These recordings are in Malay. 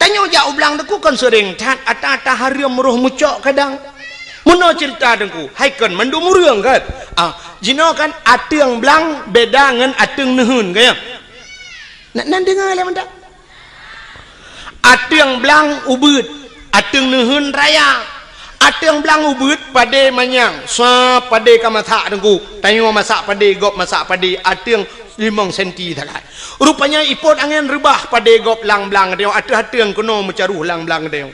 tanya jauh belang deku kan sering tat ata hariam meruh mucok kadang Muna cerita dengku, hai kan mandu murang kan? Jino kan ateng belang beda dengan ateng nehun kaya. Nak dengar lah menda. Ateng belang ubud, ateng nehun raya. Ateng belang ubud pada manyang, sa pada kamatha dengku. Tayo masak pada gop masak pada ateng 5 senti takat. Rupanya ipot angin rebah pada gop lang-belang dia. Ateng kuno mencaruh lang-belang dia.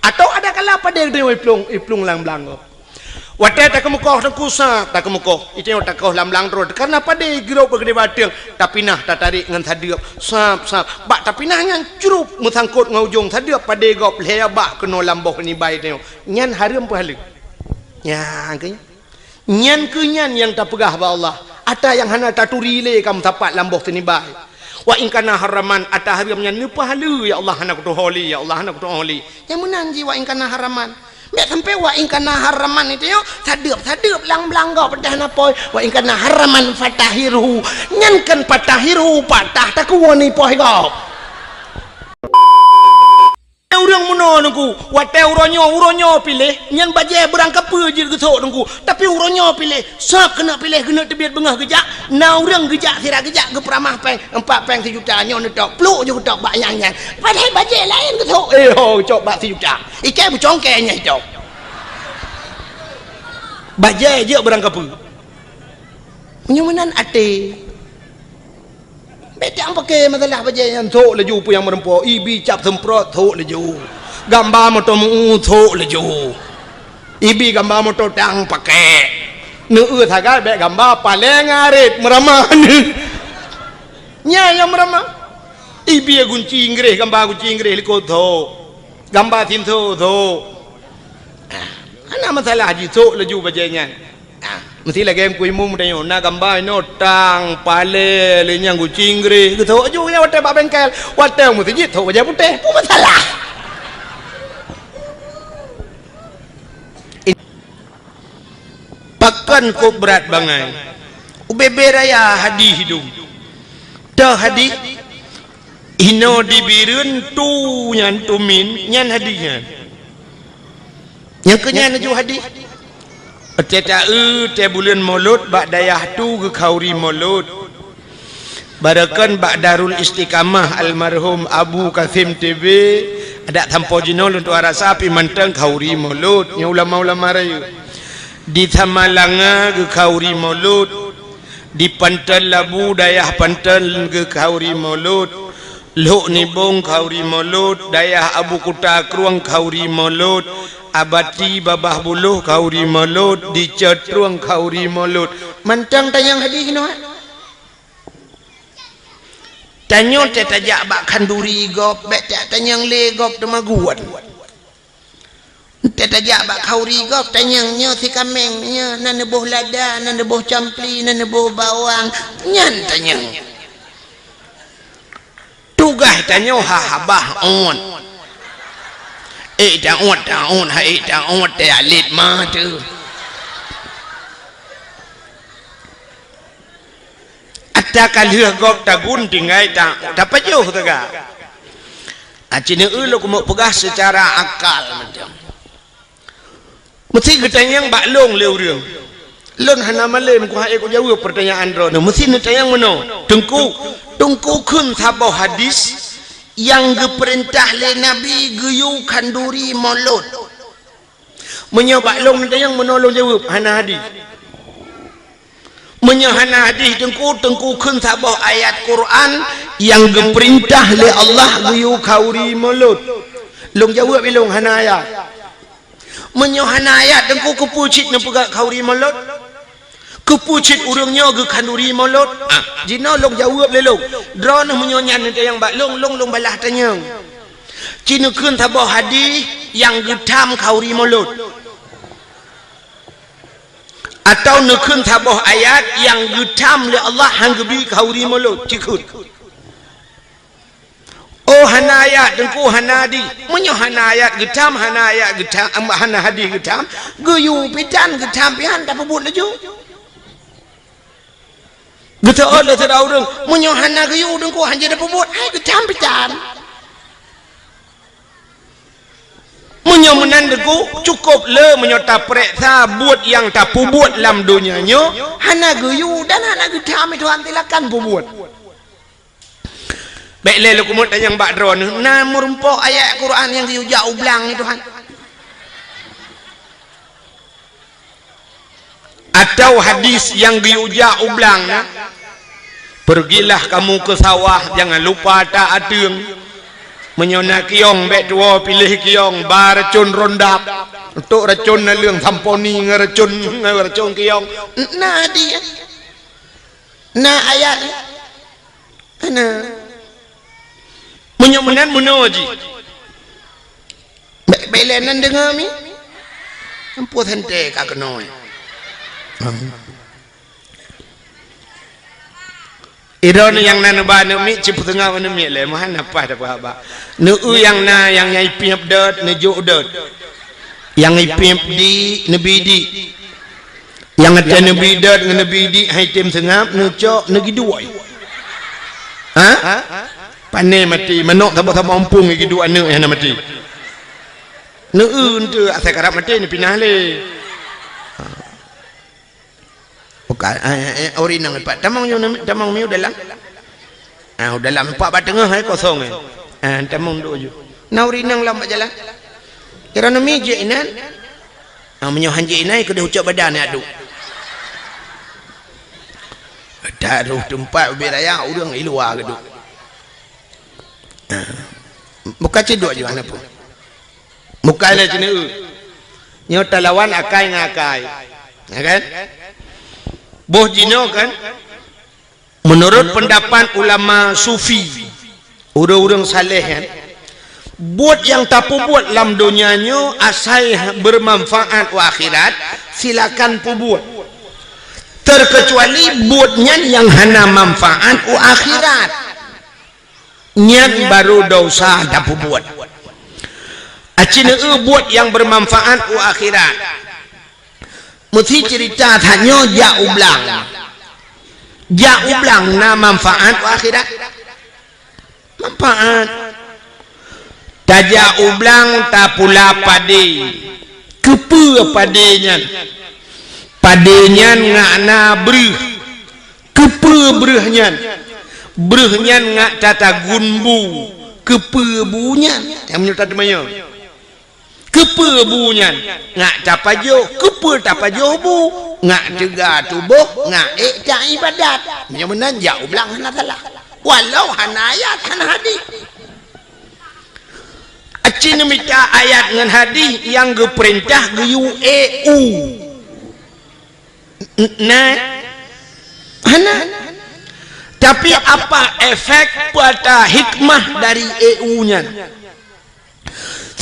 Atau ada kala pada dia iplung lang-belang. Wadah tak kemukoh tak kusa tak kemukoh itu yang tak kau lam-lang terus karena pada girau bergede batil tapi nah tak tarik dengan thadiap sap bak tapi nah ngan curup musangkut ngaujung thadiap pada gop leya bak kena lamboh ni baik tengok nyan haram pahala ya kanya nyan kenyan yang tak pegah ba Allah ada yang hana taturi le kamu tapat lamboh ni baik wa in kana haraman ada haramnya ni pahala ya Allah hana kutu holi ya Allah hana kutu holi yang menanji wa in kana haraman mek sampai wa in kana haraman itu yo tadeup lang-belang gau pedah napoi wa in kana haraman fatahiru nyankan fatahiru patah tak woni poi gau urang muno nungku wate uronyo pilih nyan baje berangkap je gesok nungku tapi uronyo pilih sak kena pilih kena tebiat bengah gejak na urang gejak sira gejak ke peramah peng 4 peng 1 juta nyon tok pluk je tok bak yang padahal baje lain gesok cok bak 1 juta ike bucongke nya tok baje je berangkap menyumenan ate Bedak pakai masalah baca yang thok laju pu yang merempo ibi cap semprot thok laju gambar motor mu thok laju ibi gambar motor tang pakai nu thaga be gambar paling arit meramah ni nya yang meramah ibi gunci inggris gambar gunci inggris liko thok gambar tin thok ana masalah haji thok laju bacanya mesti lagi aku imum tanya nak gambar no tang pale lenyang kucing gre gitu aja ya hotel pak bengkel hotel mesti jit tahu aja putih apa masalah pakan ko berat bangai ubebe raya hadi hidung dah hadi hino dibirun tu nyan tumin nyan hadinya yang kenyan aju hadi Teta bulan Maulud bak dayah tu ke kauri Maulud barakan bak Darul Istiqamah almarhum Abu Kasim TV ada tampo jinol untuk arasa api manteng kauri Maulud yang ulama-ulama raya di Tamalanga ke kauri Maulud di Pantal Labu dayah Pantal ke kauri Maulud Lok Nibong kauri Maulud dayah Abu Kuta Kruang kauri Maulud abati babah buluh kauri maulud di cetruang kauri maulud mantang tanyang hadis no tanyo tetajak bak kanduri gop bet tanyang le gop temaguan tetajak bak kauri gop tanyang nyo si kameng nya nan boh lada nan boh campli nan boh bawang nyan tanyang tugah tanyo habah on daun hai daun te alit ma tu ada kalia gop tagun tinggai tak dapat jauh taga acine lo kumo pegah secara akal macam mesti ketanyang baklong le urang lon hana malen ku hae ku jawab pertanyaan ro mesti netayang meno tungku kun sabah hadis yang diperintah le Nabi geyu kanduri maulud menyobak long nanti yang menolong jawab hana hadis menyahana hadis tengku kun sabah ayat Quran yang diperintah le Allah geyu kauri maulud long jawab ilong hana ayat menyahana ayat tengku kepucit nepegak kauri maulud kepucit urangnya ke kanduri maulud jina long jawab le long drone menyonya nanti yang bak long balah tanya cina kun tabah hadis yang getam kauri maulud atau nekun tabah ayat yang getam le Allah hang gebi kauri maulud cikut oh hana ayat dengku hana hadis menyohana ayat getam hana ayat getam hana hadis getam geyu pitan getam pian tak pebut laju Gita ada tidak orang menyohana kayu dengku hanya dapat buat, hai kita hampitan. menyomenan deku cukup le menyota periksa buat yang tak buat dalam dunianya hana guyu dan hana gedam itu antilakan buat baik le kumut yang bakdron na murumpo ayat Quran yang guyu jauh belang itu han atau hadis yang guyu jauh belang na pergilah kamu ke sawah jangan lupa tak adeng menyona kiong bek tua pilih kiong bar racun rondap untuk racun na lương samponi ngeracun kiong na dia na ayat na menyomenan munoji bek lenan dengar mi empu hente ka kenoi Iron yang nana ba nu mi cipu tengah nu mi le mahan apa dah apa nu yang na yang nyai piap dot nu jo dot yang nyai piap di nabi di yang ada nabi dot dengan nabi di hai tim sengap nu cok nu giduai ha pane mati menok sama ompung gidua nu yang mati nu tu asal karap mati ni pinah le bukan ori nang pak tamang miu dalam dalam pak ba tengah kosong tamang do ju na ori nang lam jalan kira na mi je inan menyo hanje inai ke ucap badan adu taruh tempat beraya urang iluar ke du muka cedok je mana pun muka le cene nyo talawan akai ngakai ya kan boh jino kan menurut pendapat ulama sufi orang-orang saleh kan buat yang tak buat dalam dunianya asal bermanfaat wa akhirat silakan buat terkecuali buatnya yang hana manfaat wa akhirat niat baru dosa tak buat acina buat yang bermanfaat wa akhirat mesti cerita hanya ja ublang na manfaat akhirat manfaat taja ublang ta pula pade kepe padenya ngana breh kepe brehnya ngak tata gunbu kepe bunyan yang menyerta temannya kepe bunyan ngak tapajo kepe tapajo bu ngak juga tubuh ngak tak ibadat menan jauh belang hana salah walau hana ayat hana hadis acin minta ayat dengan hadis yang geperintah geyu nah hana tapi apa efek pada hikmah dari nya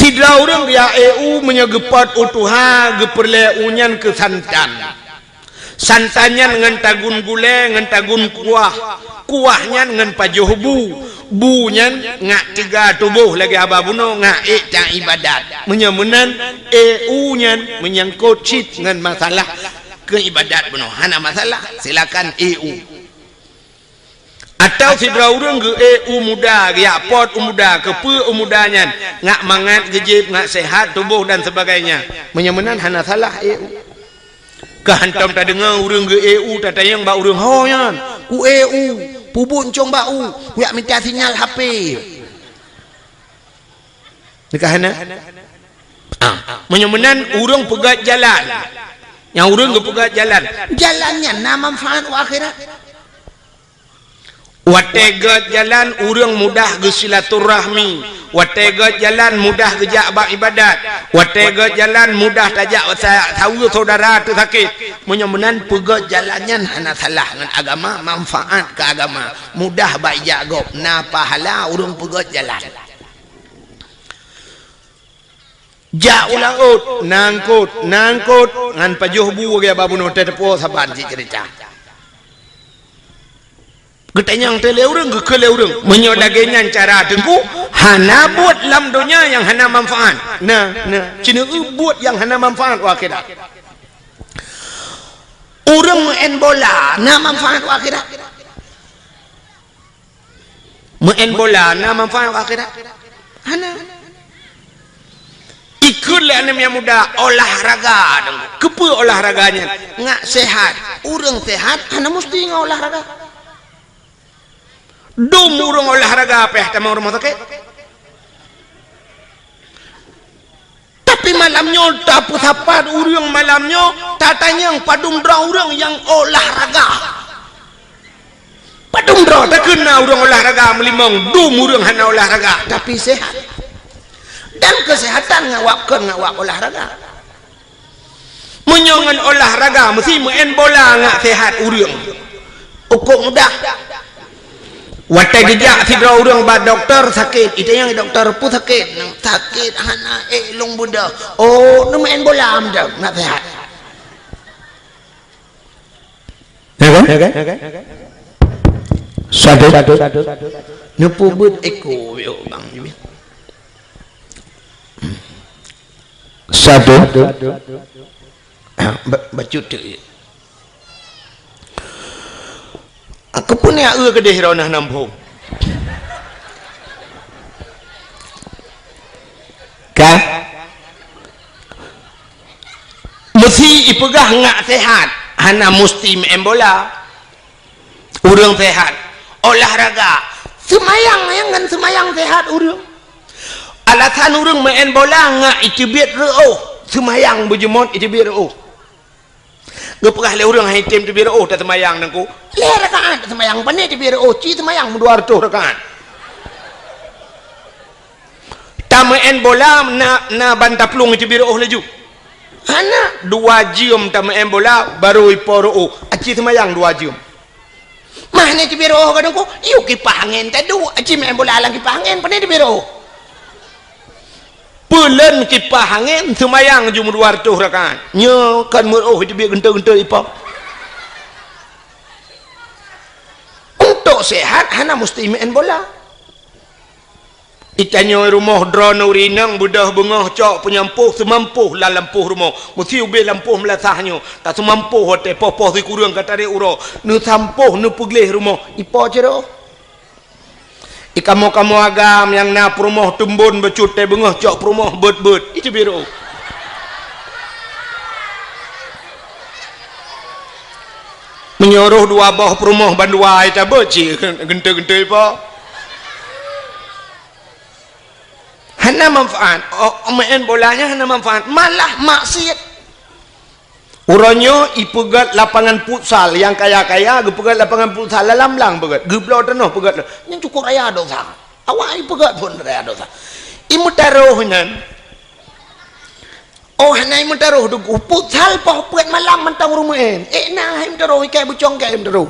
sidra orang dia menyegepat utuha geperle unyan ke santannya dengan tagun gule dengan tagun kuahnya dengan pajuh bunya ngak tiga tubuh lagi ababuno ngak tak ibadat menyemenan nya menyangkut cit dengan masalah keibadat beno hana masalah silakan atau sidra urang ge muda ya pot muda kepe mudanya ngak mangat gejib ngak sehat tubuh dan sebagainya menyemenan hana salah kehantam tak dengar urang ge tak tayang ba urang hoyan ku pubun cong bau yak minta sinyal HP nikahana menyemenan urang pegat jalan yang urang ge pegat jalannya na manfaat akhirat wategat jalan urang mudah ge silaturahmi wategat jalan mudah ge jak ibadat wategat jalan mudah tajak tahu saudara tu sakit menyemenan pegat jalannya hana salah dengan agama manfaat ke agama mudah baik jagop na pahala urang pegat jalan ja ulaut nangkut ngan pajuh bu ge babuno tepo saban si cerita getanyang tele urang gekele urang menyodagenyan cara tengku hana buat lam dunia yang hana manfaat nah cina buat yang hana manfaat akhirat urang main bola na manfaat akhirat main bola na manfaat akhirat hana Sikul anak yang muda olahraga kepe olahraganya ngak sehat urang sehat hana mesti ngak olahraga dum urang olahraga apa tamang rumah sakit tapi malamnya dapat sapat urang malamnya tatanya padum dra urang yang olahraga padum dra tak kena urang olahraga melimang dum urang hana olahraga tapi sehat dan kesehatan ngawak olahraga menyongan olahraga mesti main bola ngak sehat urang ukur mudah watai gejak sidra urang ba doktor sakit itu yang doktor pun sakit hana long budak oh nu main bola amda ngak sehat ya kan satu nu pubut eko yo bang satu bacut aku pun ya kedeh ronah nampung kah mesti ipegah ngak sehat hana musti main bola urang sehat olahraga semayang yang kan semayang sehat urang alasan urang main bola ngak itibit reuh semayang bujumot itibit reuh gepegah le urang hitim itibit reuh tak semayang nangku le rakaat semayang pane itibit reuh ci semayang 200 rakaat ta main bola na bantaplung itibit reuh laju hana 2 jam ta main bola baru ipo reuh aci semayang 2 jam mana itibit reuh kadangku iu kipah angin tadu aci main bola lang kipah angin pane itibit reuh pulen kipah angin semayang jum 200 rakaat nya kan murah itu biar genta-genta ipap untuk sehat hana mesti main bola itanya rumah drone urinang budah bengah cok penyampuh semampuh lah lampuh rumah mesti ubih lampuh melasahnya tak semampuh hote popoh si kurang kata dia uro nu sampuh nu puglih rumah ipo cero kamu agam yang na perumah tumbun becut teh bengah cok perumah bet itu biru menyuruh 2 bawah perumah bandua itu beci genta-genta apa hana manfaat main bolanya hana manfaat malah maksiat urangnya ipegat lapangan futsal yang kaya-kaya gepegat lapangan futsal lalam-lang pegat geblau tanah pegat yang cukup raya dosa awak ipegat pun raya dosa imu taruhnya oh hana imu taruh dugu futsal pah pegat malam mentang rumah nah imu taruh ikai bucong kai imu taruh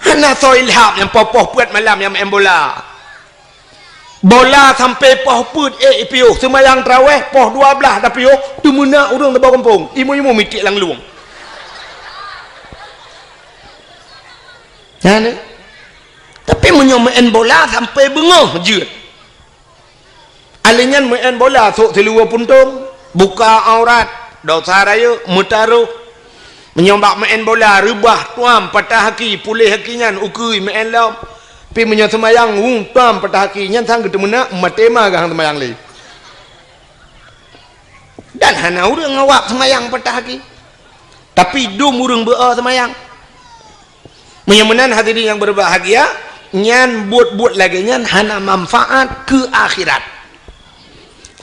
hana so ilham yang popoh pegat malam yang main bola bola sampai poh put piuh semayang terawih poh 12 dah piuh tu mena urang di bawah kampung imu mitik lang luang ya tapi main bola sampai bengah je alinyan main bola sok seluar puntung buka aurat dosa raya mutaruh menyombak main bola rubah tuam patah haki pulih hakinya ukui main lam pi menyo semayang tuam patah haki nyan sang ketemu nak matema gang semayang li dan hana urang ngawak semayang patah haki tapi dum urang bea semayang menyemenan hadirin yang berbahagia nyan buat lagi nyan hana manfaat ke akhirat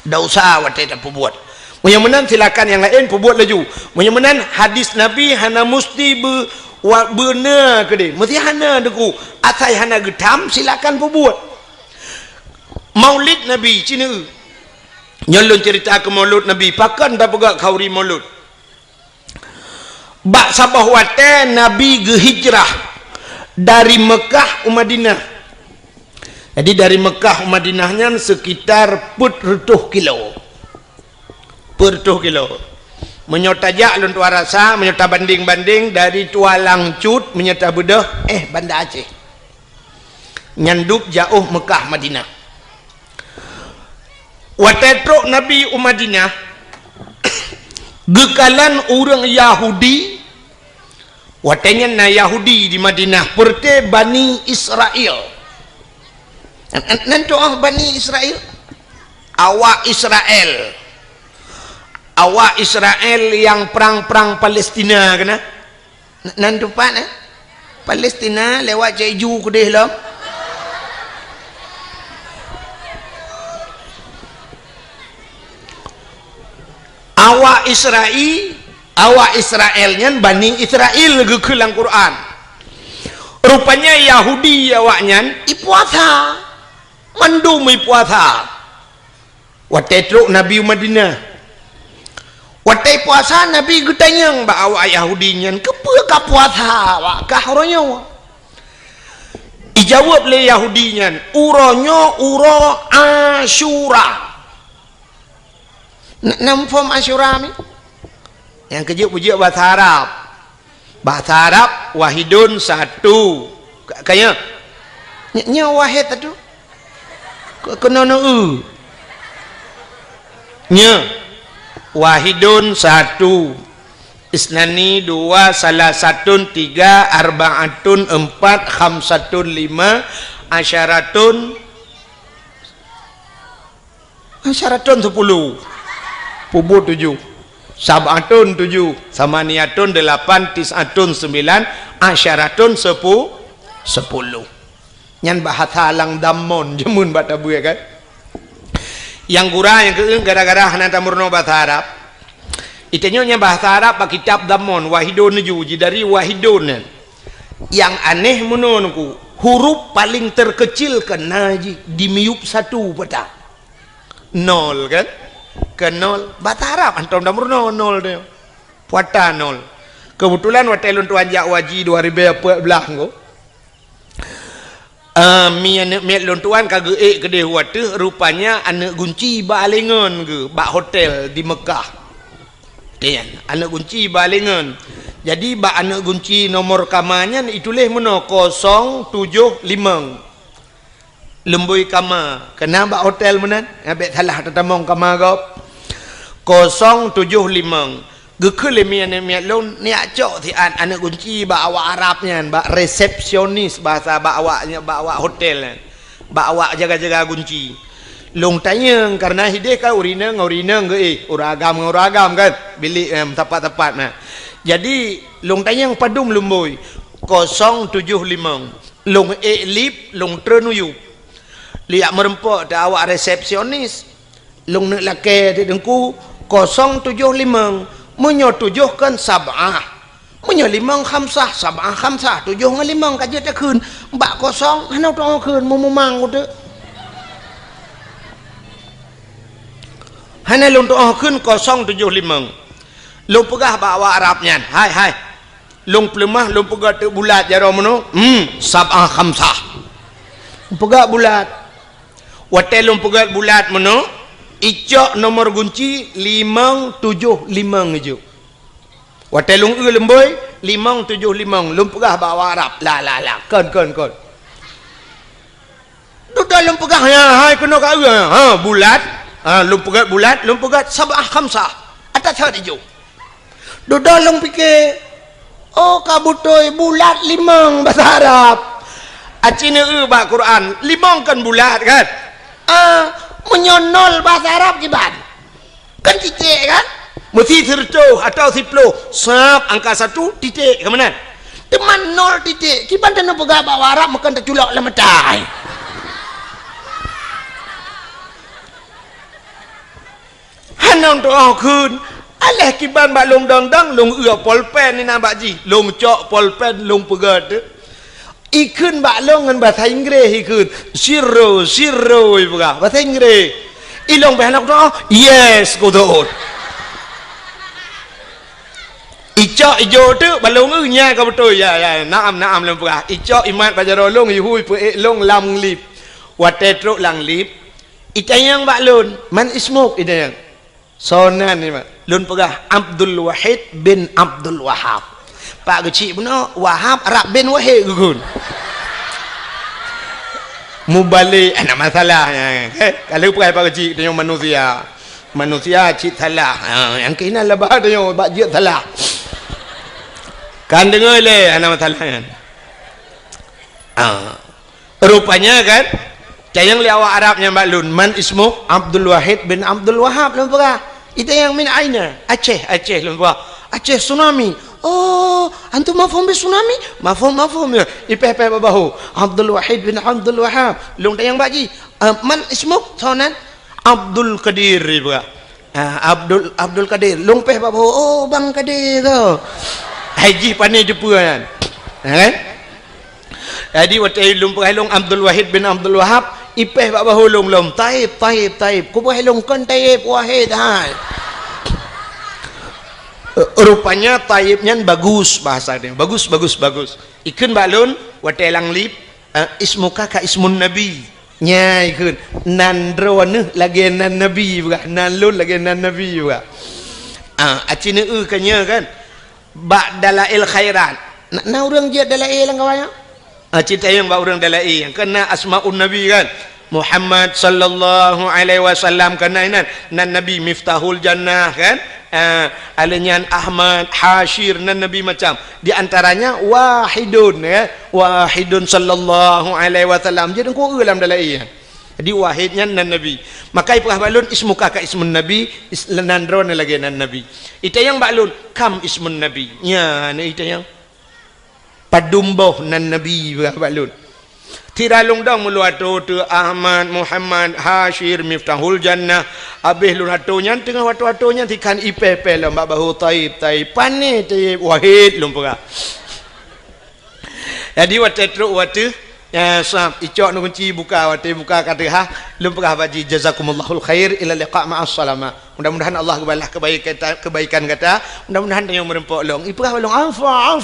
dosa wate tak buat menyemenan silakan yang lain buat laju menyemenan hadis nabi hana musti benar ke dia mesti hana deku asai hana getam silakan buat maulid nabi cina nyalun cerita ke maulud nabi pakan tak pegak kauri maulud bak sabah wate nabi hijrah dari Mekah ke Madinah jadi dari Mekah ke Madinahnya sekitar 40 kilo menyotajak lun tua rasa menyota banding-banding dari tua langcut menyota bedah Banda Aceh nyanduk jauh Mekah Madinah watetrok Nabi Madinah gekalan orang Yahudi watenya na Yahudi di Madinah perte Bani Israel Nan doa Bani Israel. Awak Israel yang perang-perang Palestina kena. Nan tupat Palestina lewat Jeju kedih lah. Awak Israelnya Bani Israel ke dalam Quran. Rupanya Yahudi awaknya ipuasa. Mandum ipuasa. Watai truk Nabi Madinah. Watai puasa Nabi getanyang ba awak Yahudinya kepa ka puasa awak ka horonya. Ijawab le Yahudinya uronyo uro Asyura. Nam form Asyura ni yang kejuk-pujuk bahasa Arab wahidun satu kaya nya wahid tu kena nya wahidun satu isnani dua salasatun tiga arbaatun empat khamsatun lima asyaratun 10 pubu 7 sab'atun 7 samaniatun 8 tis'atun 9 asyaratun 10 nyan bahasa lang damon jemun batabu ya kan yang gurah yang keung gara-gara hana tamurno bahasa Arab itenyo nya bahasa Arab pak kitab damon wahidun ju dari wahidun yang aneh menurutku huruf paling terkecil kena dimiup satu peta nol kan ke nol bahasa Arab antum damur nol dia puata nol kebetulan watai luntuan jak waji 2014 ko mian luntuan kage kedeh wate rupanya anak gunci balengan ke bak hotel di Mekah kan anak gunci balengan jadi bak anak gunci nomor kamarnya itulah meno 075 lembui kamar kena bak hotel menan abek salah tetamong kamar kau 075 gekele mian long ni acok ti anak kunci bak awak Arabnya bak resepsionis bahasa bak awaknya bak awak hotel bak awak jaga-jaga kunci long tanya karena hideh ka urina ke uragam kan bilik tepat-tepat nah jadi long tanya padum lembui 075 long lip long trenuyu liak merempok dah awak resepsionis long nak lake di dengku 075 menyatujuhkan sab'ah menyolimang khamsah sab'ah khamsah 7 dengan 5 kaji tak kun bak kosong hana tong kun memang tu hana long tong kun 075 long pegah bak awak Arabnya hai long pelemah long pegah tu bulat jaro meno sab'ah khamsah pegah bulat watai long pegah bulat meno icok nomor kunci 575 ngejuk watai lung lemboi 575 lum pegah bawa Arab la kon duda lum pegah ya hai kena ka bulat lum pegah bulat lum pegah sab'ah khamsah atas hadi jo duda lum fikir oh kabutoi bulat 5 bahasa Arab acine ba Quran 5 kan bulat kan menyonol bahasa Arab jiban kan titik kan mesti tertuh atau 10 sab angka 1 titik ke mana teman 0 titik kiban dan pegah bawa Arab makan terculak lemetai hanang doa kun alah kiban bak long dang long polpen ni nampak ji long cok polpen long pegah tu ikun bak long dengan bahasa Inggeris ikun zero ibuka bahasa Inggeris ilong bahasa doa yes kodot icok ijo tu balong nya ka betul ya naam long pegah icok imat bajaro long ihui pe long lam lip watetro lang lip itayang bak lon man ismuk itayang sonan ni mak lon pegah Abdul Wahid bin Abdul Wahab Pak kecil pun Wahab Arab bin Wahid gugun mubalik ada masalahnya kalau pakai Pak kecil tanya manusia cik salah yang kena lebah tanya bak jik salah kan dengar le ada masalahnya rupanya kan Cayang li awak Arabnya balun. Man ismu Abdul Wahid bin Abdul Wahab lumpura. Ita yang min aina? Aceh lumpura. Aceh tsunami. Oh, antum mafhum bi tsunami? Mafhum ya. Ipeh babahu. Abdul Wahid bin Abdul Wahab. Lung tayang baji. Man ismu sonan Abdul Qadir lumpura. Abdul Qadir. Lung peh babahu. Oh, Bang Qadir tu. Haji pandai jumpa kan. Kan? Jadi waktu ilung penghalung Abdul Wahid bin Abdul Wahab ipeh bak bahulung lom taib ku bahulung kan taib wahid ha. Rupanya taibnya bagus bahasa dia, bagus ikun balun waktu elang lip ismuka ka ismun nabi nya ikun nandrone lagi nan nabi juga nanlun lagi nan nabi juga acine kanya kan bak dalail khairat na urang je dalail lang kawanya cerita yang bak urang dalail yang kena asmaun nabi kan Muhammad sallallahu alaihi wasallam kena nan nabi miftahul jannah kan alinyan Ahmad Hashir nan nabi macam di antaranya wahidun ya wahidun sallallahu alaihi wasallam jadi ku dalam dalail jadi wahidnya nan nabi maka ipah balun ismuka ka ismun nabi nandron lagi nan nabi ita yang balun kam ismun nabi nya ni ita yang padumboh nan nabi balun tiralung dong meluatu tu Ahmad Muhammad Hashir miftahul jannah abih lun hatunya tengah watu-watunya tikan ipepe lembak bahu taib pane taib wahid lumpura jadi watu ya sahab icok nu kunci buka kata ha lumpura baji jazakumallahul khair ila liqa ma'as salama mudah-mudahan Allah balas kebaikan kata mudah-mudahan yang merempok long ipah long afwa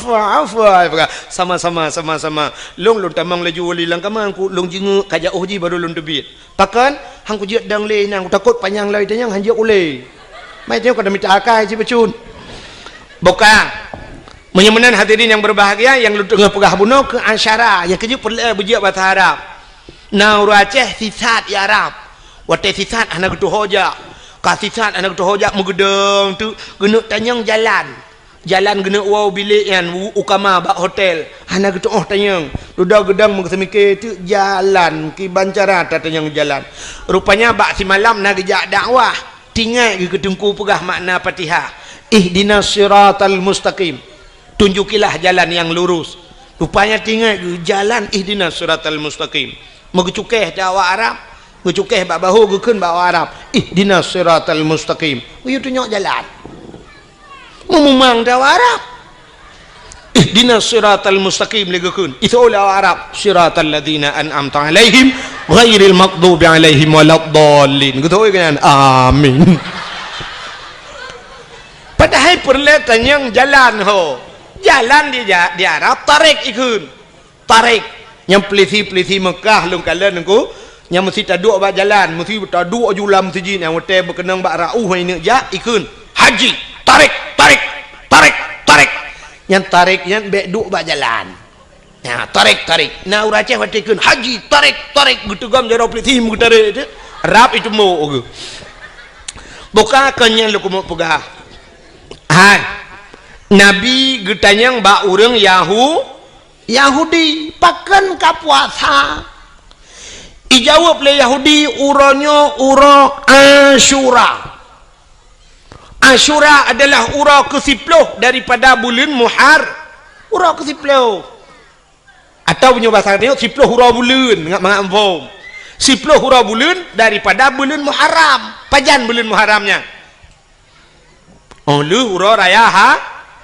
sama-sama long tamang laju wali lang kamang ku long jingu kaja uji baru long debit pakan hang ku jiat dang le nang takut panjang lai tanyang hanjak ule mai tengok kada minta akai si becun boka menyamanan hadirin yang berbahagia yang lu tengah pegah bunuh ke asyara yang keju perlu berjiak bahasa Arab na Aceh sisat ya Arab wate sisat anak tu hoja ka sisat anak tu hoja mugedeng tu genuk tanyang jalan genuk wow bilik yan ukama bak hotel anak tu tanyang duda gedang mengsemike tu jalan ki bancara tanyang jalan rupanya bak si malam nak gejak dakwah tinggal ke ketungku pegah makna Fatihah ihdinas siratal mustaqim tunjukilah jalan yang lurus rupanya tinggal jalan ihdinas siratal mustaqim megecukeh Jawa Arab gecukeh bak bahu gekeun bawa Arab ihdinas siratal mustaqim you tunjuk jalan memang Jawa Arab ihdinas siratal mustaqim legekeun itu oleh Arab siratal ladzina an'amta alaihim ghairil maghdubi alaihim waladdallin gitu kan amin padahal perletan yang jalan jalan di Arab tarik ikun tarik yang pelisi Mekah lung kala nengku yang mesti taduk bak jalan mesti taduk julam masjid yang hotel berkenang bak rauh ini ja ikun haji tarik yang tarik yang bek duk bak jalan ya tarik na Aceh watikun haji tarik gutugam jaro pelisi mu tarik Arab itu mau buka kenyang lu kumuk pegah Nabi getanyang ba urang Yahudi pakan ka puasa ijawab le Yahudi uronyo uro Asyura adalah ura ke-10 daripada bulan ura ke-10 atau punya bahasa dia 10 ura bulan ngak mangam 10 ura bulan daripada bulan Muharram pajan bulan Muharramnya lu ura raya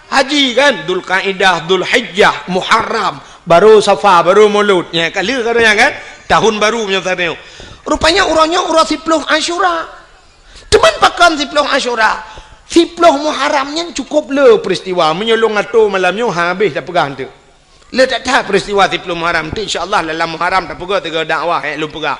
haji kan Dzul Qaidah Dzul Hijjah Muharram baru Safar baru Maulud ya kali katanya kan tahun baru punya tadi rupanya uranya ura 10 Asyura teman pakan 10 Asyura 10 Muharramnya cukup le peristiwa menyolong atau malamnya habis dah pegang tu le tak tahu peristiwa 10 Muharram tu insyaallah dalam Muharram tak pegang tiga dakwah lu pegang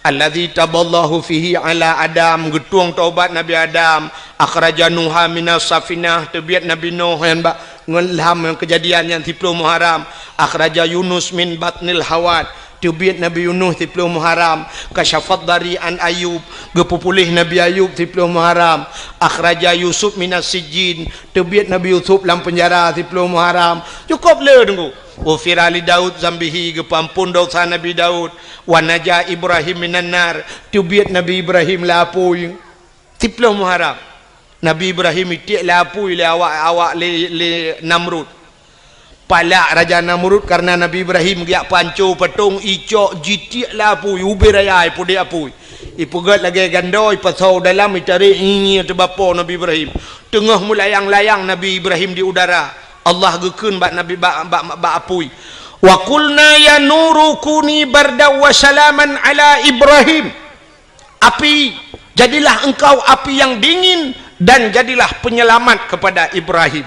alladzi taballahu fihi ala Adam getuang taubat Nabi Adam akhraja Nuha minas safinah tebiat Nabi Nuh yang bak ngelham kejadian yang 10 Muharram akhraja Yunus min batnil hawad Tubiat Nabi Yunus 10 Muharram, kasyafat dari an Ayub, gepupulih Nabi Ayub 10 Muharram, akhraja Yusuf minas sijin, tubiat Nabi Yusuf dalam penjara 10 Muharram. Cukup le tunggu. Wa firali Daud zambihi, gepampun dosa Nabi Daud, wa naja Ibrahim minan nar, tubiat Nabi Ibrahim lapui 10 Muharram. Nabi Ibrahim itik lapui le awak le Namrud. Palak Raja Namrud karena Nabi Ibrahim giak pancu petung icok jitik lapui ubi raya ipu dia apui. Ipu gat lagi gandoi pasau dalam itari ini tebapo Nabi Ibrahim. Tengah melayang-layang Nabi Ibrahim di udara. Allah gekun bak Nabi bak apui. Wa qulna ya nuru kuni barda wa salaman ala Ibrahim. Api, jadilah engkau api yang dingin dan jadilah penyelamat kepada Ibrahim.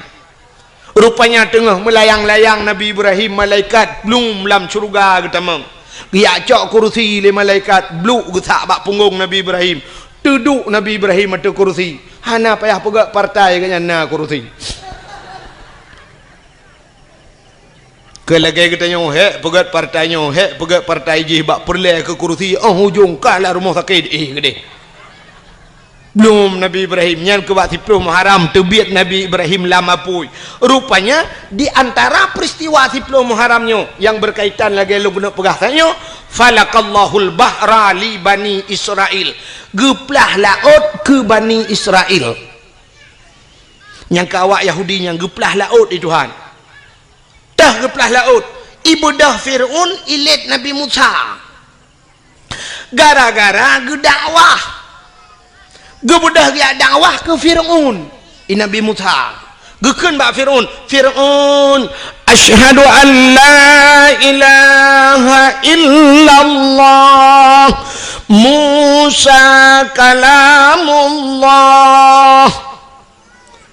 Rupanya tengah melayang-layang Nabi Ibrahim, malaikat belum dalam syurga ketamang. Dia cok kursi le malaikat bluk gesak bak punggung Nabi Ibrahim. Duduk Nabi Ibrahim ada kursi. Hana payah pegak partai kanya na kursi. Kelagi katanya hek pegat partainya, hek pegat partai je bak perleh ke kursi. Hujung kalah rumah sakit gede. Belum Nabi Ibrahim nyan ke waktu 10 Muharram tebiat Nabi Ibrahim lama pui. Rupanya di antara peristiwa 10 Muharramnya yang berkaitan lagi lu guna pegasannya, falakallahul bahra li bani Israel. Geplah laut ke bani Israel. Yang ke awak Yahudi yang geplah laut di Tuhan. Dah geplah laut. Ibadah Fir'aun ilit Nabi Musa. Gara-gara gedakwah. Gebudah dia dakwah ke Fir'aun. Nabi Musa. Gekun bak Fir'aun. Fir'aun, asyhadu an la ilaha illallah. Musa kalamullah.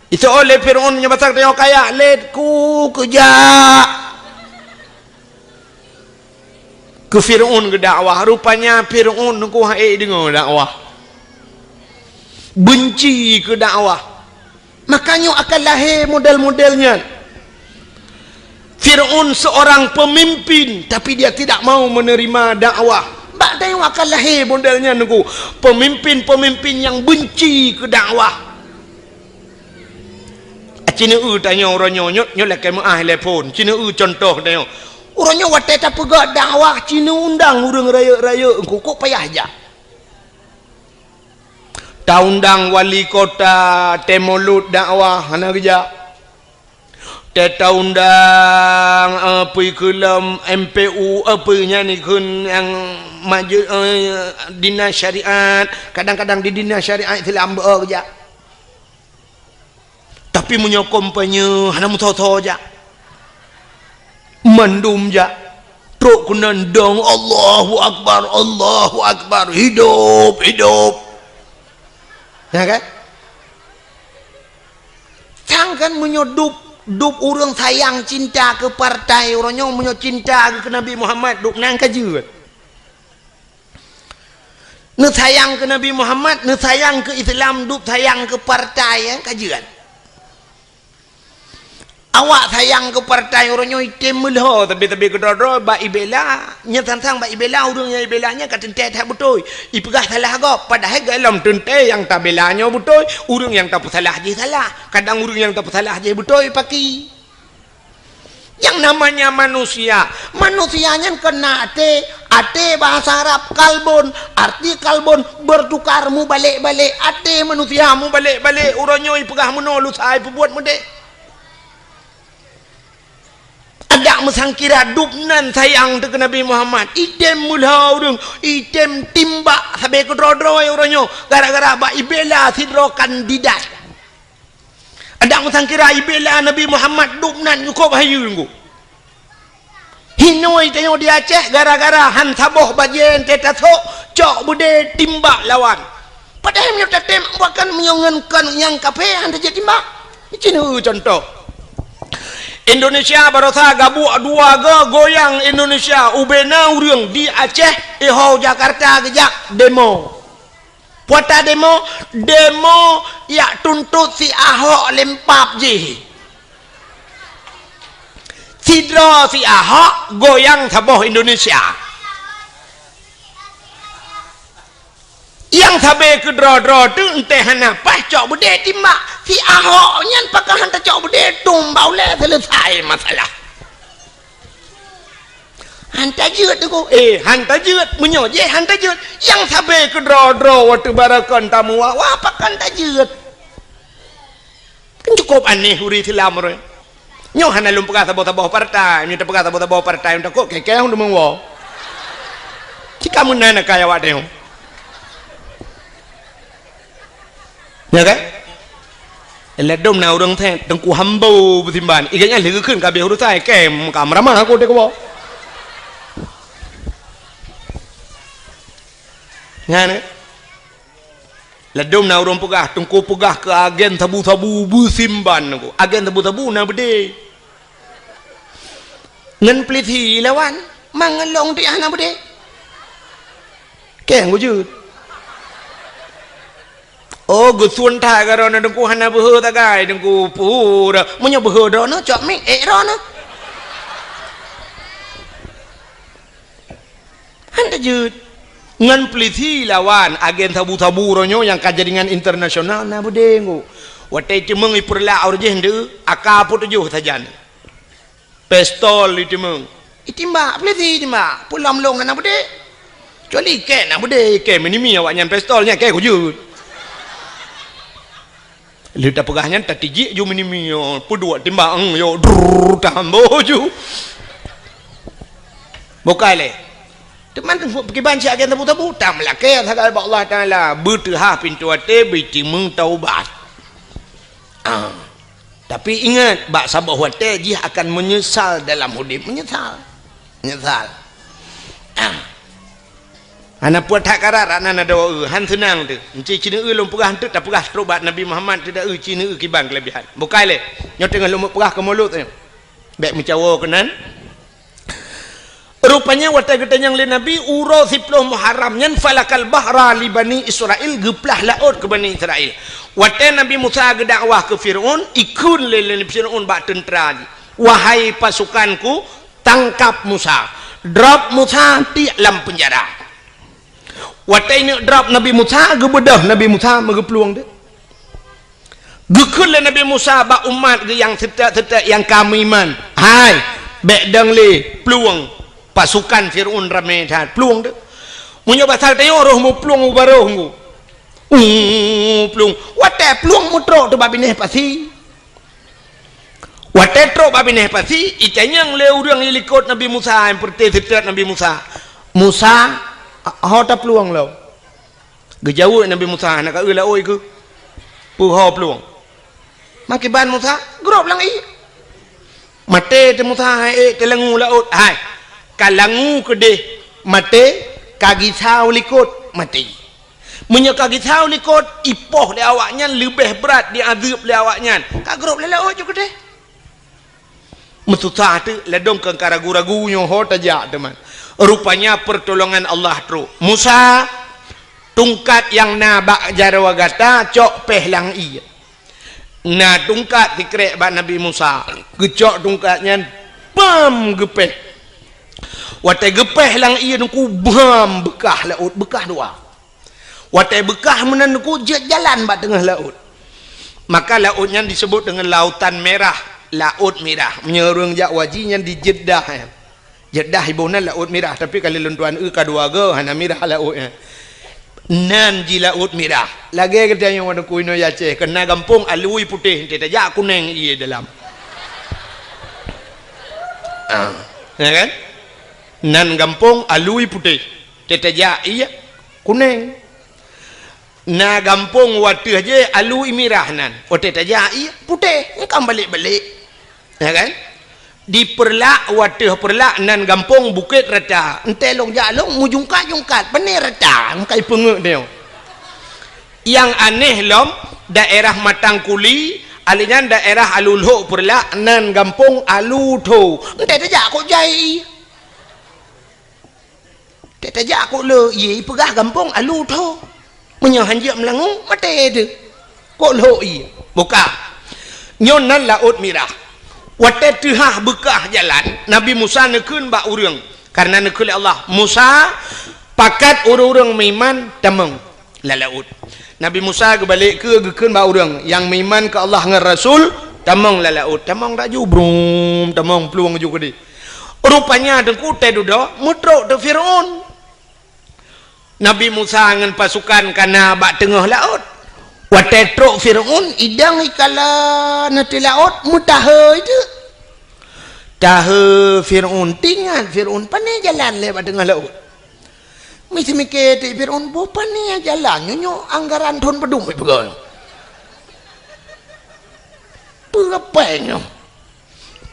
Itu oleh Fir'aun nyebatak tengok kaya letku kejak. Ke Fir'aun ke dakwah. Rupanya Fir'aun nunggu hai dengar dakwah. Benci ke dakwah, makanya akan lahir model-modelnya. Fir'aun seorang pemimpin tapi dia tidak mau menerima dakwah. Bak tengok akan lahir modelnya nunggu pemimpin-pemimpin yang benci ke dakwah. Cina tanya orangnya nyot lek maah telefon. Cina contoh tanya. Orangnya watai tak pegak dakwah, Cina undang orang raya-raya engko kok payah aja. Undang wali kota temolut dakwah hana kerja. Teta undang apa kelam MPU apa nya ni kun yang maju dinas syariat, kadang-kadang di dinas syariat itu lambat kerja. Tapi menyokong penye hana mutoto aja. Mandum ja. Truk kunandang Allahu Akbar, hidup. Ya kan? Jangan menyodup orang sayang cinta ke partai, orangnya menyo cinta ke Nabi Muhammad, duk nang kajuan. Ne sayang ke Nabi Muhammad, ne sayang ke Islam, duk sayang ke partai, ya kajuan. Awak sayang ke partai orangnya item melho tapi kedodro ba ibela nya tantang ba ibela urangnya ibelanya katente tak betul ipegah salah go padahal dalam tente yang tak belanya betul urang yang tak salah je salah kadang urang yang tak salah je betul paki yang namanya manusianya kena ate bahasa Arab kalbon arti kalbon bertukar mu balik-balik ate manusia mu balik-balik urangnya ipegah menolus ai buat mudek ada mesangkira dupnan sayang ke Nabi Muhammad item mulha urang item timbak sampai ke drodro orangnya gara-gara ba ibela sidro kandidat ada mesangkira ibela Nabi Muhammad dupnan cukup hayu nggu hinoi tengok di Aceh gara-gara han saboh bajen tetaso cok bude timbak lawan padahal menyok tetem bahkan menyongenkan yang kafe han jadi timbak ini contoh Indonesia barosa gabu dua goyang Indonesia ubena urang di Aceh iho Jakarta gejak demo puata demo ya tuntut si Ahok lempap je sidro si Ahok goyang saboh Indonesia yang sabe ke dro-dro tu entah apa cok bude timbak si Ahok nyan pakai hantar cok bude tumbau le selesai masalah hantar jeut tu hantar jeut munyo je hantar jeut yang sabe ke dro-dro waktu barakan tamu wa pakai hantar jeut kan cukup aneh huri silam re nyo hana lum pakai tabo-tabo partai nyo pakai tabo-tabo partai untuk kok keke hang dumeng wo jika munana kaya wadeu ya kan ledom na urang the tengku hambau betimban iganya legu keun ka be huru sai kem ka marama aku de ko ngane ledom na urang pegah tengku pegah ke agen tabu-tabu betimban ko agen tabu-tabu na bede ngan pliti lawan mangalong di ana bede keng wujud oh gusun tha garona dengku hana beho tagai dengku pura munyo beho dono cok mik rono handa jut ngan pliti lawan agen tabu-tabu ronyo yang kajaringan internasional na budengu watai cemeng ipurla aurje hende akapu tujuh sajan pistol itimeng itimba pliti timba pulam long na bude coli ke na bude ke minimi awak nyan pistolnya ke kujut lidah pegahnya tatiji ju minimi yo pudua timbang yo tambo ju bokale teman pergi banci agen tabu-tabu tam lah ke sagal Allah taala bertah pintu ate biti meng taubat tapi ingat bak sabah wate dia akan menyesal dalam hidup menyesal anak puat hak karar anak ada han senang tu enci cina lom pegah tu tak pegah terubat Nabi Muhammad tidak cina kibang kelebihan bukai le nyo tengah lom pegah ke mulut tu baik mencawa kenan rupanya wata getanya yang le Nabi uro siploh Muharram nyan falakal bahra li bani Israel geplah laut ke bani Israel wata Nabi Musa gedakwah ke Firaun ikun le Firaun bak tentera wahai pasukanku tangkap Musa drop Musa ti dalam penjara watai ni drop Nabi Musa gebedah Nabi Musa megepeluang dia gekun le Nabi Musa ba umat ge yang tetap yang kami iman hai bek dang le peluang pasukan Firaun ramai dah peluang dia munyo basal tayo roh mu peluang baroh mu peluang watai peluang mutro tu babineh pasi watai tro babineh pasi itanyang le urang lilikot Nabi Musa yang perti tetap Nabi Musa hota peluang lo gejauh Nabi Musa nak ula oi ke puho peluang makiban Musa grop lang mate te Musa hai te langu laut hai kalangu kede mate kagi sau likut mati munya kagi sau likut ipoh le awaknya lebih berat di azab le awaknya ka grop le laut ju kede mesusah tu ledong ke ragu-ragu nyo hota ja teman rupanya pertolongan Allah tru Musa tungkat yang nabak jarawagata cok pehlang iya na tungkat dikrek ba Nabi Musa gecok tungkatnya bam gepeh watai gepeh lang iya nungku bam bekah laut bekah dua watai bekah menanku jalan ba tengah laut maka lautnya disebut dengan lautan merah laut merah menyerung jak wajinya di Jeddah ibuna laut merah tapi kalau lentuan kedua ge hana merah lautnya nan ji laut merah lagi kita yang ada kuino Aceh kena gampung alui putih tidak jak kuning iya dalam ya kan nan gampung alui putih tidak jak iya kuning na gampung waktu aja alui merah nan tidak jak iya putih kan balik-balik ya kan di perlak wadah perlak nan gampung bukit rata entelong jalong mujungkat bener rata kai pengek dia yang aneh lom daerah Matangkuli alinya daerah Alulho perlak nan gampung Alutho ente tajak kok jai tajak kok le ye pegah gampung Alutho menyo hanjak melangu mate de kok lo i buka nyon nan laut merah wate tihah bekah jalan Nabi Musa nekun ba urang karena nekul Allah Musa pakat urang miman temeng la laut. Nabi Musa ke balik ke gekeun ba urang yang meiman ke Allah ngan Rasul tamong la laut. Tamong dak ju brum, tamong peluang ju gede. Rupanya dengku teh duda mutrok te Firaun. Nabi Musa ngan pasukan kana ba tengah laut. Wa tetrok Firaun idang ikala na te laut mutahe itu. Tahe Firaun tinggal Firaun pandai jalan lewat tengah laut. Mesti mikir ti Firaun bopan ni jalan nyo anggaran thon pedung pe pegang. Perapenyo.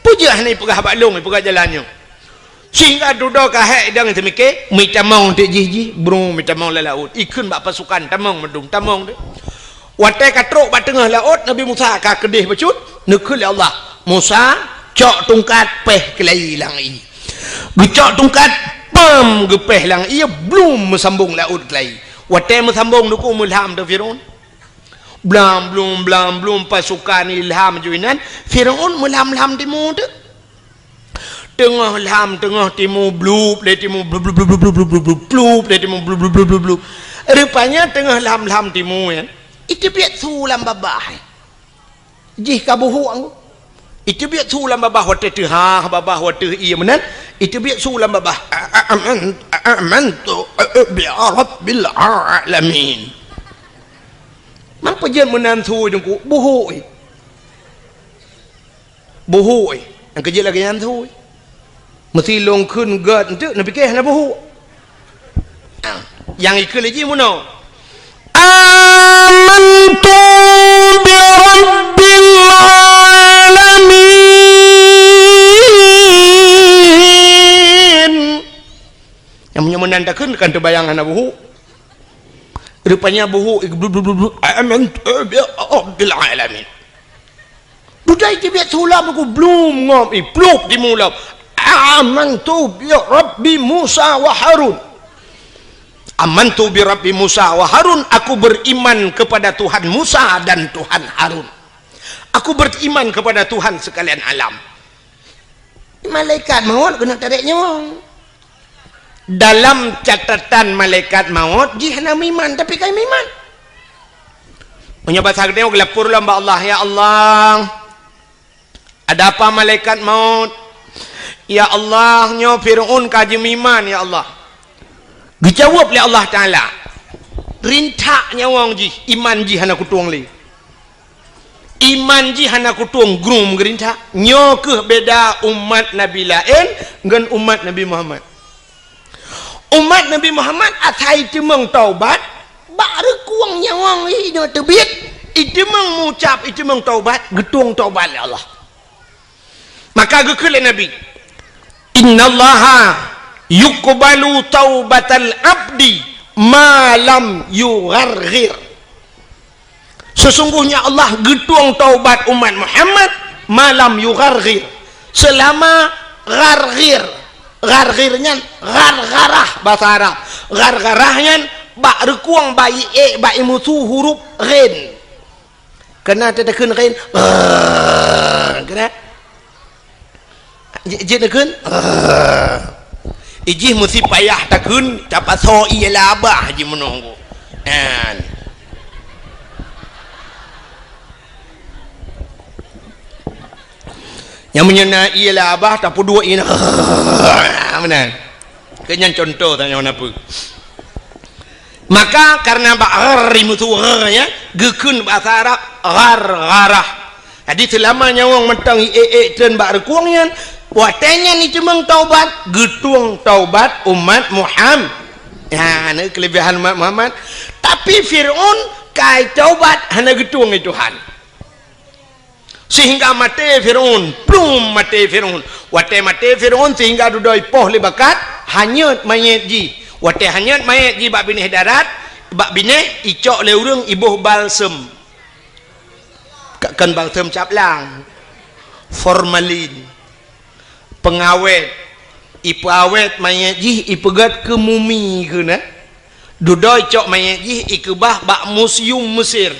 Pujah ni pegah baklung pegah jalannya. Sehingga duduk kahek idang mesti mikir mi tamong ti jiji bro mi tamong la laut. Ikun bak pasukan tamong medung tamong tu. Watai katrok bak tengah laut Nabi Musa ka kedih becut nekul Allah. Musa cok tungkat peh kelai lang i. Gecok tungkat pam gepeh lang ia belum mesambung laut kelai. Watai mesambung nuku mulham tu Firaun. Belum pasukan ilham juinan Firaun mulham timur tu. Tengah ilham tengah timur blub le timur blub le timur blub. Rupanya tengah ilham timur kan. Itu biat sulam babah. Jih kabuhu angku. Itu biat sulam babah wate tu ha babah wate iya menan. Itu biat sulam babah. Amantu bi rabbil alamin. Mampu je menan su jengku buhu. Buhu. Yang kerja lagi yang su. Mesti long kun gad tu nak fikir nak buhu. Yang ikut lagi mana? Amantu bi rabbil alamin. Yang punya menandakan kan terbayang anak buhu. Rupanya buhu amantu bi rabbil alamin. Budai dia biar sulam aku belum ngom pluk di mulau. Amantu bi rabbi Musa wa Harun. Amantu bi rabbi Musa wa Harun, aku beriman kepada Tuhan Musa dan Tuhan Harun. Aku beriman kepada Tuhan sekalian alam. Malaikat maut kena tarik nyawa. Dalam catatan malaikat maut jihna iman tapi kai iman. Punya bahasa gede gelapur lamba Allah, ya Allah. Ada apa malaikat maut? Ya Allah, nyo Firaun kaji iman ya Allah. Dijawab oleh Allah Ta'ala. Rintak nyawang ji, iman ji hana kutuang li. Iman ji hana kutuang grum gerintak. Nyo ke beda umat Nabi lain dengan umat Nabi Muhammad. Umat Nabi Muhammad atai temang taubat, baru kuang nyawang ini terbit. Itu mengucap, itu taubat, getung taubat oleh Allah. Maka gekele Nabi. Innallaha yuqbalu taubatal abdi malam yugharghir. Sesungguhnya Allah getuang taubat umat Muhammad malam yugharghir, selama gharghir. Gharghirnya ghargharah bahasa Arab. Ghargharahnya bak rekuang bayi bayi musuh huruf ghin. Kena tetekan ghin. Kena jedekan ijih mesti payah takun dapat so ialah abah je menunggu. Yang menyena ialah abah tak dua ini. Benar. Kenyan contoh tanya apa. Maka karena ba'ari mutu ya, gekun bahasa Arab ghargharah. Jadi selama nyawang mentang dan ba'ar kuangnya watanya ni cuma taubat, getuang taubat umat Muhammad. Ya, ini kelebihan umat Muhammad. Tapi Fir'aun kai taubat hanya getuang Tuhan. Sehingga mati Fir'aun, belum mati Fir'aun. Watai mati Fir'aun sehingga dudoi poh lebakat hanyut mayat ji. Watai hanyut mayat ji bak binih darat, bak binih icok le urang ibuh balsem. Kan balsem caplang. Formalin. Pengawet ipu awet mayat ji ipegat ke mumi ke na dudoi cok mayat ji ikebah bak museum Mesir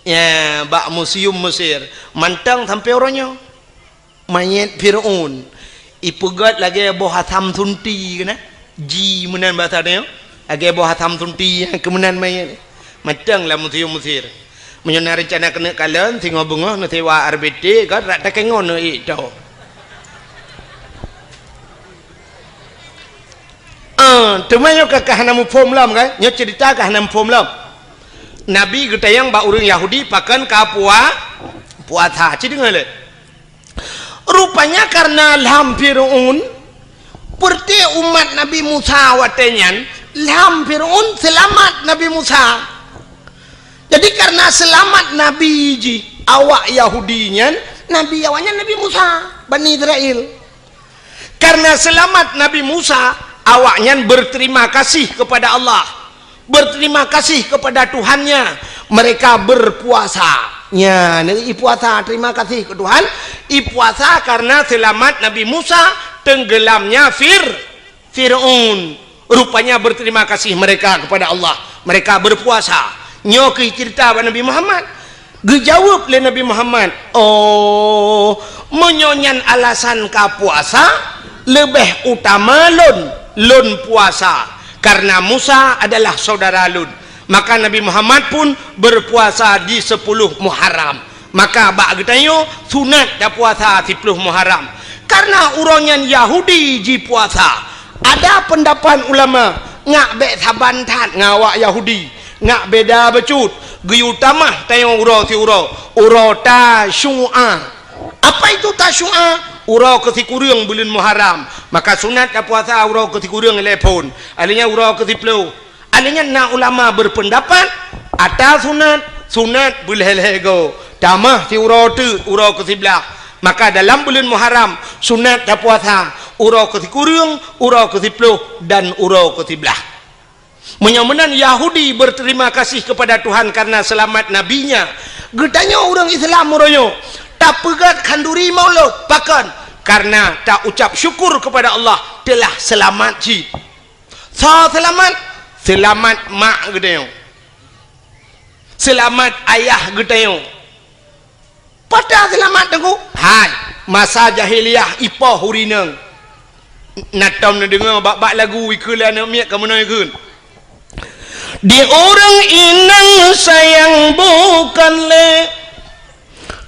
ya bak museum Mesir mantang sampai orangnya mayat Fir'aun ipegat lagi boh hatam sunti ke na ji menan bahasa dia Age boh hatam tunti kemenan mai matang lah musir menyana rencana kena kalan tengok bunga na tewa RBT kan rak tak kengon itu temayo kakah namu pom lam kan nyo cerita kah nam pom lam nabi getayang ba urang Yahudi pakan ka puasa cideng le rupanya karena Fir'aun perti umat Nabi Musa watenyan Fir'aun selamat Nabi Musa. Jadi karena selamat Nabi ji awak Yahudinya Nabi awaknya Nabi Musa Bani Israel. Karena selamat Nabi Musa awaknya berterima kasih kepada Allah, berterima kasih kepada Tuhannya, mereka berpuasa. Ya, nanti puasa terima kasih ke Tuhan. Puasa karena selamat Nabi Musa tenggelamnya Fir'aun. Rupanya berterima kasih mereka kepada Allah. Mereka berpuasa. Nyoki cerita Nabi Muhammad. Dijawab oleh Nabi Muhammad. Oh, menyonyan alasan ka puasa lebih utama lun puasa. Karena Musa adalah saudara lun. Maka Nabi Muhammad pun berpuasa di 10 Muharram. Maka bak getayo sunat dah puasa 10 Muharram. Karena urangnya Yahudi ji puasa. Ada pendapat ulama ngak be saban tat ngawak Yahudi, ngak beda becut. Geyu tamah tayong uro tasyu'a. Apa itu tasyu'a? Uro ketikurang bulan Muharram. Maka sunat dah puasa uro ketikurang lepon. Alinya uro ketiplu. Alinya nak ulama berpendapat atas sunat bulhelego tamah ti uro ke sebelah. Maka dalam bulan Muharram sunat dah puasa uro ke kurung, uro ke 10 dan uro ke sebelah. Menyamanan Yahudi berterima kasih kepada Tuhan karena selamat nabinya. Getanya orang Islam muroyo tak pegat kanduri maulud pakan karena tak ucap syukur kepada Allah telah selamat ji. Selamat mak gedayong, selamat ayah gedayong. Pada selamat tengku hai masa jahiliyah ipoh hurineng natam na dengar bak lagu wikulan miak ka mana ikun di orang inang sayang bukan le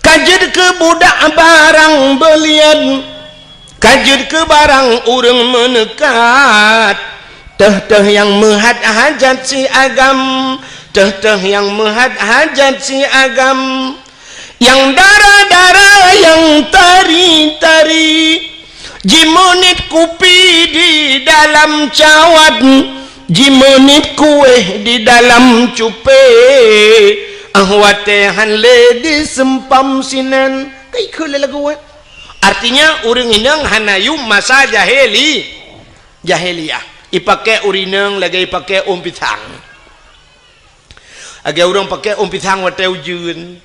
kajid ke budak barang belian kajid ke barang orang menekat teh yang menghad hajat si agam teh yang menghad hajat si agam yang darah-darah yang tari-tari jimonit kupi di dalam cawat jimonit kue di dalam cupe ahwatehan le di sempam sinan kai kule lagu artinya uring inang hanayu masa jahiliyah ipakai urinang lagi ipakai pisang agak orang pakai pisang wate ujun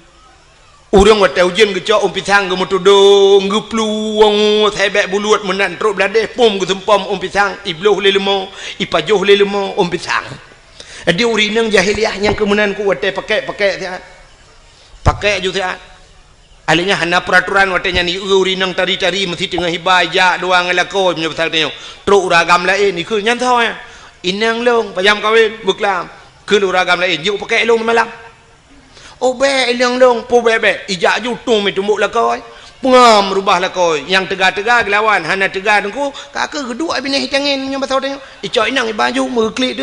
orang wate ujun gecok pisang gemutudung gepluang sebek buluat menan truk belade pom gesempom pisang ibloh lelemo ipajoh lelemo pisang ada urinang jahiliah yang kemudian ku wate pakai juga alinya hana peraturan watenya ni urinang tari-tari mesti tengah hibaya doang elako punya pasal tengok truk uragam lain ni ke nyantau ya inang long payam kawin buklam ke uragam lain juk pakai long malam oh be inang long po be ijak ju tung mi tumbuk lakoi pengam rubah lakoi yang tegak-tegak lawan hana tegak dengku kakak kedua bini hitangin punya pasal tengok icok inang baju meklik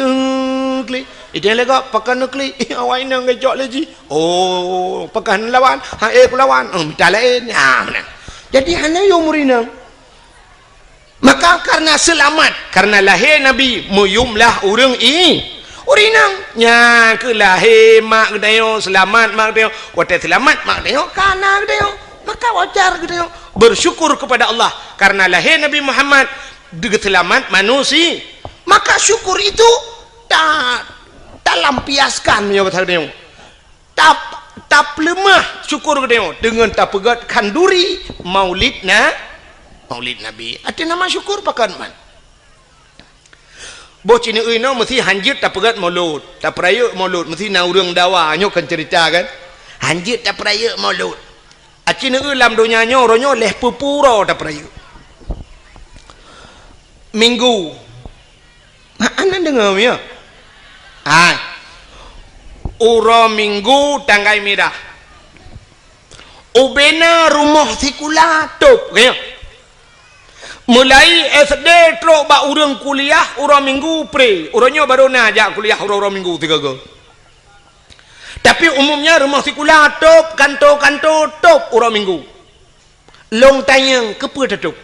klik ideng lega pakan klik awak inang gejok lagi oh pakan lawan ku lawan minta lain mana jadi hana yo murinang maka karena selamat karena lahir nabi muyumlah urang urinang nya ke lahir mak gedayo selamat mak gedayo wate selamat mak gedayo kana gedayo maka wajar gedayo bersyukur kepada Allah karena lahir Nabi Muhammad dengan selamat manusia maka syukur itu tak lampiaskan ya betul dia tak lemah syukur dia dengan tak pegat kanduri maulid nabi ada nama syukur pakan man boh cini uino mesti hanjit tak pegat maulud tak peraya maulud mesti na urang dawa nyo kan cerita kan hanjit tak peraya maulud acini ulam dunia nyo ronyo leh pupuro tak peraya minggu anda dengar ya uro minggu tanggai merah ubena rumah sikula top kaya mulai SD terus bak urang kuliah uro minggu pre uronyo baru najak kuliah uro minggu 3 go tapi umumnya rumah sikula top kanto top uro minggu long tayang kepa top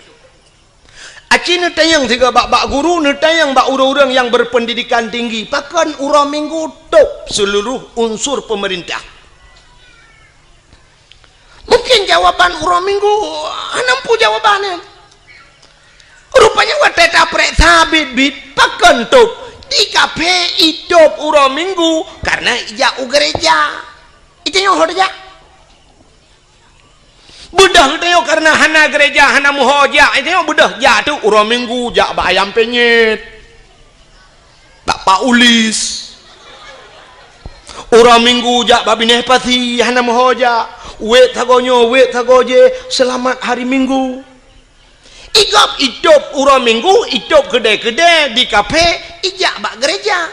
aci ne tayang tiga bak guru ne tayang bak urang-urang yang berpendidikan tinggi pakan uro minggu top seluruh unsur pemerintah. Mungkin jawaban uro minggu nampu jawabannya rupanya wadah taprek sabit bit pakan top di kafe hidup uro minggu karena ija gereja itu yang horja budah itu karena hana gereja hana muhoja itu yang budah jatuh uro minggu jak bak ayam penyet bak paulis uro minggu jak bak bineh pati hana muhoja wet tagoje selamat hari minggu igap hidup uro minggu hidup gede-gede di kafe ijak bak gereja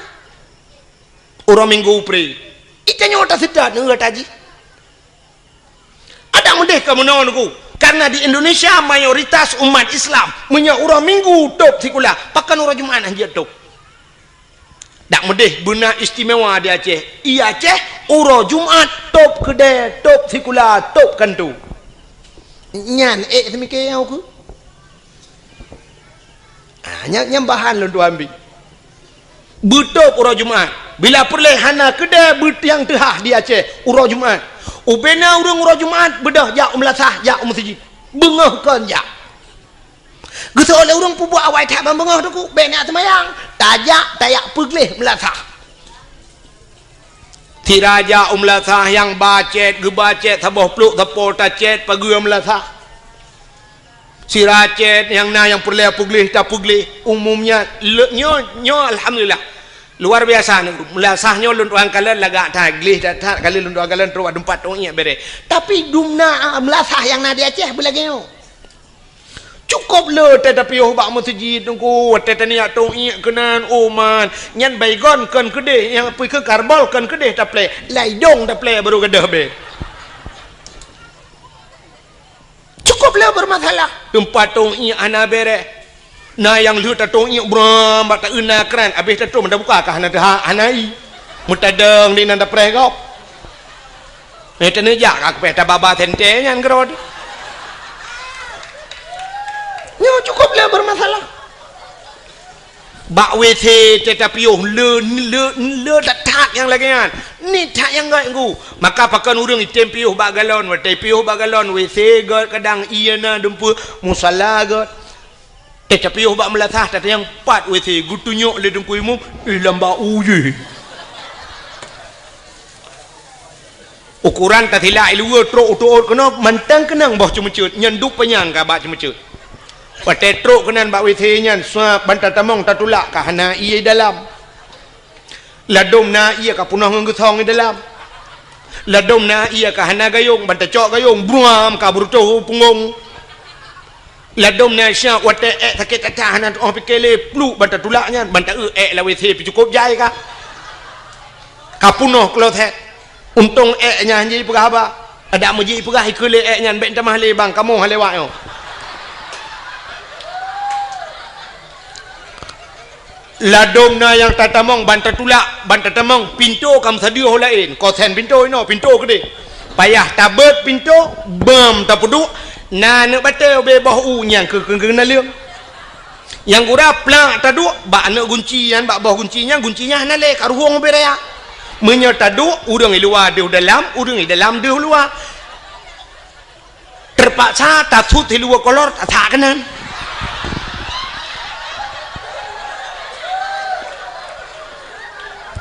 uro minggu pre itanya otak sedat nggak taji ada mendeh kamu nonku karena di Indonesia mayoritas umat Islam punya uro minggu top sikula pakan uro Jumat anjir top dak mendeh benar istimewa di Aceh iya Aceh uro Jumat top gede top sikula top kantu nyan semikir aku nyambahan lu ambil betul uro Jumat bila perlehana kedai yang tehah di Aceh uro Jumat ubena urang uro Jumat bedah jak melasah jak masjid bengah kan jak geus oleh urang pubuh awai tak bengah tu ku bena semayang tajak tayak pegleh melasah tiraja melasah yang bacet gebacet taboh pluk tapo tacet pagi melasah si racet yang perleh pugleh tak pugleh umumnya nyo alhamdulillah luar biasa melasahnya lunduan kalian laga taglih tak kalian lunduan kalian terus tempat tongnya bere tapi dumna melasah yang nadi Aceh belageo cukup le tetapi bak masjid tungku tetania tongnya kenan oman nyan baygon kan kedeh yang pergi ke karbol kan kedeh taple laidong taple baru kedah be cukup le bermasalah tempat tongnya ana bere nah yang lu tatong iuk bram bak tak una kran habis tatong mendak buka kah nada anai mutadeng di nanda pregop tene jak ak pe tababa tente nyan grod nyo cukup le bermasalah bak WC tetapi le tak yang lagi kan ni tak yang gak ngu maka pakan urang item piuh bak galon watai piuh bak galon WC god kadang iana dempu musalla god tapi bak melasah tadi yang 4 WC gutunyok le dengku imum lamba uye ukuran tak hilai luar trok kena mantang kenang bah cemecut nyenduk penyang ka bak cemecut patai trok kenan bak WC nyan suap bantal tamong tatulak ka hana iye dalam ladom na iya ka punah ngeusong di dalam ladom na iya ka hana gayung bantal cok gayung buam ka berutuh punggung ladom na syak wate sakit tahanan tu orang pikele pluk bantal tulaknya bantal la WC pi cukup jai ka kapunoh klotet untung nya hanji pegah ba ada muji pegah ikule nya ben tamah le bang kamu halewak yo ladom na yang tatamong bantal tulak bantal tamong pintu kam sadio lain kosen pintu ino pintu gede payah tabet pintu bam tapuduk na nak batal be bahu yang ke na leung yang gurap plak taduk bak nak guncian bak bawah guncinya na le karuhong be raya menyo taduk urang di luar dia dalam urang di dalam dia luar terpaksa tatut di luar kolor tak kanan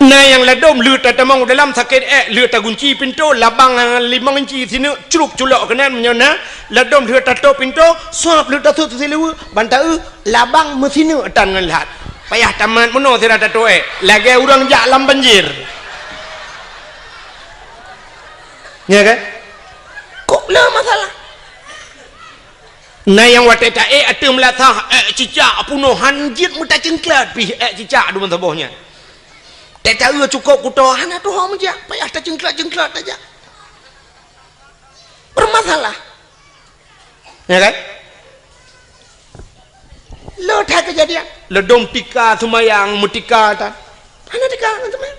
nah yang ladom lu tatamong dalam sakit lu tagunci pintu labang 5 inci sini curuk culok kanan menyona ladom lu tato pintu suap lu tato silu bantau labang mesinu tan ngelat payah tamat meno sira tato lagi urang jak lam banjir ya kan kok le masalah nah yang wateta atu melatah cicak punuh hanjit muta cengklat pi cicak du mentabahnya tak tahu cukup kuto hana tu hom je payah tak jengklat aja bermasalah ya kan lo tak kejadian ledom tika sumayang mutika tan hana tika teman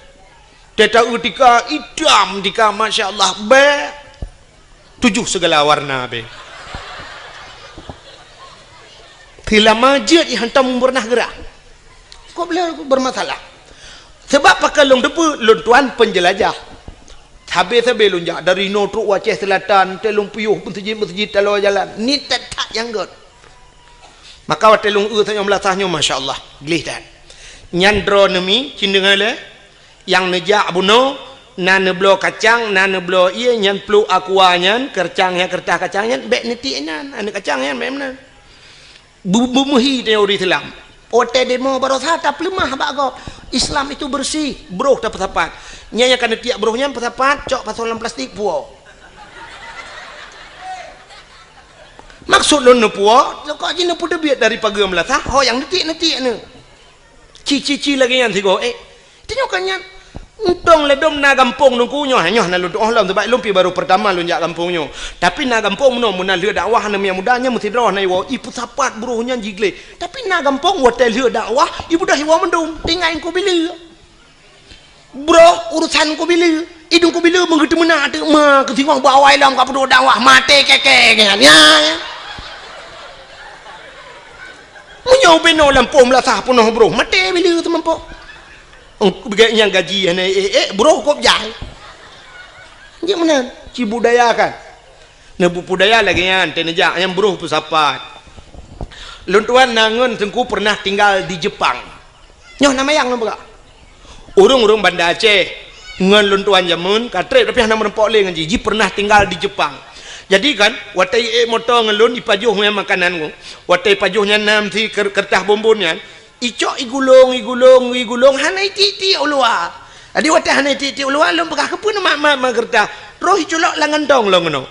tak tahu tika idam tika masya-Allah be 7 segala warna be Tila majid hantam pernah gerak. Kok boleh bermasalah? Sebab pakai long depu long tuan penjelajah. Habis-habis long jak dari Notruk Aceh Selatan, telung puyuh masjid talo jalan. Ni tak yang god. Maka wat telung tanya melatahnya masya-Allah. Gelih dan. Nyandro nemi cindengale yang nejak buno nan neblo kacang nan neblo iya nyan plu akuanyan kercangnya kertah kacangnya bek neti nan ane kacangnya bek mana bumuhi teori Islam. Ote demo barosa tak lemah bago. Islam itu bersih, bro tak pesapat. Nya yang kana tiak brohnya pesapat, cok pasolan plastik puo. Maksud lon puo, kok jine pu debiat dari pagi melata, ho yang netik-netik ne. Cici lagi yang tigo. Tinyokannya Untong ledom na gampong nung kunyo hanyo na ludo ohlam sebab lumpi baru pertama lunjak kampungnya. Tapi na gampong no mun leu dakwah na yang mudanya mesti droh na iwo ipu sapat buruhnya jigle. Tapi na gampong hotel leu dakwah ibu dah iwo mendung tinggal ku bila. Bro urusan ku bila idung ku bila menggetu mena ada ma ketingong bawa ilam ka pedu dakwah mate keke kan ya. Munyo beno lampung melasah punoh bro mate bila tu mampo. Yang gaji bro kok jahil dia mana ci budaya kan nebu budaya lagi yang tenejak yang bro pesapat luntuan nangun tengku pernah tinggal di Jepang nyoh nama yang nampak urung Banda Aceh ngan luntuan jamun katre tapi hana merempok le ngaji pernah tinggal di Jepang jadi kan watai motor ngelun ipajuh makanan ku watai pajuhnya nam si kertah bombonnya icok igulung hana iti ulua adi wate hana iti ulua lom pekah kepun ma gerta roh iculok langan dong lo ngono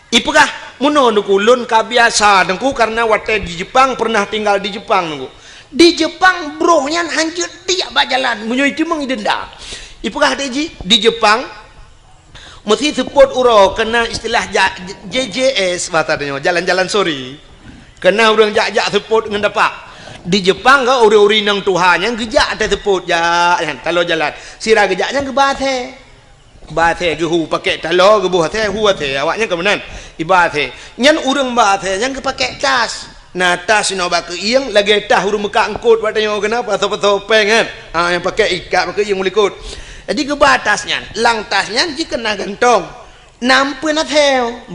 ipekah muno nuku lun kabiasa dengku karena wate di Jepang pernah tinggal di Jepang nunggu di Jepang brohnya hancur tiap bajalan munyo itu mengidenda ipekah di Jepang mesti support uro kena istilah JJS batanya jalan-jalan sorry kena urang jak support dengan dapat di Jepang ke uri-uri nang Tuhan yang gejak ada teput ya kalau jalan sirah gejaknya ke bathe ke hu pakai talo ke buah teh hu teh awaknya ke menan ibathe nyan urang bathe yang ke pakai tas nah tas no ba ke ieng lagi tah urang meka angkut watanya kenapa atau pengen yang pakai ikat pakai ieng mulikut jadi ke batasnya lang tasnya jika kena gantong nampu na theo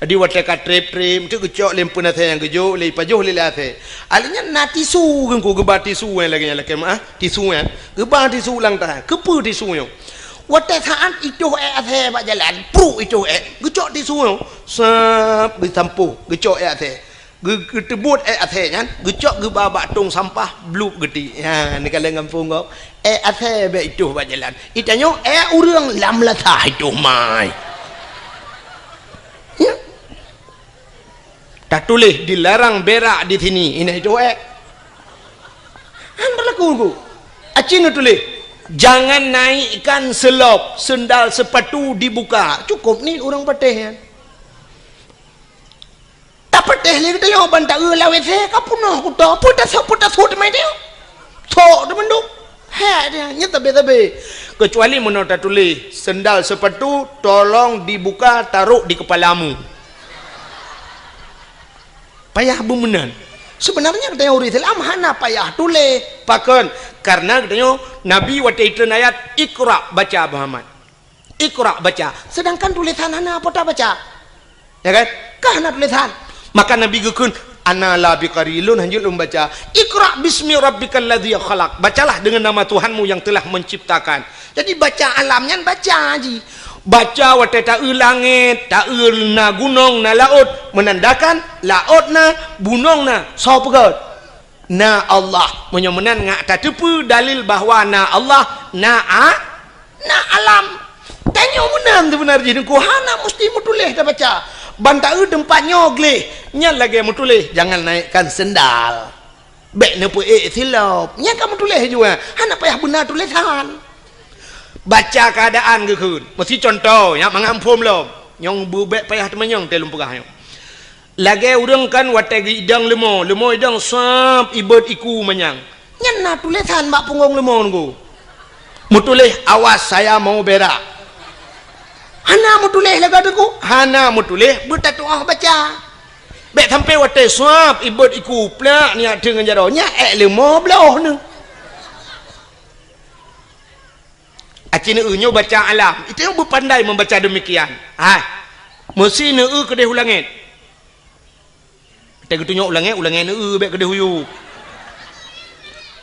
di wate ka trip tu gecok lempu na yang gejo le pajuh le lathe alinya na tisu gengku geba tisu lagi lagi tisu geba tisu lang ta kepu tisu yo wate saat itu athe ba jalan pru itu gecok tisu yo sap ditampu gecok athe getebut athe nyan gecok geba batung sampah bluk geti ha ni kala kampung kok athe be itu ba jalan itanyo urang lam latah itu mai tak tulis dilarang berak di sini ini itu berlaku ku acin tulis jangan naikkan selop sendal sepatu dibuka cukup ni orang pateh ya tak pateh lagi tu yang bantak lawe saya kapunoh ku tahu putas hut mai dia tok de menduk dia nyata be kecuali menurut tulis sendal sepatu tolong dibuka taruh di kepalamu payah bumenan sebenarnya teori Islam hana payah tulis pakon karena katanya Nabi waktu itu ayat Iqra baca Muhammad Iqra baca sedangkan tulisan hana apa tak baca ya kan kahana tulisan maka Nabi gukun ana la biqarilun hanjul baca Iqra bismi rabbikal ladzi khalaq bacalah dengan nama Tuhanmu yang telah menciptakan jadi baca alamnya baca haji baca wate ta'u langit ta'u na gunung na laut menandakan laut na gunung na so pegot na Allah menyemenan ngak tatepu dalil bahwa na Allah na alam tanya menang tu benar jadi kuhana mesti mutulih dah baca bantau tempatnya gleh nya lagi mutulih jangan naikkan sendal Bek ne pu silap. Nya kamu tulis juga. Hana payah benar tulisan. Baca keadaan ke kun. Mesti contoh ya mangampum lo. Nyong bu bek payah temenyong telum pegah nyong. Lagi urang kan wategi idang lemo idang sap ibad iku manyang. Nya na tulisan mak punggung lemo nggo. Mu tulis awas saya mau berak. Hana mu tulis laga tu. Hana mu tulis bertatuah baca. Bek sampai watai sap ibad iku plak ni dengan jaronya lemo belah ni. Acina nyo baca alam. Itu yang berpandai membaca demikian. Mesti ne kedai ulangit. Kita tunjuk ulangit ne bek kedai huyu.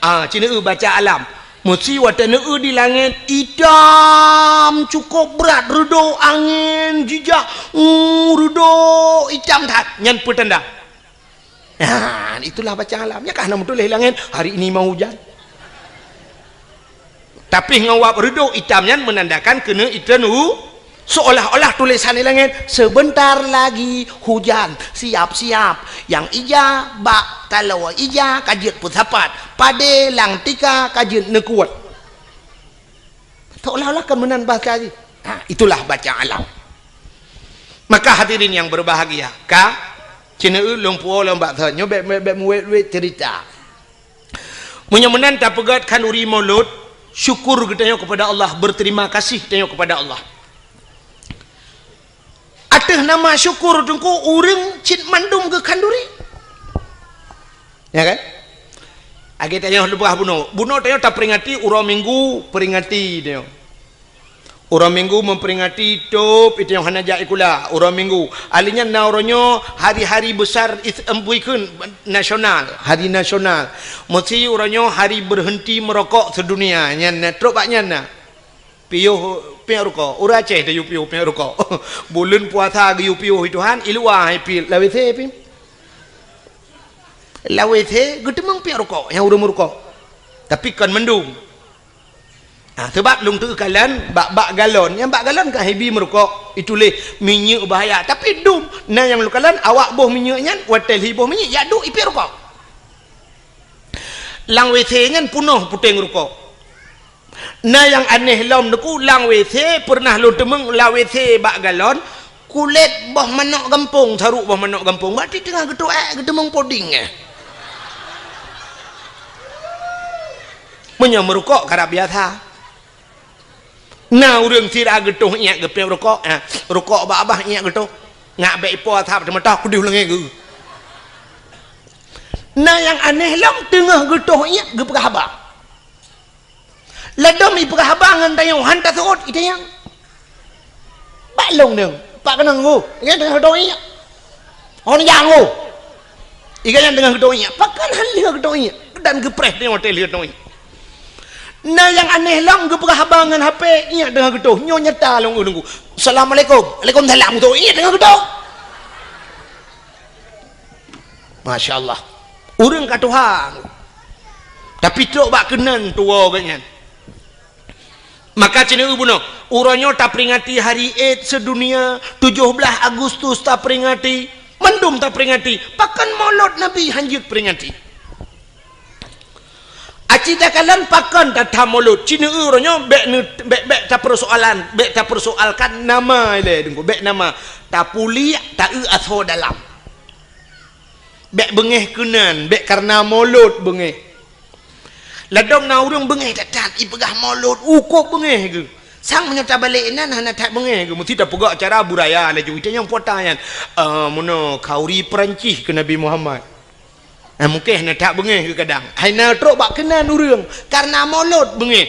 Cina baca alam. Mesti wata ne di langit hitam cukup berat redo angin jijak redo hitam tak nyan petanda. Itulah baca alamnya kan nak tulis langit hari ini mau hujan. Tapi ngawap redo hitamnya menandakan kena itanu seolah-olah tulisan di langit sebentar lagi hujan siap-siap yang ija bak kalau ija kajit pusapat pade lang tika kajit nekuat seolah-olah kemenan bahasa lagi. Itulah baca alam. Maka hadirin yang berbahagia cina ulung puo lembak thanyo bek muet cerita menyemenan tak pegat kan uri maulud syukur kita kepada Allah, berterima kasih kita kepada Allah. Atah nama syukur tungku urang cit mandum ke kanduri. Ya kan? Agi tanya lebah buno tanya tak peringati urang minggu peringati dia. Urang minggu memperingati top itu yang hana jai kula urang minggu. Alinya nauronyo hari-hari besar empuikeun nasional, hari nasional. Mesti uranyo hari berhenti merokok sedunia. Nyan truk baknya na. Piuh rokok. Ura Aceh dah piuh rokok. Bulan puasa ge piuh Tuhan ilua hai pi lawethe pi. Lawethe gedemang pi rokok yang urang merokok. Tapi kan mendung. Sebab lung tu kalan bak galon yang bak galon kan hebi merokok itu leh minyak bahaya tapi dum na yang lu kalan awak boh minyaknya watel hi boh minyak ya du ipi rokok lang WC ngan punuh puting rokok na yang aneh lom deku lang WC pernah lu temeng la WC bak galon kulit boh manok gampung saruk boh manok gampung berarti tengah gedemang poding menyang merokok karab biasa. Nah urang sira getuh nyak gepe rokok rokok abah nyak getuh ngak bek ipo thap tematah ku diulangi ge. Nah yang aneh lam tengah getuh nyak ge abah. Ladom ipo abah ngan tayong hantar suut itu yang pak long deng pak kenang go ngan tengah getuh nyak on yang go ikan yang tengah getuh nyak pak kan han lihat getuh nyak dan gepres di hotel lihat getuh nyak. Nah yang aneh lang ke perhabangan HP ingat dengan getuh nyo nyata long nunggu Assalamualaikum Waalaikumsalam tu ingat dengan getuh Masya Allah urang kat Tuhan tapi truk bak kenan tua kan maka cina buno uranyo tak peringati hari Eid sedunia 17 Agustus tak peringati mendum tak peringati pakan maulud Nabi hanjit peringati acita kalian pakan tata mulut cina uronyo bek tak persoalkan nama ile dengku bek nama tak puli tak aso dalam bek bengeh kenan bek karena mulut bengeh ladom na urang bengeh tak ipegah mulut ukok bengeh ke sang menyata balik nan hana tak bengeh ke mesti tak pegak cara buraya laju itu yang potayan mono kauri Perancis ke Nabi Muhammad. Mungkin nak tak bengeh ke kadang. Haina truk bak kenan urang karena mulut bengeh.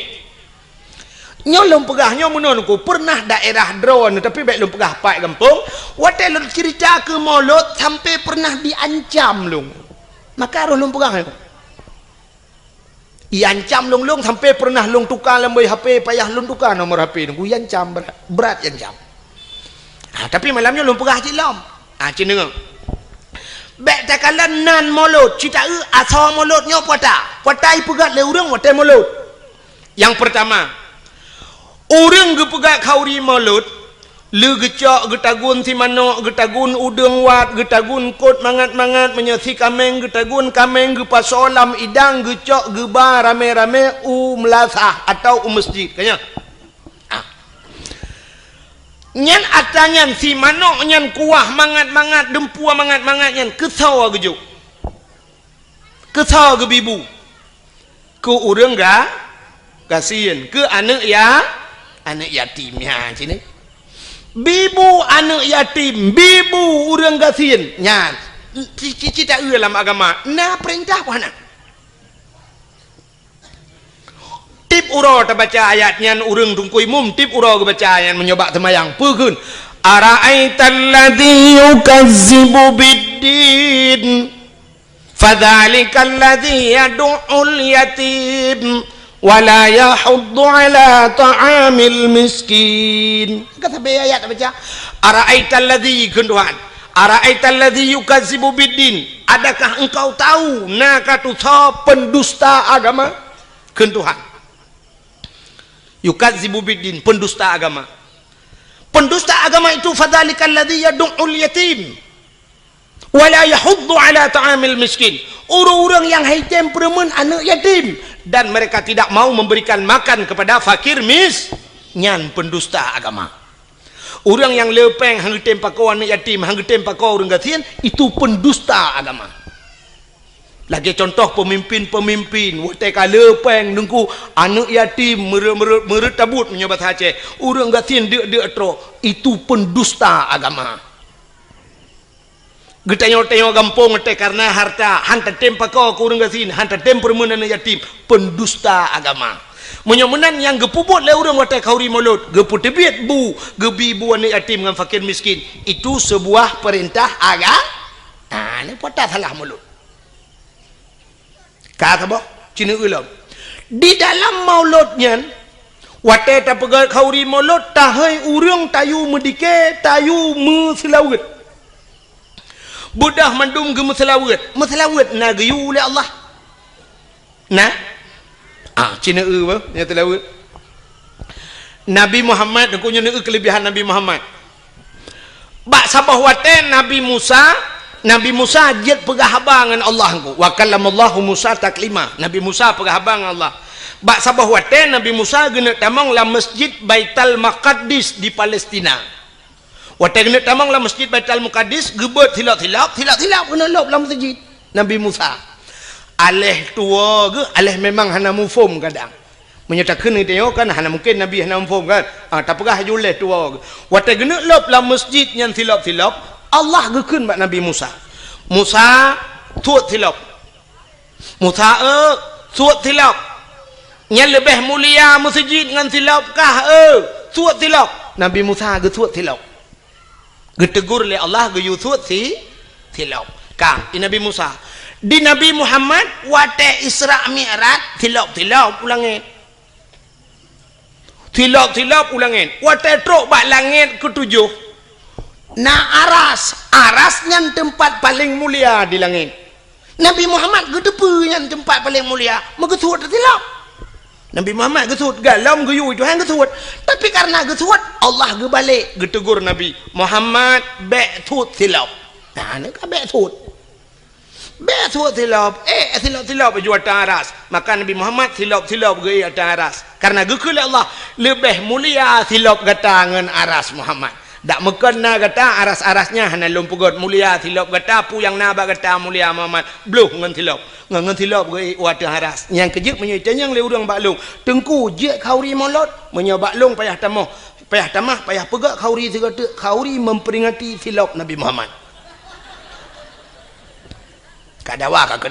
Nyolong pegahnya menon ku pernah daerah drone tapi baik lum pegah pai kampung. Watel cerita ke mulut sampai pernah diancam lung. Maka roh lum pegah. Iancam lung sampai pernah lung tukar lembai HP payah lung tukar nomor HP ku iancam berat iancam. Tapi malamnya lum pegah cilom. Cin dengar. Bek takalan nan mulut cita asal mulutnya potai pegat le urang watai mulut. Yang pertama urang ge pegat kauri mulut lu gecok getagun si manok getagun udeng wat getagun kot mangat-mangat menyasi kameng getagun kameng gepasolam idang gecok geba rame-rame melasah atau masjid kanya nyan atanyan si manok nyan kuah mangat-mangat dempua mangat-mangat nyan kesau gejuk kesau ke bibu ke urang ga kasihan ke anak yatim ya sini bibu anak yatim bibu urang kasihan nyan cici tak dalam agama nah perintah apa nak tip uro terbaca ayatnya urang tungkui mum tip uro baca ayat menyoba semayang pegun ara'aital ladzi yukazzibu biddin fadzalikal ladzi yad'ul yatim wala yahuddu ala ta'amil miskin kata ayat baca ara'aital ladzi Tuhan ara'aital ladzi yukazzibu biddin adakah engkau tahu nakatu pendusta agama Tuhan yukazzibu biddin pendusta agama itu fadzalikal ladzi yad'ul yatim wala yahuddu ala ta'amil miskin orang-orang yang haitem peremun anak yatim dan mereka tidak mau memberikan makan kepada fakir nyan pendusta agama orang yang lepeng hang tempakau anak yatim hang tempakau orang kasihan itu pendusta agama lagi contoh pemimpin wateka lepeng nungku anak yatim meretabut menyobat Aceh orang kasihan dia tro itu pendusta agama getanya-tanya gampung teh karena harta hantar tempa kau kurang gasin hantar temper menan yatim pendusta agama menyomenan yang gepubut le urang watai kauri mulut geput tebiat bu gebibu anak yatim dengan fakir miskin itu sebuah perintah agama ni patah salah mulut kata boh cina ulam di dalam mauludnya watai ta pegal kauri mulut tahai urang tayu medike tayu meselawet budah mandum ke meselawat na gayu oleh Allah nah cina apa yang telawat Nabi Muhammad aku punya kelebihan Nabi Muhammad bak sabah waten Nabi Musa jet pegah habangan Allah ku wa kallamallahu Musa taklima Nabi Musa pegah habangan Allah bak sabah waten Nabi Musa gena tamang la masjid Baitul Maqdis di Palestina watai kena tamang lah masjid Baitul Maqdis gebet hilap kena lop lah masjid Nabi Musa aleh tua ke aleh memang hana mufum kadang menyatakan ni tengok kan hana mungkin Nabi hana mufum kan tak pegah juleh tua ke watai kena lop lah masjid yang hilap Allah gekun bak Nabi Musa tuat hilap tuat hilap yang lebih mulia masjid dengan hilap kah tuat hilap Nabi Musa ge tuat hilap getegur oleh Allah ge yusut tilap kang di Nabi Musa di Nabi Muhammad wate Isra Mi'raj tilap ulangin tilap ulangin wate truk bak langit ketujuh na arasnya tempat paling mulia di langit Nabi Muhammad gedepe yang tempat paling mulia megetut tilap Nabi Muhammad gesut galam geyu itu hang gesut tapi karena gesut Allah gebalik getegur Nabi Muhammad betut silap nah ni ka betut silap silap baju atas maka Nabi Muhammad silap ge atas karena gekul Allah lebih mulia silap gata ngan aras Muhammad dak mekena gata aras-arasnya hana lumpugot mulia silap gata pu yang naba gata mulia Muhammad bluh ngan silap ge wadah aras yang kejut menyitanya le urang baklung tengku je kauri molot menyobaklung payah tamah payah pegak kauri segata kauri memperingati silap Nabi Muhammad kadawa ke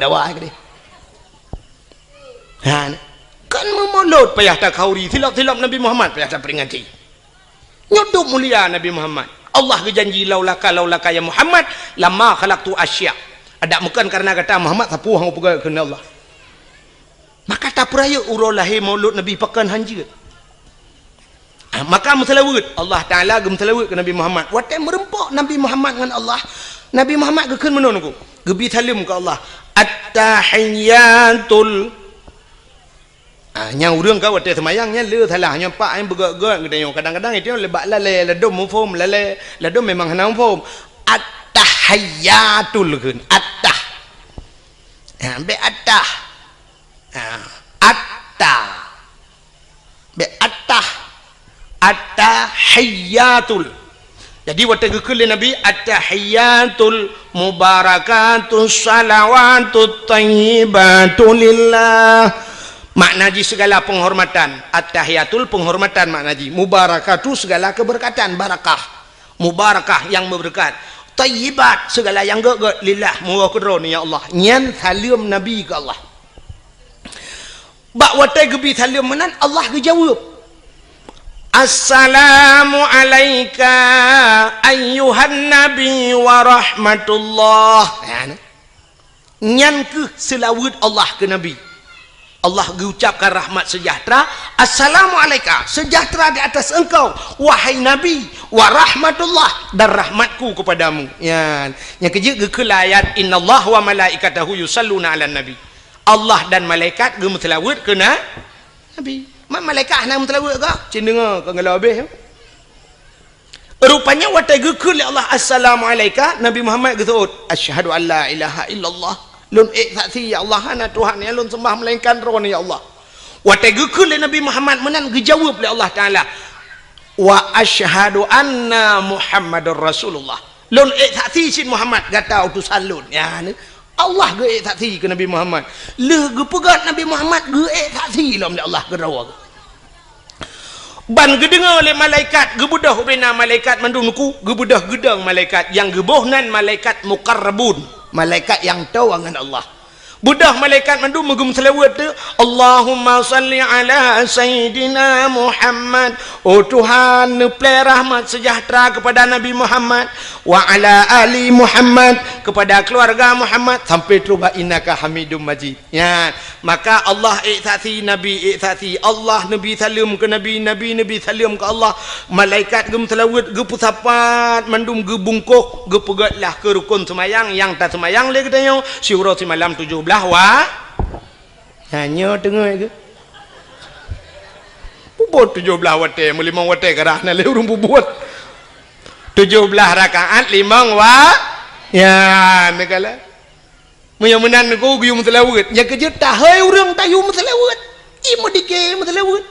kan memolot payah tak kauri silap Nabi Muhammad payah tak peringati nyudup mulia Nabi Muhammad Allah berjanji laulaka ya Muhammad lama khalaqtu asya ada bukan karena kata Muhammad sapu hang pegang kena Allah maka tak peraya urau lahir maulud Nabi pakan hanjir maka meselawat Allah Ta'ala meselawat ke Nabi Muhammad watai merempok Nabi Muhammad dengan Allah Nabi Muhammad kekan menurut gebi salim ke Allah at-tahiyyatul Yang urang kau wate semayangnya le thalah nya pak yang begak-gak gedayong kadang-kadang itu lebak lale ladum mufhum lale ladum memang hana mufhum at-tahayyatul kun at-tah be at-tah at-tah be at-tah at-tahayyatul jadi wate gekul nabi at-tahayyatul mubarakatus salawatut thayyibatu lillah. Maknaji segala penghormatan, at-tahiyatul penghormatan maknaji, mubarakatu segala keberkatan, barakah, mubarakah yang berberkat, tayyibat segala yang gak lillah muwakadron ya Allah, nyan salam Nabi ke Allah. Bak watai gebi salam menan Allah dijawab. Assalamu alayka ayyuhan nabi wa rahmatullah. Nyan ke selawat Allah ke Nabi. Allah mengucapkan rahmat sejahtera. Assalamualaikum, sejahtera di atas engkau wahai Nabi, wa rahmatullah, dan rahmatku kepadamu. Ya, yang kerja gekul ayat innallah wa malaikatahu yusalluna ala nabi. Allah dan malaikat gemutelawat kena Nabi. Malaikat nak mutelawat ke? Cin dengar kau ngalau habis. Rupanya watai gekul Allah assalamualaikum Nabi Muhammad getut asyhadu an la ilaha illallah. Lun saksi ya Allah ana Tuhan ya lun sembah melainkan roh ya Allah. Wa tegekul Nabi Muhammad menan dijawab oleh Allah Taala. Wa asyhadu anna Muhammadar Rasulullah. Lun saksi sin Muhammad kata utusan lun. Ya Allah ge saksi ke Nabi Muhammad. Le ge pegat Nabi Muhammad ge saksi oleh Allah ke rawa. Ban gedengar oleh malaikat gebudah bina malaikat mandungku gebudah gedang malaikat yang gebohnan malaikat muqarrabun. Malaikat yang tahu dengan Allah. Budah malaikat mandu megum selawat tu Allahumma salli ala sayyidina Muhammad. Oh Tuhan neplai rahmat sejahtera kepada Nabi Muhammad wa ala ali Muhammad, kepada keluarga Muhammad sampai tuba innaka hamidum majid. Ya, maka Allah ikhsasi Nabi ikhsasi Allah Nabi salam ke Nabi Nabi salam ke Allah. Malaikat gem selawat ge pusapat mandum ge bungkuh ge pegatlah ke rukun semayang yang tak semayang le katanya surah malam 17 wa hanya tengah ke bubut 17 wate 5 wate kerana le urung bubut 17 rakaat 5 wa ya negala mun menan ku guyum selawat nya kerja tahai urang tayu selawat imu dike selawat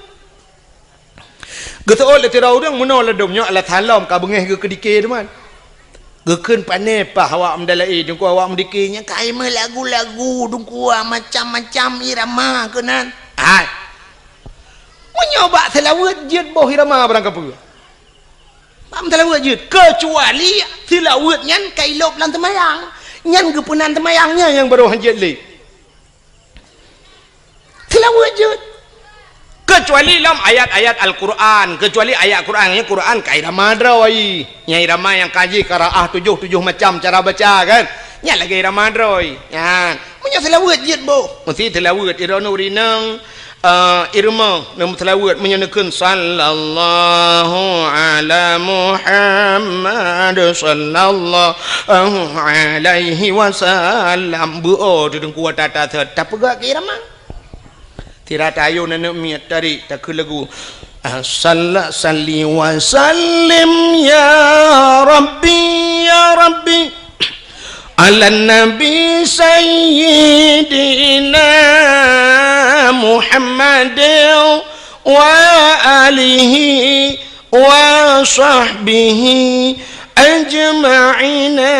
getol le tira urang mun la domnya ala talam ka bengeh ke dike teman gekeun pane pah awak mendalai dengku awak mendikenya kai me lagu-lagu dengku macam-macam irama kenan ai menyoba selawat jid boh irama barang apa pam selawat jid kecuali selawat nyan kai lop lan temayang nyan gepunan temayangnya yang baru hanjit le selawat jid kecuali dalam ayat-ayat Al-Quran, kecuali ayat Quran, Quran kai irama droi, nya irama yang kaji qiraah 7 macam cara baca kan, nya lagi irama droi, ya, punya selawat jid bo, mesti selawat irana urinang, irma, nama selawat menyenekan sallallahu ala Muhammad sallallahu alaihi wasallam, bu tu dengku tata tak pegak ke irama. Tidak tahu nenek miat dari tak lagu salli wa sallim ya Rabbi ala nabi sayyidina Muhammad wa alihi wa sahbihi ajma'ina.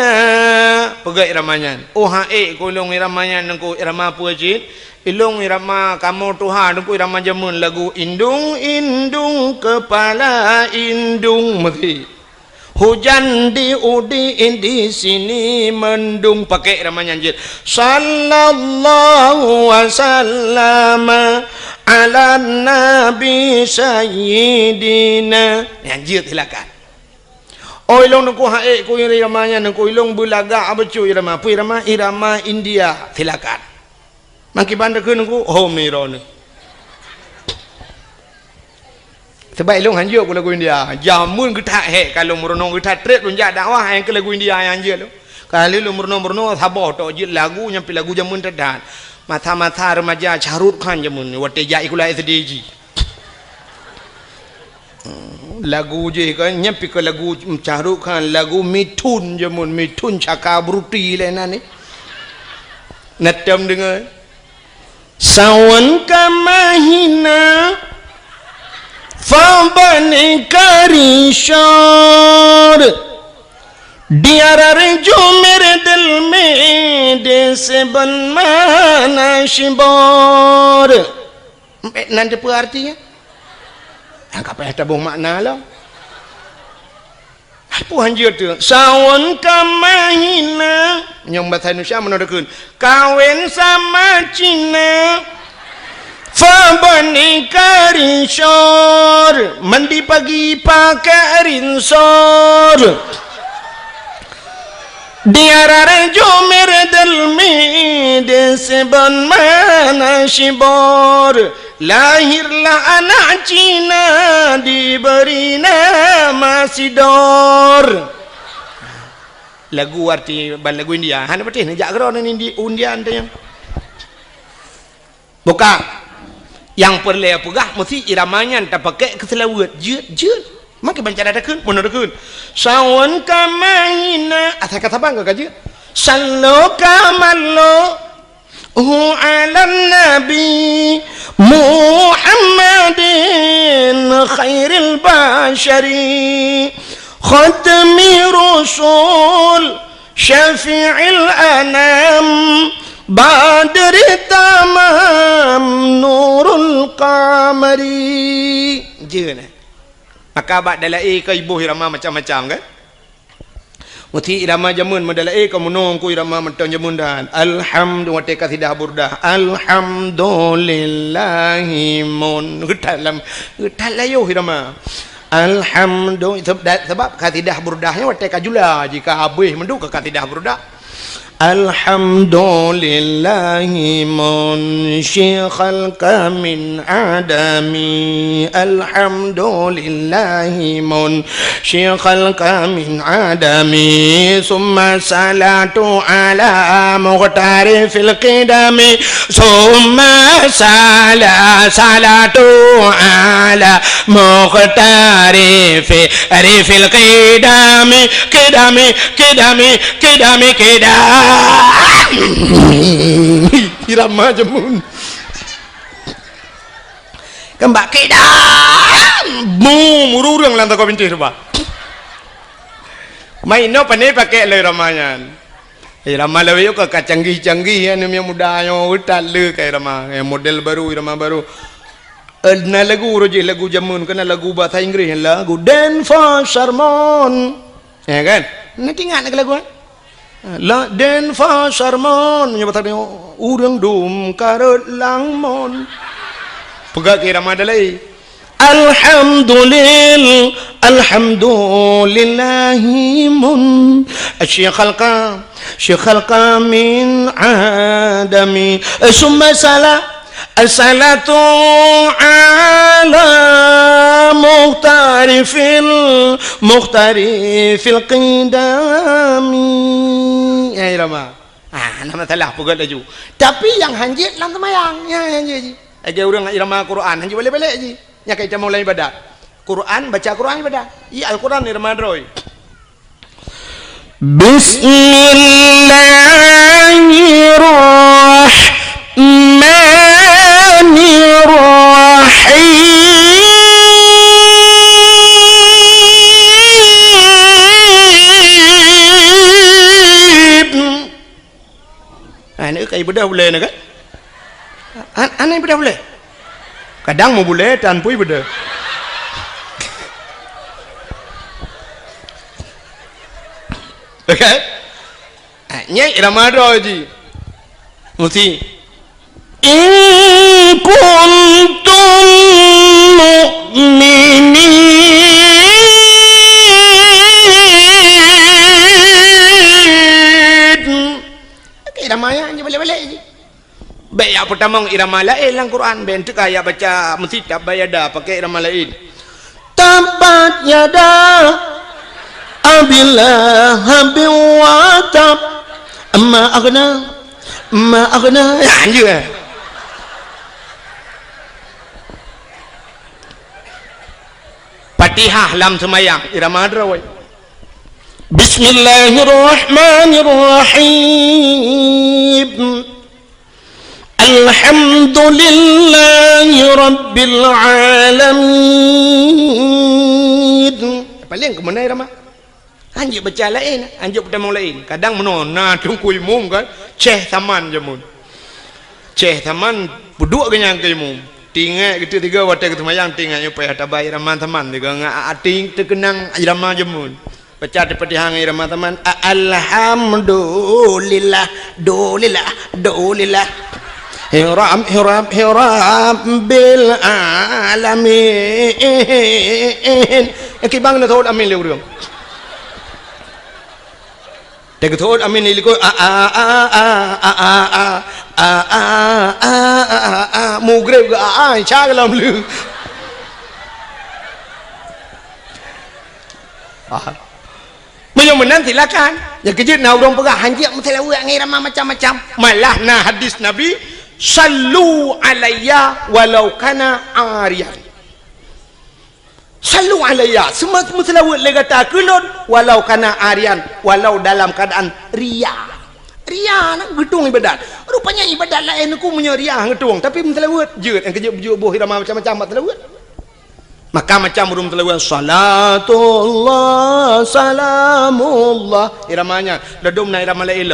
Pegai iramanya oh hae kolong iramanya nengku irama puajid ilung irama kamu Tuhan aku irama jamun lagu indung indung kepala indung mesti hujan di di sini mendung pakai irama nyanjit sallallahu wasallam ala nabi sayyidina nyanjit silakan. Oh ilung nengku hae ku iramanya nengku ilung bulaga abecu irama pu irama India silakan. Maki bandar ke nunggu home ni sebab ilung hanjur ku lagu India jamun getak hek kalau merenung getak trek lunjak dakwah yang ke lagu India yang hanjur lu kalau lu merenung sabar tok jid lagu nyampi lagu jamun tedan mata-mata remaja Syahrul Khan jamun wate jai kula SDG lagu je kan nyampi ke lagu Syahrul Khan lagu Mitun jamun Mitun Cakabruti lain ni natam dengar sawan kamahina fabani karishar diara rejo mere dil mein dese ban mana shibor nanti apa artinya angkat payah tabung makna lah apa hanjir tu sawan kamahina yang bahasa Indonesia menodakun kawin sama Cina fabani karishor mandi pagi pakai rinsor diara rejo mere dil mein dese ban mana shibor lahirlah anak Cina diberi nama Sidor lagu arti lagu India hana betul ni jak geron ni India ante yang bukan yang perlu pegah mesti iramanya tak pakai keselawat jeut makin baca dadakeun mun dadakeun sawan kamahina asal kata bang gaje sallu kamallo ala nabi Muhammadin khairil bashari khatmi rusul syafi'il anam badri tamam nurul qamari jeuna maka bak dalai ke ibu irama macam-macam kan muti irama jamun madalai ke munung ku irama menton jamun dan alhamdulillah te kasidah burdah alhamdulillahi mun getalam getalayo irama alhamdulillah sebab kasidah burdahnya wate kajula jika habis mendu ke kasidah burdah alhamdulillahi munshi khalqa min adami alhamdulillahi munshi khalqa min adami summa salatu ala muqtari fil qidami summa salatu ala muqtari fil qidami irama jamun kembak kedam mururang lantak kau pintir ba main no pane pakai le ramanya irama lewe yo ke canggih-canggih yang muda yang utal le ke irama model baru irama baru na lagu roje lagu jamun kena lagu bahasa Inggris lagu Dan for Sermon ya kan nanti ingat lagu la den fa sarmon menyebut tadi urang dum karut langmon pegak kira madalai alhamdulillahi mun syekh khalqa min adami summa salatu ala muhtari fil qidami ya irama nama salah pugat laju tapi yang hanjit lang temayang ya hanjit aja urang irama Quran hanjit balik-balik ji nya kai ta mulai ibadah Quran baca Quran ibadah iya Al-Quran irama droy Bismillahirrahmanirrahim ini kayak ibadah boleh nak? Aneh ibadah boleh? Kadang mau boleh tanpa ibadah. Okay? Nyai irama doji. Mesti. In kuntum mu'minin. Irama yang balik-balik je. Baik yang pertama irama lain dalam Quran. Bentuk ayat baca mesti tak bayada pakai irama lain. Tabat yada abillah habi wa tab amma aghna ma aghna anjir Fatihah lam semayang irama drawai Bismillahirrahmanirrahim Alhamdulillahi Rabbil Alamin paling ke mana irama anjir baca lain anjir pertama lain kadang menona tungkui mum kan ceh taman je mun ceh taman buduk kenyang ke mum tinggal gitu tiga watak ketemayang tinggal nyupai hatabai irama teman tiga ngak ating terkenang irama je mun baca seperti hang irama teman alhamdulillah dolillah dolillah hiram hiram hiram bil alamin kibang na thod amin lewrung te thod amin ni ko mugre cha lam lu menyumenan silakan ya kejut na urang pegah hanjak mutelawa ngirama macam-macam malah na hadis nabi sallu alayya walau kana ariyan sallu alayya semua selawat legata kulun walau kana arian walau dalam keadaan ria nak gedung ibadat rupanya ibadat lain aku punya ria gedung tapi selawat jeut yang kejut buh irama macam-macam selawat maka macam burung selawat salatullah salamullah iramanya ledum na irama lain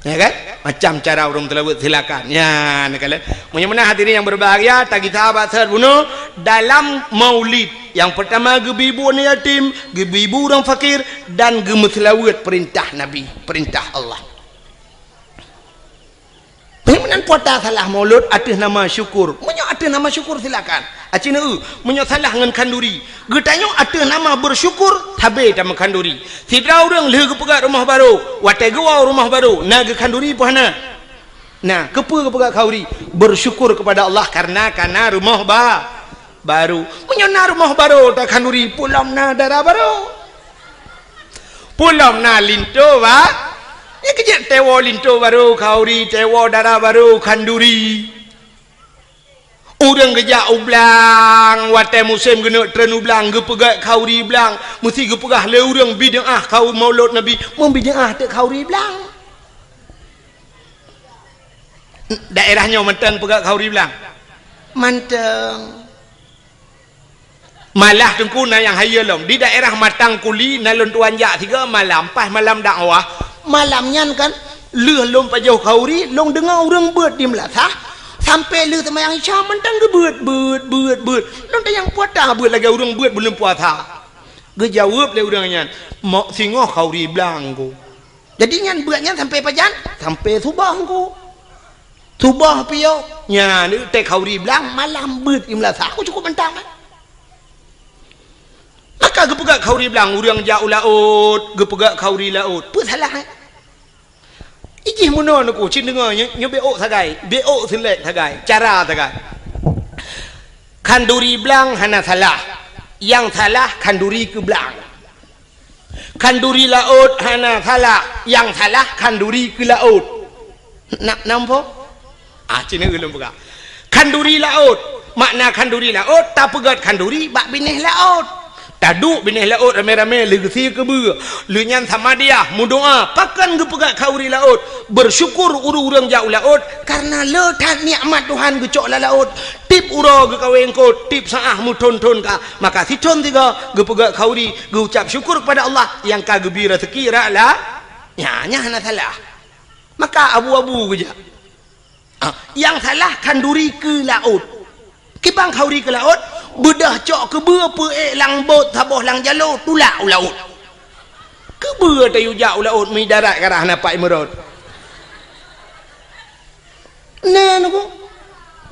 ya kan macam cara orang telawat silakan ya nak kala menyemana hadirin yang berbahagia tak kita bahas bunuh dalam maulid yang pertama gebibu ni yatim gebibu orang fakir dan gemetelawat perintah nabi perintah Allah menyemana puasa salah maulud atas nama syukur menyo atas nama syukur silakan acina menyo salah ngan kanduri getanyo atas nama bersyukur tabe sama kanduri sidra orang leh kepegat rumah baru watai gua rumah baru na ke kanduri puhana nah kepegat kauri bersyukur kepada Allah karena rumah baru menyo na rumah baru tak kanduri pulam na darah baru pulam na linto ba ya kejap tewo linto baru kauri tewo darah baru kanduri orang kejap ublang watai musim kena tren ublang gepegat kauri blang mesti gepegah le orang bid'ah kau maulud nabi membid'ah tak kauri blang daerahnya mentang pegat kauri blang manteng malah tengkuna yang hayalom di daerah matang kuli nalon tuan jak tiga malam pas malam dakwah malamnya kan leh lom pajau kauri long dengar orang beut di melatah sampai leh temayang isya mentang ke beut long tayang puasa beut lagi orang beut belum puasa ge jawab le orangnya mak singoh kauri blang ko jadi ngan beutnya sampai pajan sampai subah ko subah piau nya ni te kauri blang malam beut di melatah aku cukup mentang maka gepegak kauri blang urang jauh laut gepegak kauri laut apa salah ijih muno aku cin dengarnya nyo beok sagai beok selek sagai cara sagai kanduri blang hana salah yang salah kanduri ke blang kanduri laut hana salah yang salah kanduri ke laut nak nampak cin belum pegak kanduri laut makna kanduri laut tak pegat kanduri bak binih laut taduk binih laut rame-rame legasi ke ber lunyan sama dia mudoa pakan gepegat kauri laut bersyukur urang jauh laut karena letak nikmat Tuhan gecok laut tip uro ge kaweng ko tip saah mu ton-ton ka maka siton tiga gepegat kauri ge ucap syukur kepada Allah yang ka gebi rezeki raklah nya hana salah maka abu-abu geja yang salah kanduri ke laut kibang kauri ke laut bedah cok ke berapa lang bot taboh lang jalur tulak laut ke ber tayu jauh laut mi darat karah napak imerot nah aku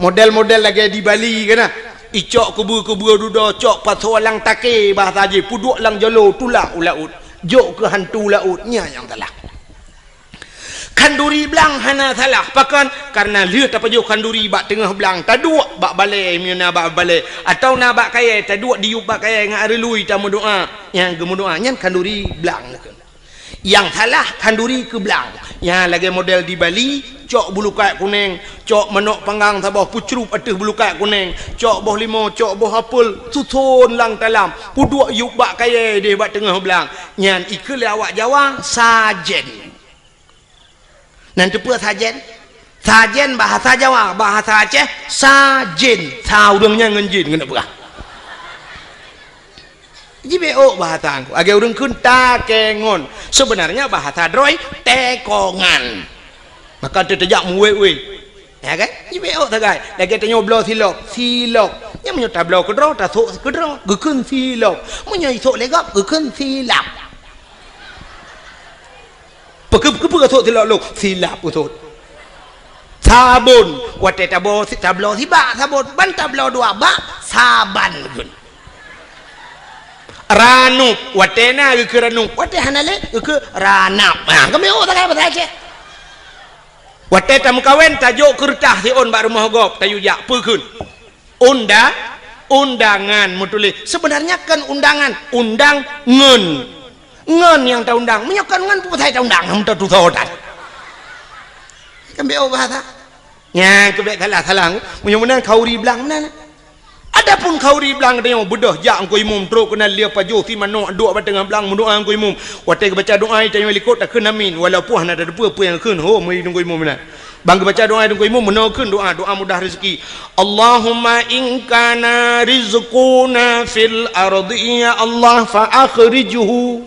model-model lagi di Bali kan icok ke ber duda cok pasal lang take bahasa je puduk lang jalur tulak laut jok ke hantu lautnya yang salah kanduri blang hana salah pakan karena lihat apa jauh kanduri bak tengah blang taduk bak balai miuna bak balai atau na bak kaya taduk diuk bak kaya ngak relui tamu doa yang gemu doa nyan kanduri blang yang salah kanduri ke belang yang lagi model di Bali cok bulu kayak kuning cok menok panggang sabah pucrup atas bulu kayak kuning cok boh limo cok boh apel tutun lang dalam puduk yuk bak kaya dia bak tengah belang nyan ikut awak Jawa sajen nanti pula sajen sajen bahasa Jawa bahasa Aceh sajen tahu dongnya ngenjin kena berah JBO bahasa aku agak urang kun takengon sebenarnya bahasa droi tekongan maka terjak muwe ya kan JBO tagai lagi tanya blo silok yang menyota blo kedro ta sok kedro gekun silok menyai sok legap gekun silap ke sok silok lu silap utut sabun wate tablo siba sabun ban tablo dua ba saban gun ranup watena ke ranup wate hanale ke ranap nah kami tak apa saja wate tam kawen tajuk kertas si on bak rumah gop tayu jak peukun undangan mutuli sebenarnya kan undangan undang ngen yang ta undang menyokan ngan pu sai ta undang ham ta tu thodan kami bahasa nya kebek salah mudah-mudahan kau ri belang mana adapun kau ri belang dia bedah jak angko imum teruk kena lia pajo si mano duk ba tengah belang doa angko imum wate baca doa tanya likut tak kena amin walaupun ada apa yang keun ho mai dungko imum mana bang baca doa dungko imum menokeun doa mudah rezeki Allahumma in kana rizquna fil ardi ya Allah fa akhrijhu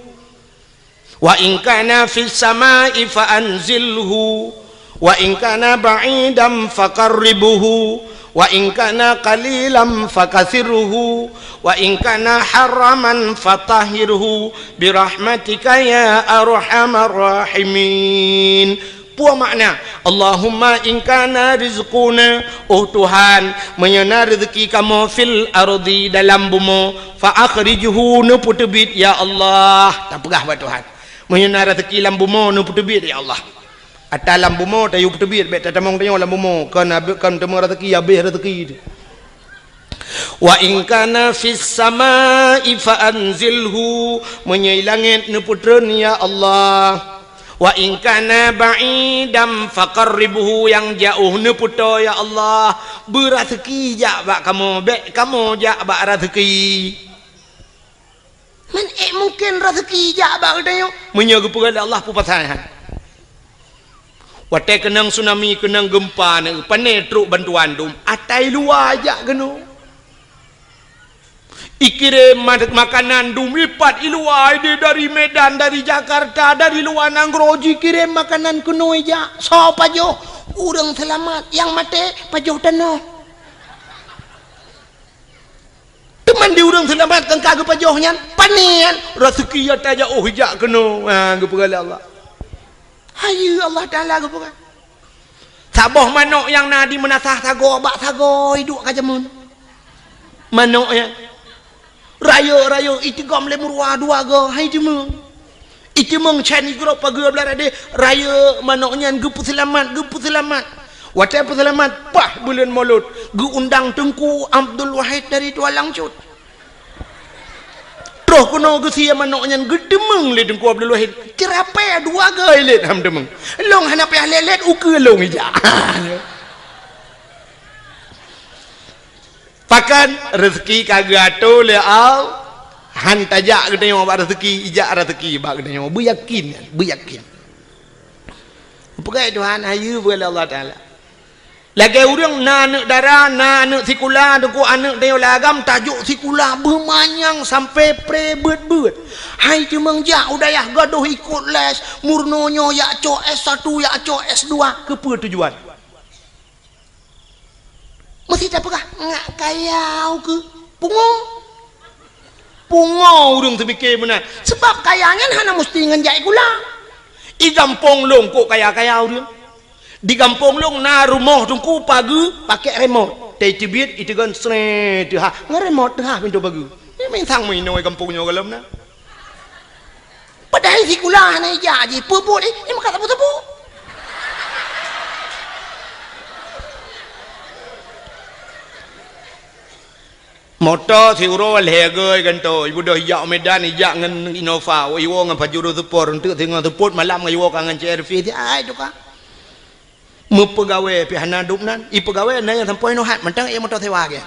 wa in kana fis samai fa anzilhu wa in kana ba'idan faqarribhu wa in kana qalilan fakathirhu wa in kana haraman fatahhirhu birahmatika ya arhamar rahimin. Puas makna Allahumma in kana rizquna oh Tuhan menyana rezeki kamu fil ardi dalam bumi fa akhrijhu nu putubit ya Allah tak pegah ba Tuhan menyana rezeki dalam bumi nu putubit ya Allah atas lampu mo tayu petebit bet tatamong tayo lampu mo kan temu rezeki habis rezeki wa in kana fis samai fa anzilhu menyai langit ne putreun ya Allah wa in kana ba'idam faqarribhu yang jauh ne puto ya Allah berazeki jak bak kamu bet kamu jak bak rezeki man mungkin rezeki jak bak tayo menyaga pula Allah pu pasahan wate kenang tsunami kenang gempa ne pane truk bantuan dum atai luar ajak keno ikirim makanan dum lipat iluai dari Medan dari Jakarta dari luar Nangroji kirim makanan keno aja so pajo urang selamat yang mate pajo tanah teman di urang selamat kan kagak pajohnya panian rezeki aja oh jak keno ha gepegala Allah hayu Allah Ta'ala ke bukan sabah manok yang nadi menasah sago bak sago hidup kajamun manok ya raya itigam lemurwa dua go hai jemung itimung chani grup pagi belar ade raya manoknya gepu selamat watai selamat pah bulan Maulud gu undang Tengku Abdul Wahid dari Tualang Cut roh kuno gesia manoknya gedemeng le Tengku Abdul Wahid cerape dua gai let ham demeng long hanape lelet uke long ija pakan rezeki kagato le au han tajak gede yo ba rezeki ija rezeki ba gede yo bu yakin pegai Tuhan ayu boleh Allah Taala lagi urang na anak darah na anak sikula deku anak dia lagam tajuk sikula bermanyang sampai prebet hai cemang jak udayah gaduh ikut les murnonyo yak co S1 yak co S2 ke apa tujuan mesti tak pegah ngak kayau ke pungo urang terfikir benar sebab kayanya hana mesti ngenjai kula i gampong long kok kaya urang di kampung long na rumah tungku pagi pakai remote tei tibit itu kan sre tu ha ngeremote ha pintu pagi ni main sang main noi kampungnya kalam na padahal si kula na jaji puput ni maka tabu motor thiuro legai kan to ibu dah yak Medan yak ngan Innova iwo ngan pajuro tepor untuk tengah teput malam iwo kangen CRV ti ai tu ka mu pegawai pihana dupnan i pegawai na yang tampoi no hat mentang ia motor sewa ke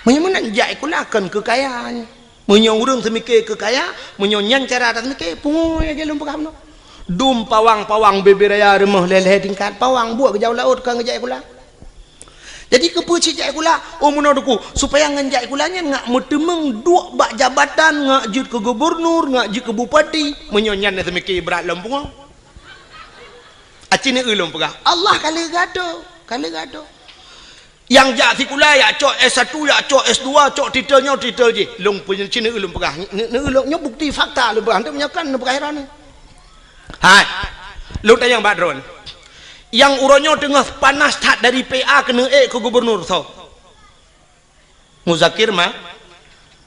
menyemenan jai kulakan kekayaan menyong urang semikir kekaya menyonyan cara tak semikir pungoy ke lum pegam no dum pawang beberaya remah leleh tingkat pawang buat ke jauh laut kan ngejai kula. Jadi kepuci jai kula menurutku supaya ngenjai kulanya ngak mutemeng dua bak jabatan ngak jut ke gubernur ngak jut ke bupati menyonyan na semikir berat lempung. Acine ulum pegah. Allah kali gado. Yang jak si kula ya cok S1 ya cok S2 cok titel je. Long punya cine ulum pegah. Ne ulumnya bukti fakta lu pegah. Hendak menyakan ne pegah heran. Hai. Lu tanya Badron. Yang uronyo tengah panas tak dari PA kena ke gubernur tau. Muzakir mah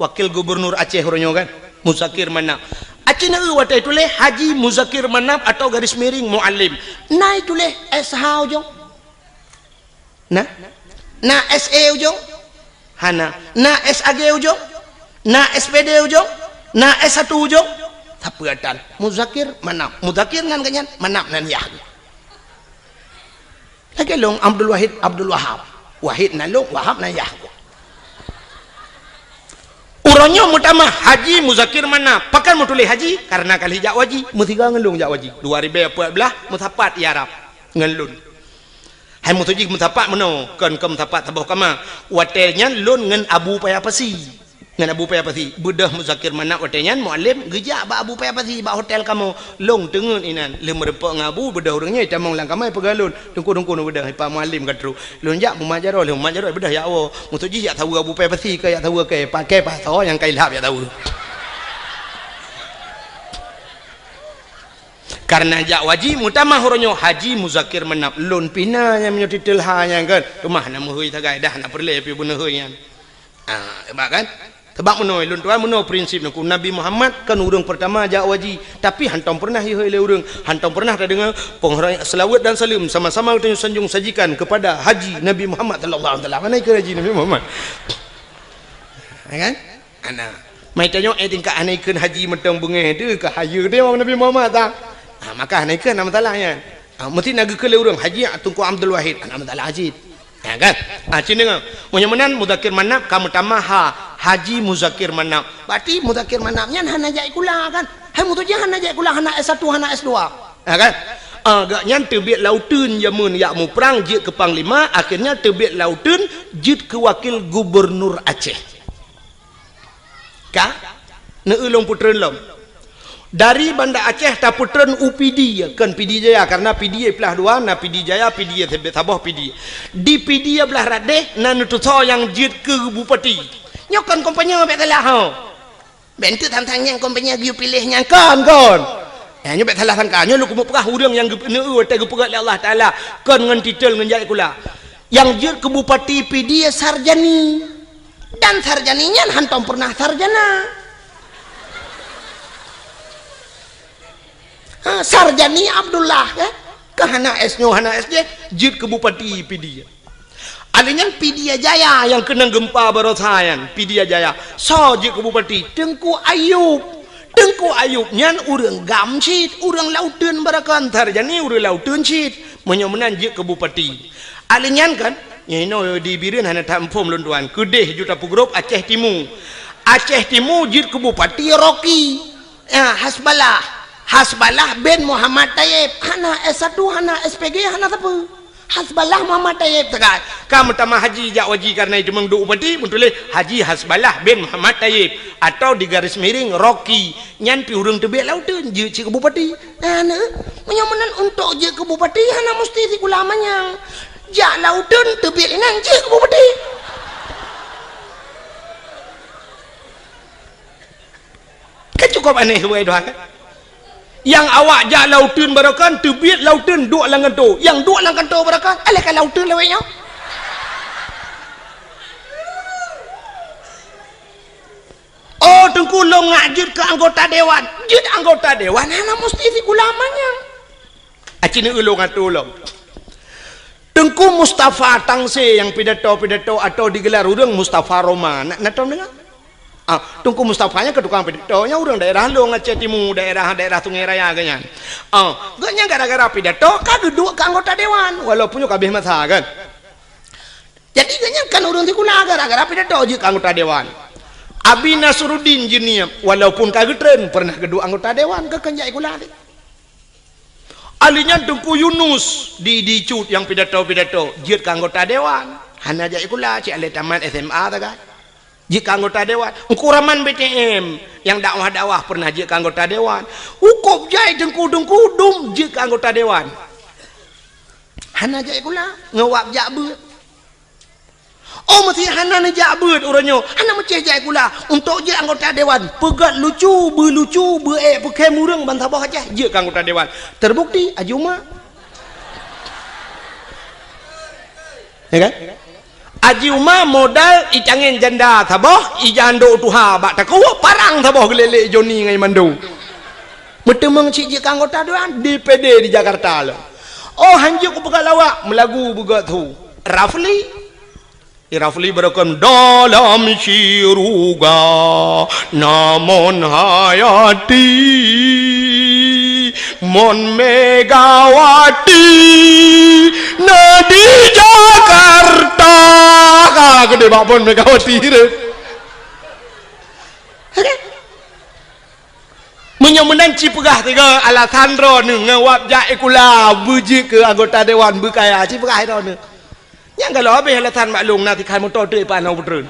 wakil gubernur Aceh uronyo kan. Muzakir Manap. Aceh na watai tule Haji Muzakir Manap atau garis miring Muallim. Nai tule SH ujung. Na SE ujung. Hana. Na SAG ujung. Na SPD ujung. Na S1 ujung. Tapatan. Muzakir Manap. Muzakir nan kanyan Manap nan yah. Lagi long Abdul Wahab Wahid na long Wahab na Yahku uronyo mutama Haji Muzakir Manap pakan mutulih haji karena kali jak waji mutiga ngelung jak waji 2014 mutapat yarab ngelun hai mutuji mutapat meno kan ke mutapat tabuh kama watelnya lun ngen Abu Payapasi ngan Abu Payapasi budah Muzakir Manap watelnya muallim gejak ba Abu Payapasi ba hotel kamu long tengun inan le merepok ngabu budah urangnya tamang lang kamai pegalun tungku no budah pa muallim katru lun jak mumajaro le mumajaro budah ya awo mutuji ya tahu Abu Payapasi ke ya tahu ke pakai paso yang kailap ya tahu karena jak waji mutama huronyo Haji Muzakir Manap lun pina yang menyo titel ha yang kan rumah na muhui tagai dah nak perle pi beuneu heuyan sebab kan sebab menoi lun tuan menoi prinsip naku Nabi Muhammad kan urang pertama jak waji tapi hantam pernah hei le urang hantam pernah tak dengar selawat dan salam sama-sama kita sanjung sajikan kepada Haji Nabi Muhammad sallallahu alaihi wasallam mana ke Haji Nabi Muhammad kan ana mai tanya tingkat anaikeun haji meteng bengeh tu ke hayu dia orang Nabi Muhammad tak maka anaikeun nama talahnya mesti naga ke le urang Haji Tunku Abdul Wahid nama talah Haji ya kan cina menyemenan Muzakir Manap kamu tamaha Haji Muzakir Manap berarti Muzakir Manapnya hana jai kula kan hai mutu jangan hana jai kula hana S1 hana S2 ya kan agaknya terbit lautun jamun yak mu perang jit ke panglima akhirnya terbit lautun jit ke wakil gubernur Aceh ka ne ulung putreun lom dari Banda Aceh ta putreun UPD kan PD Jaya karena PD belah dua na PD Jaya PD Sabah PD di PD belah radeh na nutuso yang jit ke bupati nyokan kompanya bet salah ho bentu tang-tang yang kompanya giu pilihnya kan nyobek salah sangka lu kumuk perah urang yang gepneu te gepegat Allah Taala kan ngan titel ngan jai kula yang jit ke bupati PD sarjani dan sarjaninya hantam pernah sarjana Sarjani Abdullah ya kahana S-nya hana S-nya jit ke bupati PD alinya PD Jaya yang kena gempa barosayan PD Jaya so jit ke bupati Tengku Ayub nyan urang gamsit urang lauteun barakan sarjani urang lauteun sit menyomenan jit ke bupati alinya kan nyino di bireun hana tampom lun tuan kedeh juta pugrop Aceh Timur jit ke bupati Rocky Hasbalah bin Muhammad Tayyib hana S1 hana SPG hana apa Hasbalah Muhammad Tayyib tegas kamu tamah haji jak waji karena itu mengdu upati muntulih Haji Hasbalah bin Muhammad Tayyib atau di garis miring Rocky nyan pi urang tebek lauteun je ci ke bupati ana menyomenan untuk je ke bupati hana mesti si ulamanya jak lauteun tebek nang je ke bupati kan cukup aneh we doa kan yang awak jak lauteun barakan tebit lauteun duk langan tu yang duk langan tu barakan alih kan lauteun lewenya oh tengku long ngajut ke anggota dewan hana mesti si ulamanya acine ulung atu ulung Tengku Mustafa Tangse yang pidato-pidato atau digelar urang Mustafa Roma. Nak tahu dengar? Tengku Mustafanya ke tukang pidatonya urang daerah Long Aceh Timur, daerah Sungai Raya ganyan. Ganyan gara-gara pidato kagak dua ke anggota dewan walaupun yo kabeh masa kan. Jadi ganyan kan urang tikuna gara-gara pidato je ke anggota dewan. Abi Nasruddin Jinia walaupun kagak tren pernah kedua anggota dewan ke kanjai kula. Alinya Tengku Yunus di cut yang pidato jit ke anggota dewan hana jai kula cik ale tamat SMA ta kan jit ke anggota dewan Ukuraman BTM yang dakwah pernah jit ke anggota dewan hukum jai Tengku dum jit ke anggota dewan hana jai kula ngewap jakbeut mesti hana ne jakbeut uranyo hana meceh jai kula untuk jit anggota dewan pegat lucu pakai murang bantabah aja jit ke anggota dewan terbukti Ajuma ya kan Ajuma modal icangin janda tabah ijando tuha bak takuwa parang tabah gelele Joni ngai Mandung betemeng cik jit ke anggota dewan DPD di Jakarta lo hanjuk ku pegat lawak melagu begat tu Rafli berakam dalam syuruga namun hayati mon Megawati di Jakarta gede bakpon Megawati menyemenang cipegah tiga alasan ron ngewap jai kula buji ke anggota dewan berkaya cipegah ron yang kalau habis alasan maklum nanti kan motor tu panau betul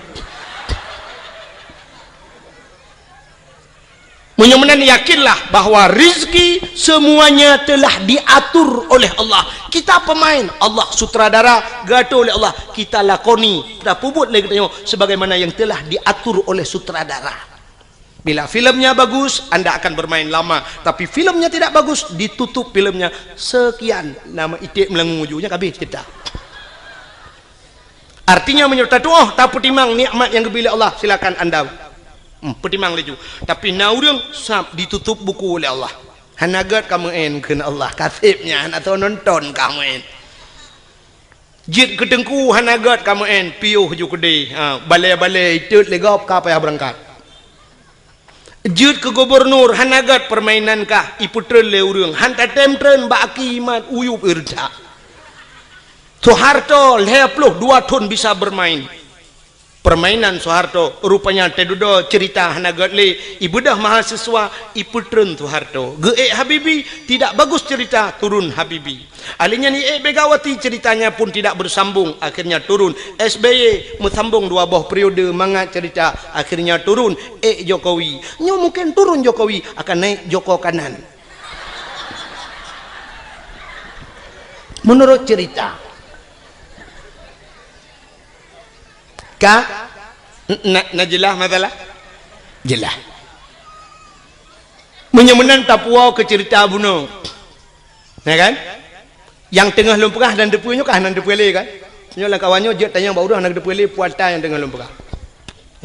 mudah-mudahan yakinlah bahwa rizki semuanya telah diatur oleh Allah. Kita pemain, Allah sutradara, gato oleh Allah, kita lakoni, kita puput lagi tengok sebagaimana yang telah diatur oleh sutradara. Bila filmnya bagus, Anda akan bermain lama, tapi filmnya tidak bagus, ditutup filmnya sekian nama itik melengung ujungnya kabeh cerita. Artinya menyerta doa tak pertimang nikmat yang diberi Allah, silakan Anda pertimang laju. Tapi naurung sab ditutup buku oleh Allah. Hanagat kamu kena Allah kasibnya atau nonton kamu jit ketengku hanagat kamu piuh ju kede balai-balai tut legop ka payah berangkat. Jit ke gubernur hanagat permainan kah iputrel le urang hanta temtren baki mat uyup irja. Soeharto 22 tahun bisa bermain permainan Soeharto rupanya tedudo cerita hanagat le ibudah mahasiswa iputren Soeharto ge Habibi tidak bagus cerita turun Habibi alinya ni Megawati ceritanya pun tidak bersambung akhirnya turun SBY mesambung 2 buah periode manga cerita akhirnya turun Jokowi nyo mungkin turun Jokowi akan naik Joko kanan menurut cerita jelah masalah jelah menyemenan tapuau ke cerita bunuh ya kan yang tengah lumpurah dan depunya kah nan depuele kan nyolah kawannya je tanya baurah nak depuele puata yang tengah lumpurah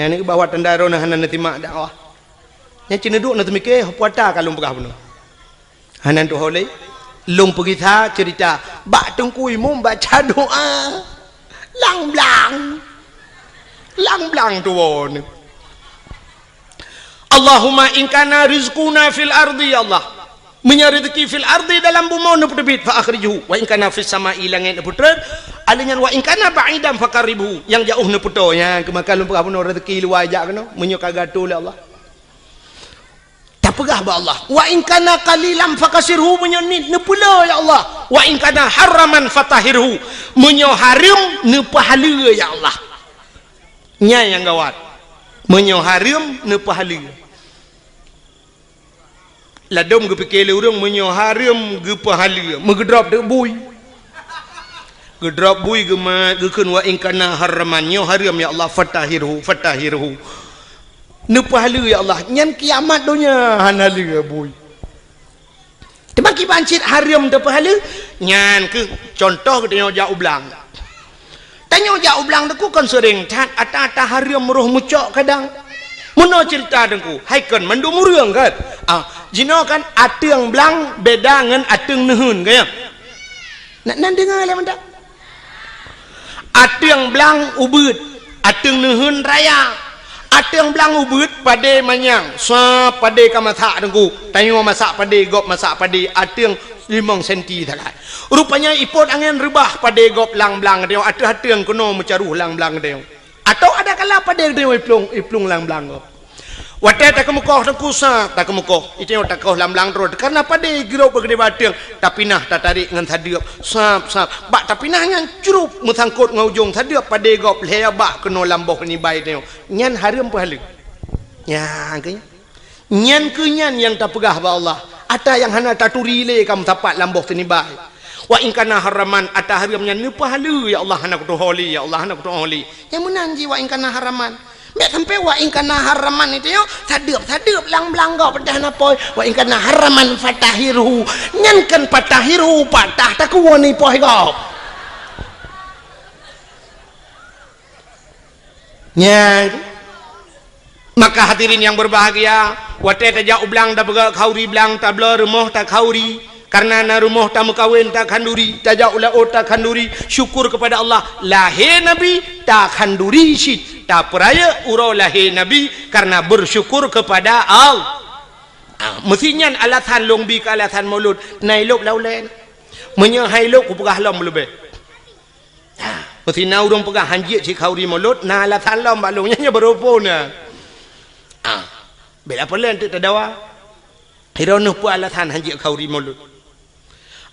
yang ni bawa tendaro nah hanan timak dakwah yang ceneduk nak mikir puata ka lumpurah bunuh hanan tu holei lumpur kita cerita bak tengku imum baca doa lang-blang tuon. Allahumma in kana rizquna fil ardi ya Allah. Menyari rezeki fil ardi dalam bumi neputebit fa akhrijuhu wa in kana fis sama'i langit neputret alinyan wa in kana ba'idan faqaribuhu yang jauh neputo yang kemakan lumpur puno rezeki luar ajak kena menyoka gato oleh Allah. Tak pegah ba Allah. Wa in kana qalilan fakasirhu menyonit nepula ya Allah. Wa in kana haraman fatahirhu menyo haram nepahala ya Allah. Nya yang gawat menyo haram ne pahala ladom ge pikir le urang menyo haram ge pahala megedrop de bui gedrop bui ge ma ge keun wa in kana haraman nyo haram ya Allah fatahirhu ne pahala ya Allah nyan kiamat donya hanala bui tebaki bancit haram de pahala nyan ke contoh ke tanya jauh belang tanya jauh belang deku kan sering tat ata haram roh mucok kadang mana cerita dengku haikan mandum urang kan jino kan ateung belang beda ngan ateung nehun kaya nak nan dengar le mendak Ateung belang ubud ateung nuhun raya ateung belang ubud pade manyang sa pade kamatha dengku tayo masak pade gop masak pade ateung 5 senti takai rupanya ipot angin rebah pade gop lang belang dia ateung kuno mecaruh lang belang dia atau ada kala pade dia iplung lang belang gop wate tak kemukoh dengku sa tak kemukoh itu tak koh lang belang terus karena pade giro begede bateung tapi nah tak tarik ngan thadiop sap bak tapi nah ngan curup musangkut ngaujung thadiop pade gop lea bak keno lamboh ni bai tengok nyan harum pahala nya angkanya nyan ke nyan yang tak pegah ba Allah ata yang hana taturi le kamu tapat lamboh teni bai wa in kana haraman ata harum nyan ni pahala ya Allah hana kutu holi ya Allah hana kutu holi yang menanji wa in kana haraman mek sampai wa in kana haraman itu yo sadeup lang belangga pedah napoi wa in kana haraman fatahiru nyankan fatahiru patah tak woni poh go nya maka hadirin yang berbahagia wate tajak ublang da bega khauri blang tabla rumah tak khauri karena na rumah tak mukawin tak khanduri tajak ula tak khanduri syukur kepada Allah lahir nabi tak khanduri syit tak peraya urau lahir nabi karena bersyukur kepada Allah mestinya alatan longbi ke alatan maulud nailuk laulen menyahailuk pegah lom lebih mesti na urang pegah hanjit si khauri maulud na alatan lom balungnya berupuna bela pelan tu tadawa hironuh pu alatan hanjit khauri maulud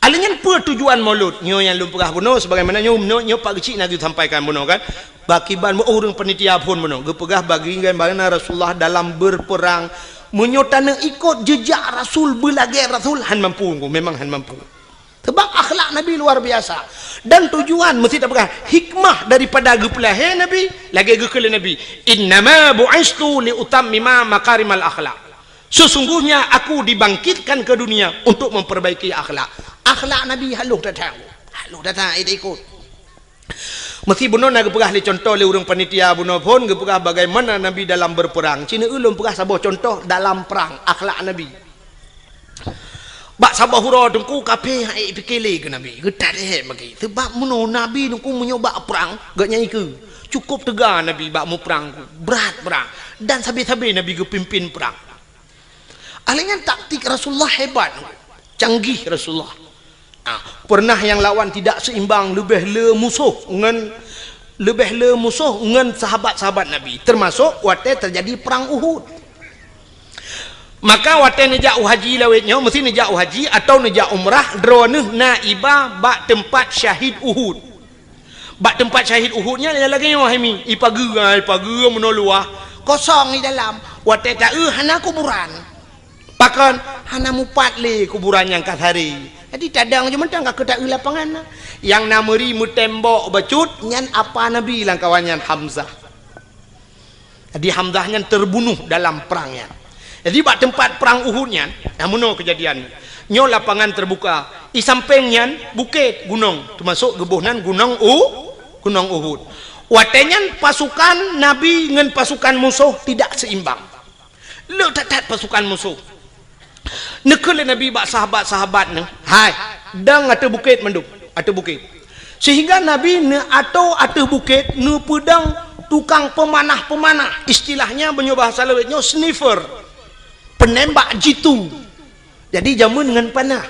alanya apa tujuan maulud nyo yang lum pegah buno sebagaimana nyo pak kecil nak sampaikan buno kan bakiban orang penitia pun buno gepegah bagi bagaimana Rasulullah dalam berperang menyotana ikut jejak Rasul belagai Rasul han mampu memang han mampu sebab akhlak Nabi luar biasa dan tujuan mesti tak pegah hikmah daripada gepelahe Nabi lagi gekele Nabi innama bu'istu li utammima makarimal akhlak sesungguhnya aku dibangkitkan ke dunia untuk memperbaiki akhlak Nabi halus datang itu ikut mesti buno nak pegah li contoh le urang panitia buno pun gepegah bagaimana Nabi dalam berperang cina ulun pegah sabah contoh dalam perang akhlak Nabi bak sabah hura dengku kape ai pikele ke Nabi getat he bagi sebab muno Nabi dengku menyoba perang gak nyai ke cukup tegar Nabi bak mu perang berat perang dan sabi-sabi Nabi ge pimpin perang alanya taktik Rasulullah hebat canggih Rasulullah pernah yang lawan tidak seimbang lebih le musuh dengan sahabat-sahabat Nabi termasuk waktu terjadi perang Uhud maka waktu nejak haji lawetnya mesti nejak haji atau nejak umrah droneh naibah bak tempat syahid Uhud bak tempat syahid Uhudnya lagi wahimi ipagu menoluah kosong di dalam waktu tak hana kuburan pakan hana mupat le kuburan yang kat hari jadi cadang je mentang kak tak lapangan yang nameri mu tembok becut nyan apa Nabi lang kawannya Hamzah jadi Hamzah nyan terbunuh dalam perangnya jadi bak tempat perang Uhudnya namuno kejadian nyo lapangan terbuka di sampingnya bukit gunung termasuk gebuhnan gunung Uhud watenyan pasukan Nabi dengan pasukan musuh tidak seimbang le tatat pasukan musuh nekele Nabi bak sahabat-sahabat ne hai dang ate bukit menduk ate bukit sehingga Nabi ne atau ate bukit ne pedang tukang pemanah istilahnya bahasa lewetnya sniffer penembak jitu jadi jamun dengan panah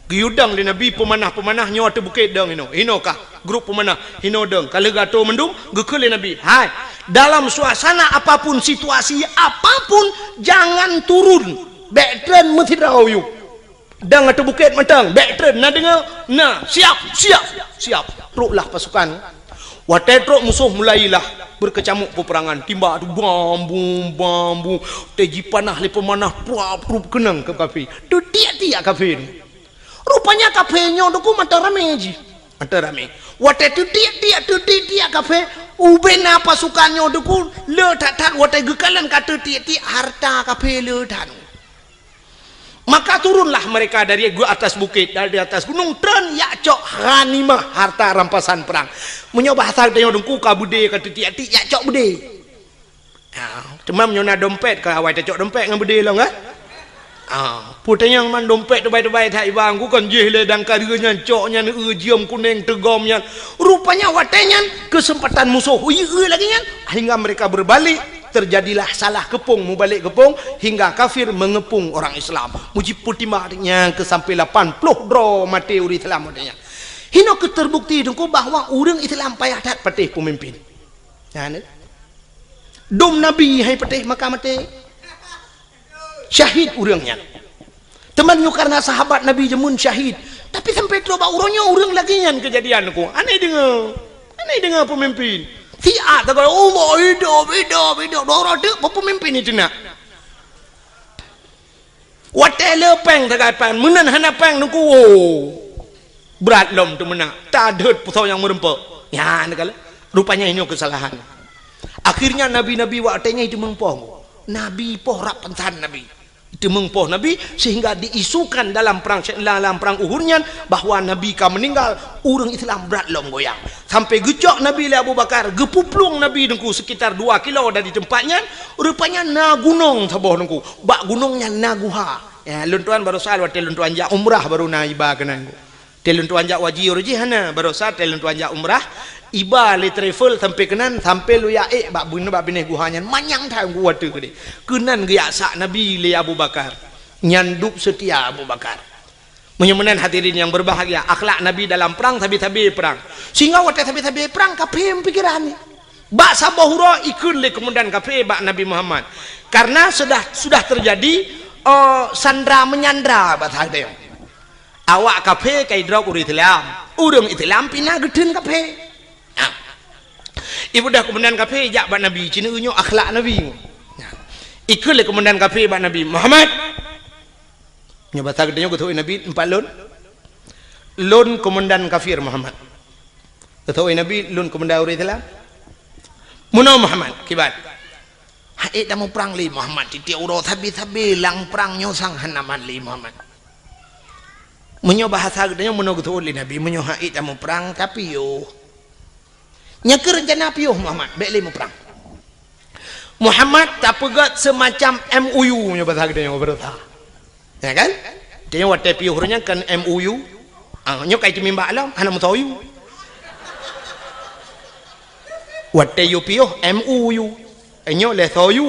giudang di Nabi pemanah nyo ate bukit dang hino kah grup pemanah hino dang kalau gato mendung gekele Nabi hai dalam suasana apapun situasi apapun jangan turun backtrain mesti tahu you dang atau bukit matang backtrain nak dengar nah siap teruklah pasukan watai truk musuh mulailah berkecamuk peperangan timba tu bambu teji panah le pemanah prup kenang ke kafe tu tiak kafe ni rupanya kafe nyo doku mata rame ji mata rame watai tu tiak kafe ubena pasukannya doku le tak watai gekalan kata tiak harta kafe le dan maka turunlah mereka dari atas bukit dari atas gunung tren yakcok ghanimah harta rampasan perang menyoba hasal tanya dengku ka bude kata tiak yakcok bude cuma menyona dompet ka awai cok dompet dengan bude lah kan putanya man dompet tebai-tebai tak ibang ku kan jeh le dan karenya coknya jiam kuning tegomnya rupanya watenya kesempatan musuh lagi nya hingga mereka berbalik terjadilah salah kepung mubalik kepung hingga kafir mengepung orang Islam muji putimahnya ke sampai 80 dro mati uri Islam adanya hino keterbukti dengku bahwa orang Islam payah dat patih pemimpin dom nabi hai patih maka mati syahid urangnya temannya karena sahabat Nabi jemun syahid tapi sampai coba urangnya urang lagi yang kejadian aku aneh dengar pemimpin siat tak kalau hidup dorong tu pemimpin itu nak wate lepeng tak pan menan hana peng nungku berat lom tu menang tak ada pusau yang merempak ya nakala rupanya ini kesalahan akhirnya nabi-nabi watenya itu mengpoh nabi poh rap pentan nabi itu mengpoh Nabi sehingga diisukan dalam perang Uhudnya bahwa Nabi ka meninggal urang Islam berat lom goyang sampai gejok Nabi Abu Bakar gepuplung Nabi dengku sekitar 2 kilo dari tempatnya rupanya na gunung taboh dengku bak gunungnya naguha ya luntuan baru sal wate luntuan ja umrah baru na iba kenangku teluntuan ja wajib hana baru sal teluntuan ja umrah iba le travel sampai kenan sampai lu ya bak bini guhanya manyang tang gua tu gede kenan gaya sak Nabi le Abu Bakar nyanduk setia Abu Bakar menyemenan hadirin yang berbahagia akhlak Nabi dalam perang tabi-tabi perang sehingga waktu tabi-tabi perang kafir pikiran ni bak sabahura ikut le kemudian kafir bak Nabi Muhammad karena sudah terjadi sandra menyandra bahasa dia awak kafir kai drop urang Islam pindah gedun kafir ibu dah kemudian kafe jak bak Nabi cina unyu akhlak Nabi ikut le kemudian kafe bak Nabi Muhammad nyoba tak dia ketui Nabi 4 lon komandan kafir Muhammad ketui Nabi lon komandan uri telah muno Muhammad kibat hai dah mau perang li Muhammad titik uro tabi lang perang nyosang hanaman li Muhammad menyo bahasa dia muno ketui Nabi menyo hai dah mau perang tapi yo nyakir rencana piuh Muhammad baik lima perang Muhammad tak pegat semacam MOU nya bahasa kita yang berita ya kan dia waktu piuh nya kan MOU nya kai timimba alam hana mutayu waktu yu piuh MOU nya le soyu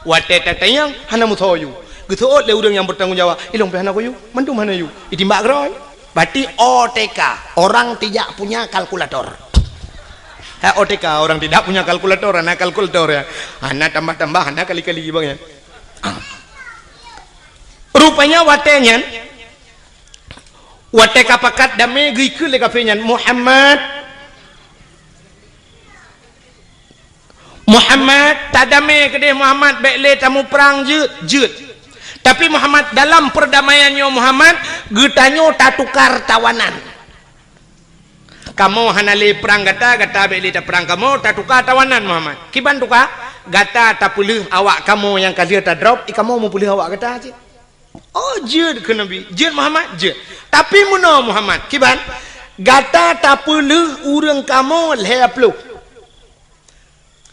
waktu tatayang hana mutayu gitu le urang yang bertanggung jawab ilong pe hana koyu mandum hana yu itimba groy berarti OTK orang tidak punya kalkulator OTK orang tidak punya kalkulator anak kalkulator ya anak tambah anak kali-kali bang ya rupanya watenya wate kapakat dame gikul le kafenya Muhammad tadame kedeh Muhammad baik le tamu perang jut tapi Muhammad dalam perdamaiannya Muhammad getanyo tak tukar tawanan kamu hanale perang gata beli tak perang kamu tak tukar tawanan Muhammad kiban tukar gata tak pulih awak kamu yang kali tak drop kamu mau pulih awak gata aja oh jud ke Nabi jud Muhammad jud tapi muno Muhammad kiban gata tak pulih urang kamu lepluh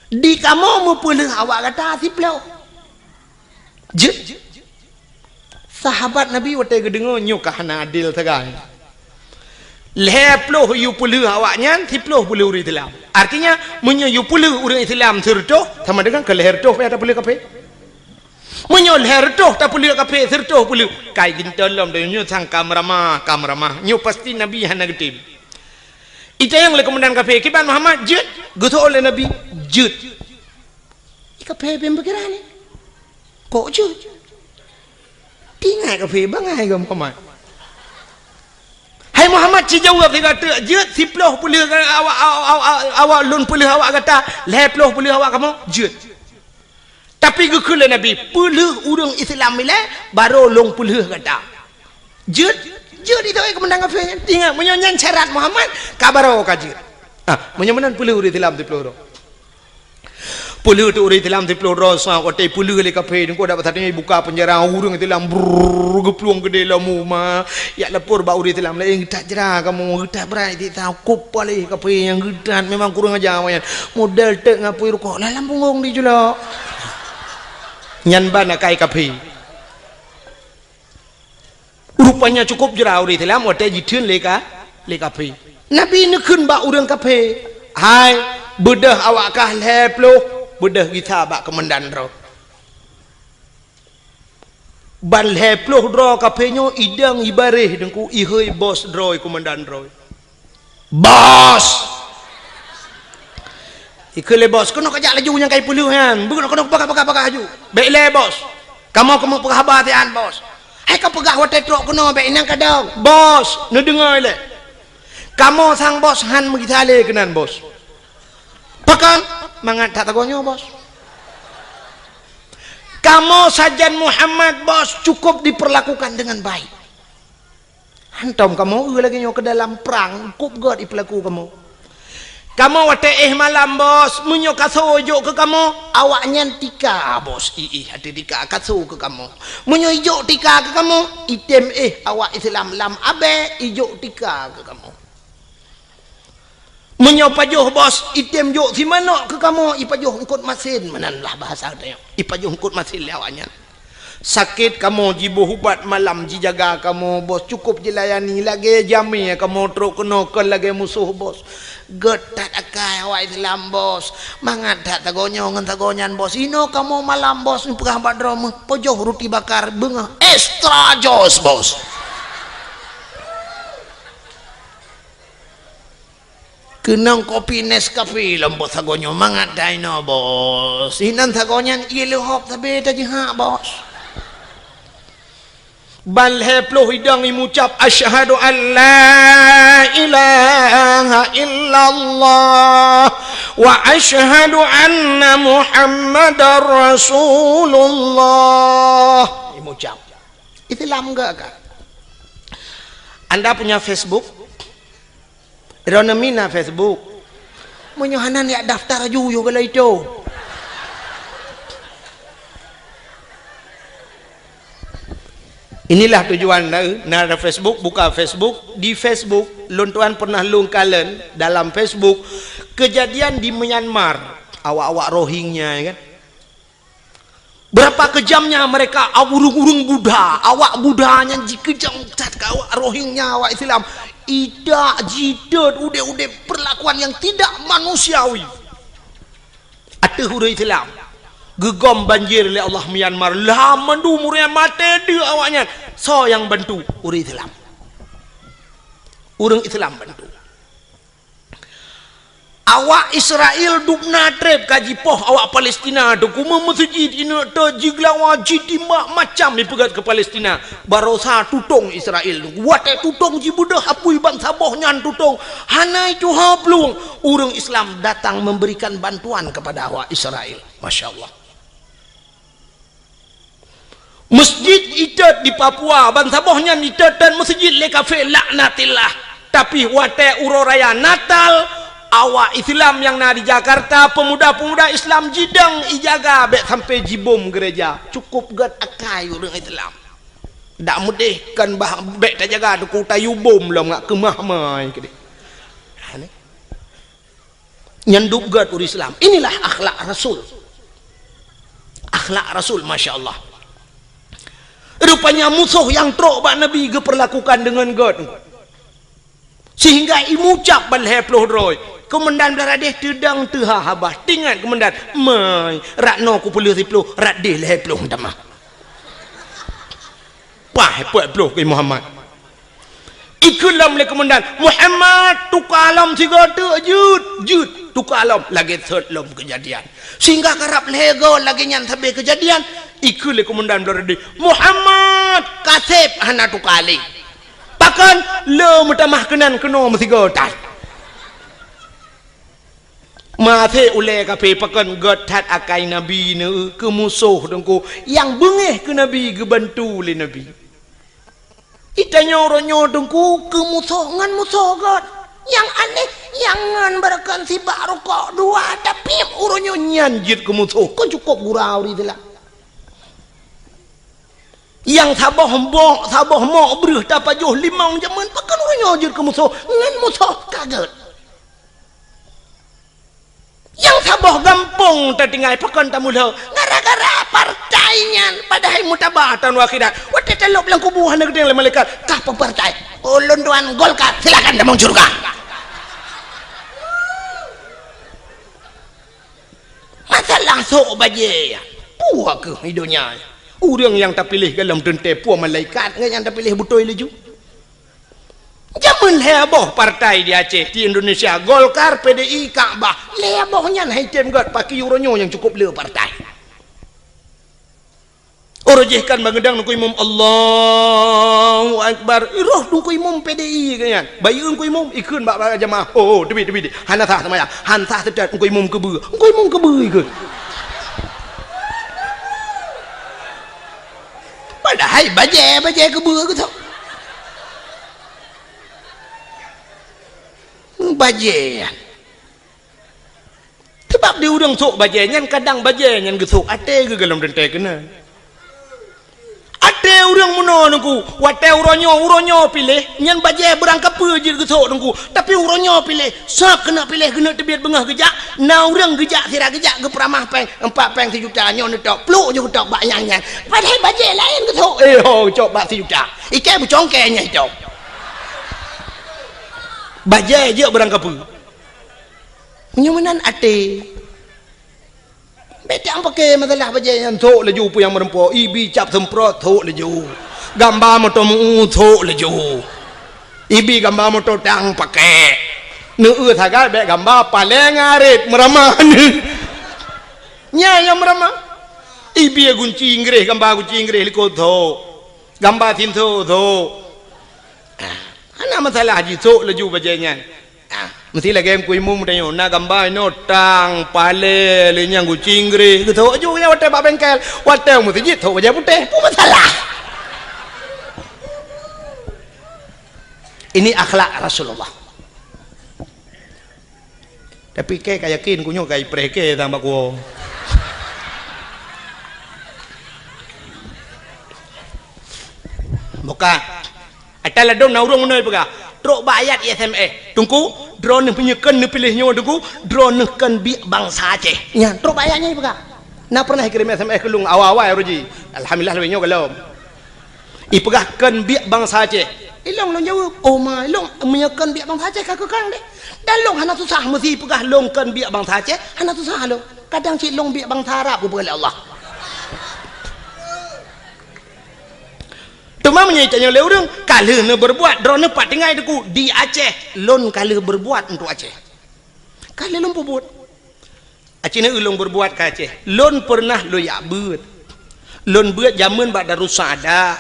di kamu mau pulih awak gata siplau jud sahabat Nabi waktu gedengo nyukah na adil tegai leploh yu puluh awaknya tiploh puluh uri Islam artinya menyo yu puluh uri Islam sertoh sama dengan ke leher toh ada puluh kape menyo leher toh tak puluh kape sertoh puluh kai gintolom de nyu sang kamramah nyu pasti Nabi hana getim itu yang le kemudian kape kiban Muhammad jud gutu oleh Nabi jud kape pembekiran ni kok jud tinggal kape bangai gam Muhammad hai Muhammad jawab dia kata jut siploh pulih awak lun pulih awak kata leploh pulih awak kamu jut tapi gekul Nabi pulih urang Islam ile baru long pulih kata jut itu kemenang apa tinggal menyonyang syarat Muhammad kabaro kajut menyemenan pulih urang Islam siploh puluh tu orang Islam tiplo rosa kote puluh le kafe ko dapat tadi buka penjara urang Islam bergepluang gede lamu ma ya lapor ba orang Islam lain tak jera kamu tak berai tak kup pale kafe yang gedan memang kurang aja awan modal tek ngapui rokok lalam punggung di jula nyan bana kai kafe rupanya cukup jera uri Islam wate jithun leka pe nabi ni khun ba urang kape hai bedah awak kah leplo bedah kita bak kemendan ro ban leplo dro kape nyo idang ibareh dengku ihoi bos droi komandan droi bos ikele bos kono kajak laju yang kai puluhan bukan kono pakak haju baik le bos kamu penghabar tian bos hai kau pegah wate trok kono baik nang kadang bos nu dengar le kamu sang bos han megitale kenan bos pakan mangat tak tagonyo bos kamu sajan Muhammad bos cukup diperlakukan dengan baik hantam kamu lagi nyo ke dalam perang kup god diperlaku kamu wate malam bos munyo kaso jo ke kamu awaknya tika bos hati tika kaso ke kamu munyo ijo tika ke kamu item awak Islam lam abe ijo tika ke kamu munyo pajuh bos item jo si mana ke kamu ipajuh ngkut masin mananlah bahasa dia ipajuh ngkut masin awaknya sakit kamu jibu hubat malam jijaga kamu bos cukup jilayani lagi jami kamu truk kena lagi musuh bos getat akai awak Islam bos mangat tak tagonyo ngan tagonyan bos ino kamu malam bos pegah badrom pojoh roti bakar bengah extra jos bos kenang kopi Nescafe lembut tagonyo mangat daino bos inan tagonyan ilu hop tapi tadi ha bos bal heplo hidang imucap asyhadu an la ilaha illallah wa asyhadu anna muhammadar rasulullah imucap Islam enggak kak anda punya Facebook Irona mina Facebook menyohanan ya daftar aja kalau itu inilah tujuan nara Facebook buka Facebook di Facebook lontuan pernah lungkalen dalam Facebook kejadian di Myanmar awak-awak Rohingya kan berapa kejamnya mereka urung-urung Buddha awak Buddhanya jikejam cat awak Rohingya awak Islam idak jidat udah perlakuan yang tidak manusiawi ada huruf Islam gegom banjir oleh Allah Myanmar lah mandu murnya mate dia awaknya so yang bantu urang Islam bantu awak Israel dupna trep kaji poh awak Palestina tu kuma masjid ina ta jiglawa jidimak macam dipegat ke Palestina barosa tutong Israel wate tutong jibudah apui bangsa boh nyan tutong hanai tu hablung urang Islam datang memberikan bantuan kepada awak Israel masyaallah masjid itat di Papua bangsa bohnya itat dan masjid le kafe laknatillah tapi wate uroraya Natal awak Islam yang na di Jakarta pemuda-pemuda Islam jidang ijaga bet sampai jibom gereja cukup gat akai orang Islam dak mudih kan bah bet tak jaga tu tayu bom lah ngak kemah mai kede nyanduk gat ur Islam inilah akhlak Rasul masyaallah rupanya musuh yang trok bak Nabi geperlakukan dengan God sehingga imucap bal heploh droi komandan beladeh tedang teha habah tingat komandan mai rakno ku puluh riploh radeh heploh damah pah heploh ke Muhammad ikulam le komandan Muhammad tukalam siga tu jut tukalam lagi third lom kejadian sehingga karap lego lagi nyan sabe kejadian ikut le komandan beladeh Muhammad kasep hana tukali pakan le mutamah kenan keno mesiga tat mate ule kape pakan gotat akai nabi ne ke musuh dengku yang bengeh ke nabi ke bantu le nabi itanya oronyo dengku ke musuh ngan musuh god yang aneh yang ngan berakan si baru kok dua tapi oronyo nyanjit ke musuh kok cukup gurau di dalam yang sabah mo berih dapat joh limang jaman pakan orang nyojur ke musuh ngan musuh kaget yang sabah gampung tertinggal pakan tamu dah gara-gara partainya padahal mutabatan wakidat wate telok belang kubuh hana gedeng malaikat kah partai ulun tuan Golkar silakan demong surga masalah sok baje puak ke hidupnya orang yang tak pilih dalam tente puak malaikat yang tak pilih betul laju jaman heboh partai di Aceh di Indonesia Golkar PDI Kaabah hebohnya haitem god pakai euronyo yang cukup le partai orojihkan bangedang nungku imam Allahu Akbar roh nungku imam PDI kan bayi nungku imam ikun bak jamaah oh debi hana sah sama ya hantah sedat nungku imam kebe ikut padahal baje kebe ke tau baje sebab dia udang sok baje nyan kadang baje nyan gesok ate ke dalam dente kena ate urang muno nungku wate uronyo pilih nyan baje berangkap je gesok nungku tapi uronyo pilih sak kena pilih kena tebiat bengah gejak na urang gejak sira gejak ke peramah peng 4 peng 1 juta nyon tok pluk je tok bak yang padahal baje lain gesok cok bak 1 juta ikai bucongke nya cok baje je berangkap nyumanan ate beta pakai masalah baje yang thok laju pu yang merempo ibi cap semprot thok laju gambar motor mu thok laju ibi gambar motor tang pakai nu thaga be gambar paling arit meramah nya yang meramah ibi gunci inggris gambar gunci inggris liko thok gambar tin thok ana masalah ji thok laju bajenya mesti lagi yang kuimu mudayo na gambar no tang pale lenyang gucingre gitu aja ya wate pak bengkel wate mesti jit tho aja putih pu masalah ini akhlak Rasulullah tapi ke yakin kunyo kai preke tambah ko buka atala dong na urang munoi pega trok bayat SMA tungku drone penyekan ni pilihnya tungku drone kan bi bangsa Aceh nya trok bayatnya pega na pernah kirim SMS kelung awal-awal ya roji alhamdulillah lebih nyo kalau ipegah kan bi bangsa Aceh ilong long jawab oh ma ilong menyekan bi bangsa Aceh kakak kang deh dalong hana susah mesti pegah long kan bi bangsa Aceh hana susah lo kadang cik long bi bangsa Arab ku boleh Allah Tuma menyitanya oleh orang kalau ne berbuat drone pat tinggal deku di Aceh lon kalau berbuat untuk Aceh kalau lon berbuat Aceh ne ulung berbuat ke Aceh lon pernah lo ya beut lon beut zaman bak darus sadah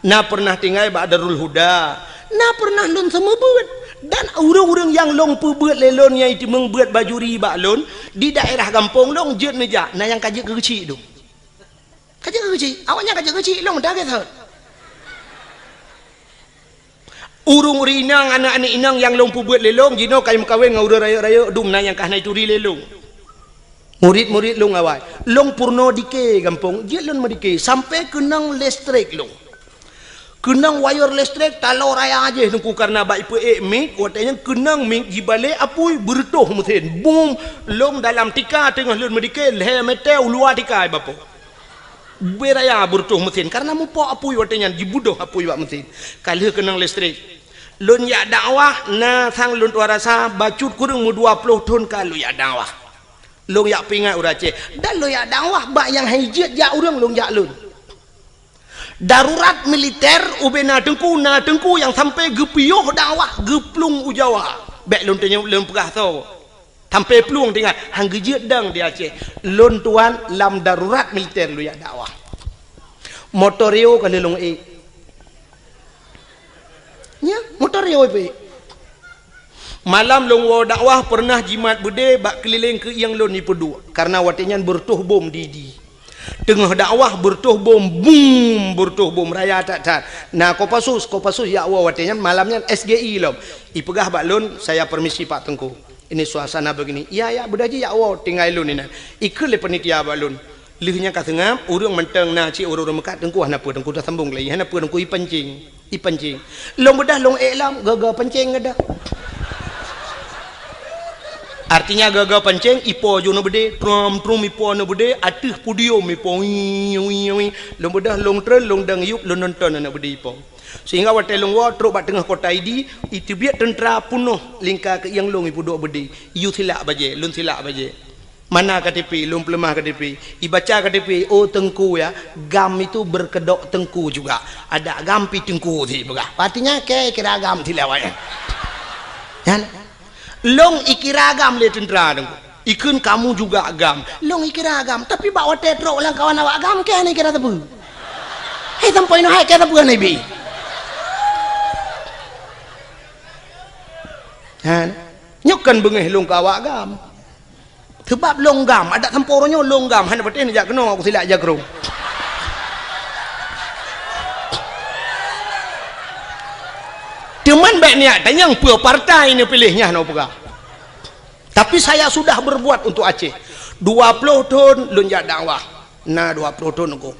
na pernah tinggal bak darul huda na pernah lon semua beut dan orang-orang yang long perbuat lelon yang itu membuat bajuri bak lon di daerah kampung long jet meja na yang kajik kecil tu kajik kecil awaknya kajik kecil long dah kata urung rinang anak-anak inang yang lompu buat lelong jino kayu kawin ngau raya-raya dum na yang kah nai turi lelong murid-murid long awal long purno dike gampong je lon medike sampai kenang listrik long kenang wire listrik talau raya aja nungku karena baik pe mik watanya kenang mik jibale apui bertoh mesin boom long dalam tika tengah lon medike le metel luar tika bapo beraya bertuh mesin karena mupo apui watanya jibudoh apui wak mesin kalau kenang listrik lun ya dakwah na sang lun warasa bacut kurang mu 20 tahun kalau ya dakwah lun ya pingat urace dan lun ya dakwah bak yang hijat ya urang lun ya lun darurat militer ubena tengku yang sampai gepioh dakwah geplung ujawa bek lun tanya lun pegah tau sampai pelung tinggal hang gejat dang di Aceh lun tuan lam darurat militer lu ya dakwah motorio kalau lun nya motor yo pe malam long wo dakwah pernah jimat bude bak keliling ke yang lon ni pedu karena watinyan bertuh bom di tengah dakwah bertuh bom boom bertuh bom raya tak nah kopasus ya wa watinyan malamnya SGI lom ipegah bak lon saya permisi Pak Tengku ini suasana begini ya bedaji ya wa tinggal lon ini ikut le panitia bak lon lihnya ka tengah urang menteng na ci urang mekat Tengku hana pu Tengku dah sambung lagi hana pu Tengku ipancing long bedah long elam gaga pancing ada Artinya gagal pancing ipo jo no bede trum ipo no bede atih pudium ipo long bedah long tren long dang yup long nonton na bede ipo sehingga wate long wa truk bat tengah kota idi itu biak tentera punuh lingkar ke yang long ipo dok bede yu silak baje lun silak baje mana KTP long pelemah KTP ibaca KTP oh tengku ya gam itu berkedok tengku juga ada gampi tengku ti begah artinya ke kira gam ti lewat ya long ikiragam le tentera dengku ikun kamu juga agam long ikiragam tapi bawa tetrok lang kawan awak agam ke ni kira tebu hei tampoi no hai ke tebu ni bi han nyokan bengeh long kawak agam sebab long gam ada temporonyo long gam han paten jak keno aku silak jak rong cuman baik niat dan yang pua partai ini pilihnya no pegah. Tapi saya sudah berbuat untuk Aceh 20 tahun lunjak dakwah nah 20 tahun aku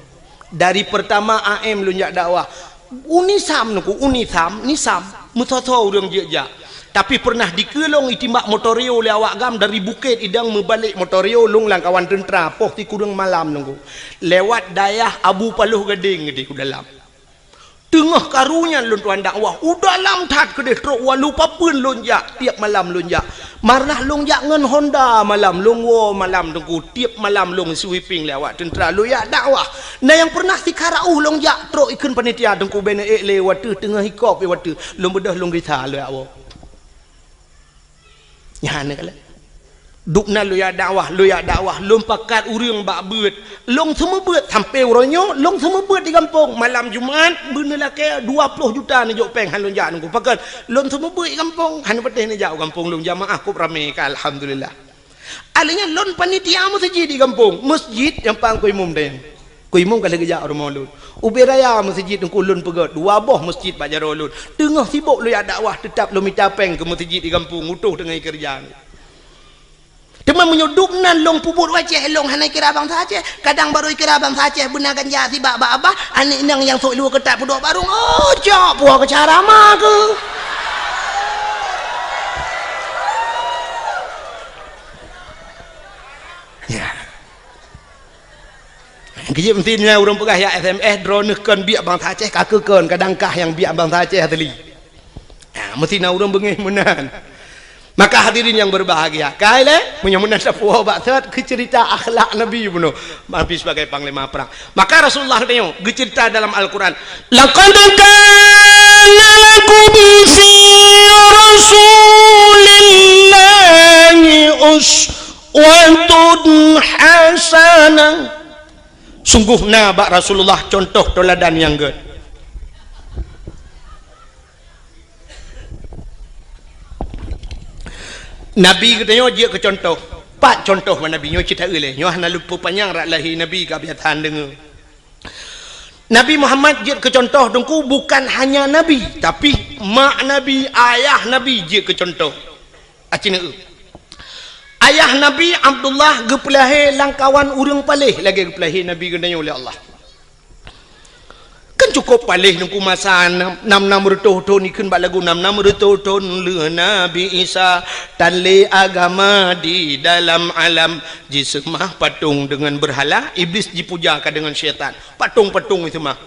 dari pertama AM lunjak dakwah unisam nuku unisam nisam mutoto urang jeja tapi pernah dikelong itimbak motorio le awak gam dari bukit idang membalik motorio lung lang kawan tentera poh ti kurang malam nunggu lewat dayah Abu Paluh Gading di dalam tengah karunya lun tuan dakwah udah lam tat ke truk wa lupa pun lonjak tiap malam lonjak marnah lonjak ngan Honda malam longwo malam tengku tiap malam long sweeping lewat tentera loyak dakwah nah yang pernah si karau lonjak truk ikun panitia tengku bene lewat tengah hikop lewat long bedah long kita loyak wo nyane kala dukna loyak dakwah long pakat urang bak beut long semua beut sampai uronyo long semua beut di kampung malam Jumaat beunela ke 20 juta ni jok peng han long jak nunggu pakat long semua beut di kampung han peteh ni jak kampung long jamaah ku rame ka alhamdulillah alinya lon panitia masjid di kampung masjid yang pang kuimum dayang kuimum kala gejak rumah lun uberaya masjid nungku lun pegat dua boh masjid bajaro lun tengah sibuk loyak dakwah tetap lo minta peng ke masjid di kampung utuh dengan kerja cuma menyuduknan long pubur wajah long hanai kira bangsa Aceh kadang baru kira bangsa Aceh benar ganja si baba anik nang yang sok lu ketat pudok barung oh jok puah ke cara mah ke ya kejip mestinya urang pegah ya SMS drone kan biak bangsa Aceh kakekan kadang kah yang biak bangsa Aceh teli ya mestinya urang bengih menan. Maka hadirin yang berbahagia, kaile punya munasabah batat ke cerita akhlak Nabi bunuh Nabi sebagai panglima perang. Maka Rasulullah tanya, cerita dalam Al-Qur'an, laqad kana lakum fi rasulillahi uswatun hasanah. Sungguhnya bak Rasulullah contoh teladan yang good. Nabi katanya dia ke contoh pak contoh mana Nabi nyo cerita oleh nyo hana lupa panjang rak lahir Nabi kebiasaan dengar Nabi Muhammad dia ke contoh dengku bukan hanya Nabi tapi mak Nabi ayah Nabi dia ke contoh acina ayah Nabi Abdullah gepelahe langkawan urang palih lagi gepelahe Nabi katanya oleh Allah kan cukup palih nungku masa 6 tahun ikun bak lagu 6 tahun le Nabi Isa tanle agama di dalam alam jisemah patung dengan berhala iblis dipujakan dengan syaitan patung-patung itu mah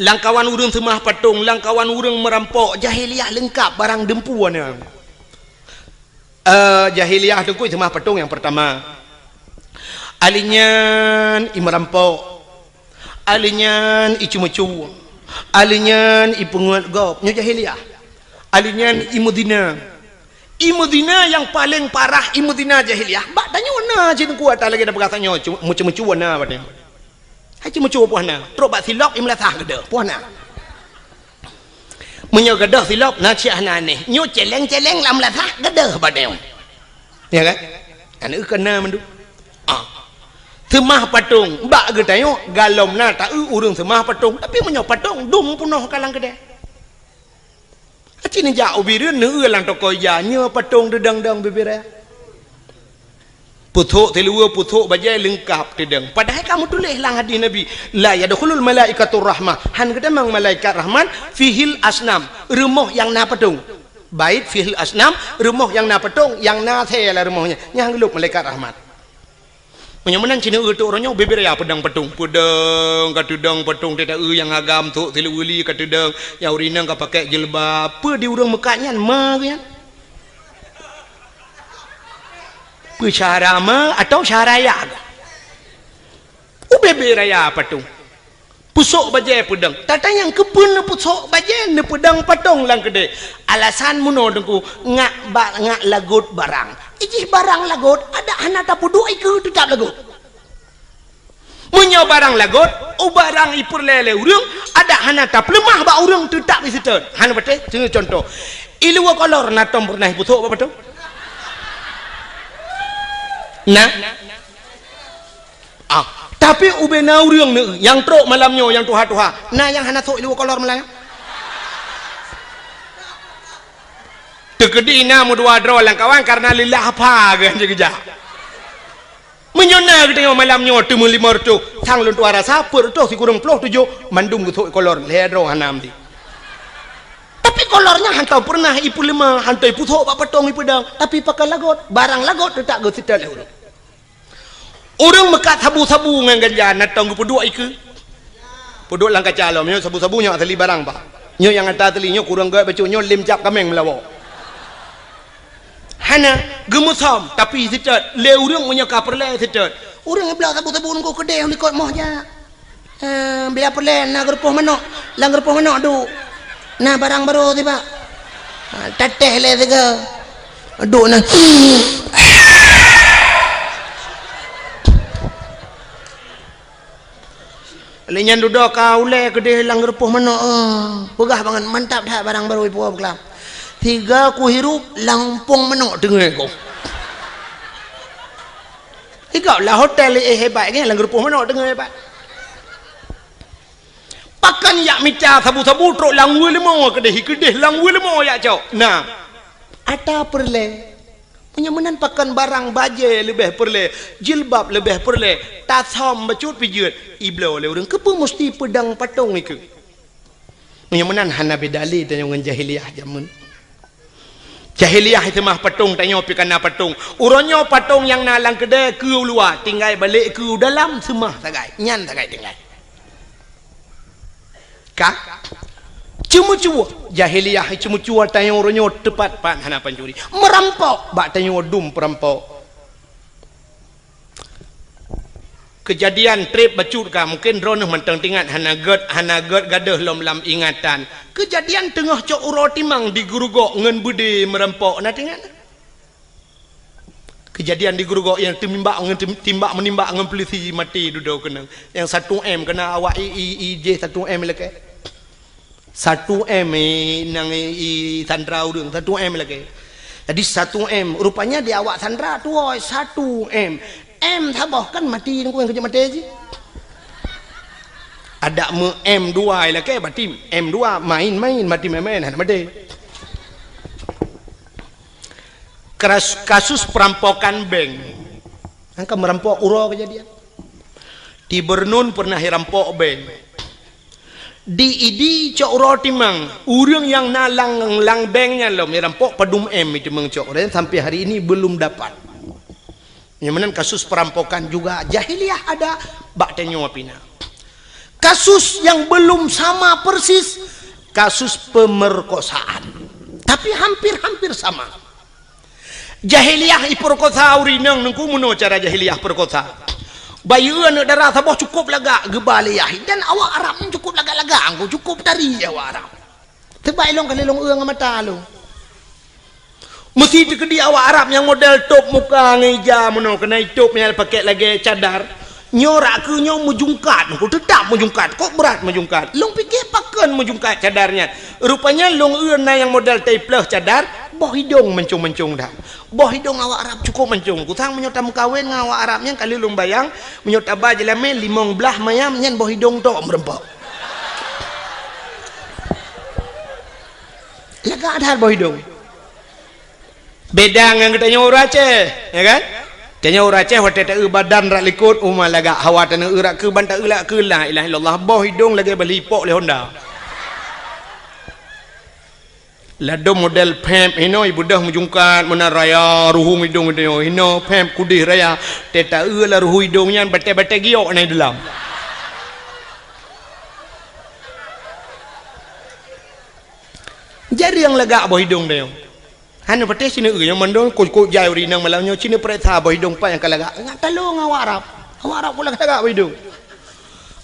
langkawan urang semah patung langkawan urang merampok jahiliah lengkap barang dempuannya jahiliah dengku itu mah patung yang pertama alinyan merampok alinyan icu-mecu alinyan ipungut gop nyo jahiliah alinyan imudina yang paling parah imudina jahiliah bak tanya wana cin kuat lagi dah berkatanya mecu-mecu wana badnya hai mecu puana terus bak silok imlatah gede puana menyo gede silok na ciahna ni nyo celeng-celeng lam latah gede badnya ya kan ana kena mendu semah patung bak getayo galom na tak urang semah patung tapi menyo patung dum punoh kalang gede acini ja ubireun neu lang toko ya nya patung dedang-dang bibira puthuk telua puthuk bajai lengkap dedang padahal kamu tulis lang hadis Nabi la yadkhulul malaikatur rahmah han gede mang malaikat rahman fihil asnam remoh yang na patung bait fil asnam, rumah yang na petung, yang na the lah rumahnya, yang geluk malaikat rahmat. Menyamunan Cina tu orangnya beber ya pedang petung, katudang petung tidak yang agam tu tiluli katudang yang urinang ka pakai jilbab, apa di urang Mekahnya mah kan? Pu cara mah atau cara ya? Beber ya petung. Pusok bajai pedang. Tata yang kebun pusok bajai ne pedang patong lang kede. Alasan muno dengku ngak lagut barang. Iji barang lagut ada anak tapu dua iku tetap lagut. Munyo barang lagut, barang ipur lele urang ada anak tap lemah ba urang tetap isiteur. Han bete contoh. Ilu kolor natom pernah pusok apa tu? Nah. Tapi ubena urang yang trok malamnya yang tuha-tuha. Nah yang hana sok ilu kolor malam. Tekedi na mu dua draw lang kawan karena lillah apa kan je menyona kita yang malamnya temu lima tu sang lun tuara sapur tu si kurang ploh tujuh mandum gitu kolor ledro hanam di. Tapi kolornya hantau pernah ipu lima hantau ipu sok pak petong ipu dang tapi pakai lagot barang lagot tak go sital urang. Urang mekat sabu-sabu ngan ganja natang ipu dua iku. Podok lang kacalom nyo sabu-sabu nyo atali barang ba. Nyo yang ata atali nyo kurang gak becu nyo lim cap kameng melawo. Hana gemusom tapi sitat le urang punya kaperle sitat urang belah sabu-sabu ko kedai likot moh ja belah perle na gerpoh manok lang gerpoh manok du na barang baru tiba teteh le tiga du na lenyan duduk kau le kedai lang gerpoh manok pegah banget mantap dah barang baru ibu kelam. Tiga ku hirup lampung menok dengar ko. Ikau lah hotel hebat kan lang gerpoh menok dengar hebat. Pakan yak mica sabu-sabu trok lang lemo kedeh lang lemo yak cok. Nah, ada perle. Penyemenan pakan barang baje lebih perle, jilbab lebih perle, tasom becut pijut. Iblo le urang kepu mesti pedang patong iku. Penyemenan hana bedali dan yang jahiliyah jamun. Jahiliyah itu mah patung tanya pikana patung. Uronyo patung yang nalang kedai ke luar tinggal balik ke dalam semah sagai. Nyan sagai tinggal. Kak cemu-cemu jahiliyah cemu-cemu tanya uronyo tepat pan hana pancuri. Merampok bak tanya dum perampok. Kejadian trip bacut ka mungkin ronoh mentang tingat hana ged gadah lam ingatan. Kejadian tengah cok uro timang di gurugok ngen budi merempok na tingat. Kejadian di gurugok yang timbak menimbak ngen polisi mati duduk kena. Yang 1M kena awak IJ 1M leke. 1M nang sandra urang 1M leke. Jadi 1M rupanya di awak sandra tu 1M. M tabah kan mati nunggu yang kerja mati aja. Ada M2 lah ke mati M2 main mati main mati. Kasus perampokan bank. Angka merampok uro kejadian. Di Bernun pernah dirampok bank. Di idi cok uro timang urang yang nalang lang banknya lo merampok padum M itu mengcok dan sampai hari ini belum dapat. Yang kasus perampokan juga jahiliyah ada bak tenyo apina. Kasus yang belum sama persis kasus pemerkosaan. Tapi hampir sama. Jahiliyah iperkosa urinang nengku muno cara jahiliyah perkosa. Bayuan darah saboh cukup laga gebaliyah dan awak Arab cukup laga-laga angku cukup tari awak Arab. Tebai long kalilong eung mata lu. Mesti dikedi awak Arab yang model top muka ngeja mono kena top yang pakai lagi cadar nyorak ke nyo mujungkat ko tetap mujungkat kok berat mujungkat long pikir pakan mujungkat cadarnya rupanya long euna yang model teplah cadar boh hidung mencung-mencung dah boh hidung awak Arab cukup mencung kusang menyota mukawin ngawak Arab yang kali long bayang menyota bajelame limong belah mayam nyen boh hidung tok merempok lega ada boh hidung. Beda dengan kita nyawa Aceh, ya kan? Kita nyawa Aceh, waktu tak badan rak likut, umar laga hawa tanah urak ke bantak ulak ke lah, ilah ilallah, boh hidung lagi berlipok oleh Honda. Lado model pemp hino ibu dah menjungkat menaraya ruhung hidung itu hino pemp kudih raya teta lah ruhu hidungnya bete-bete giok naik dalam. Jadi yang lega boh hidung dia. Hanya bete sini yang mandong kok jai urinang malangnya sini pereta boh hidung pa yang kalaga. Ngat talong awak Arab pula lega boh hidung.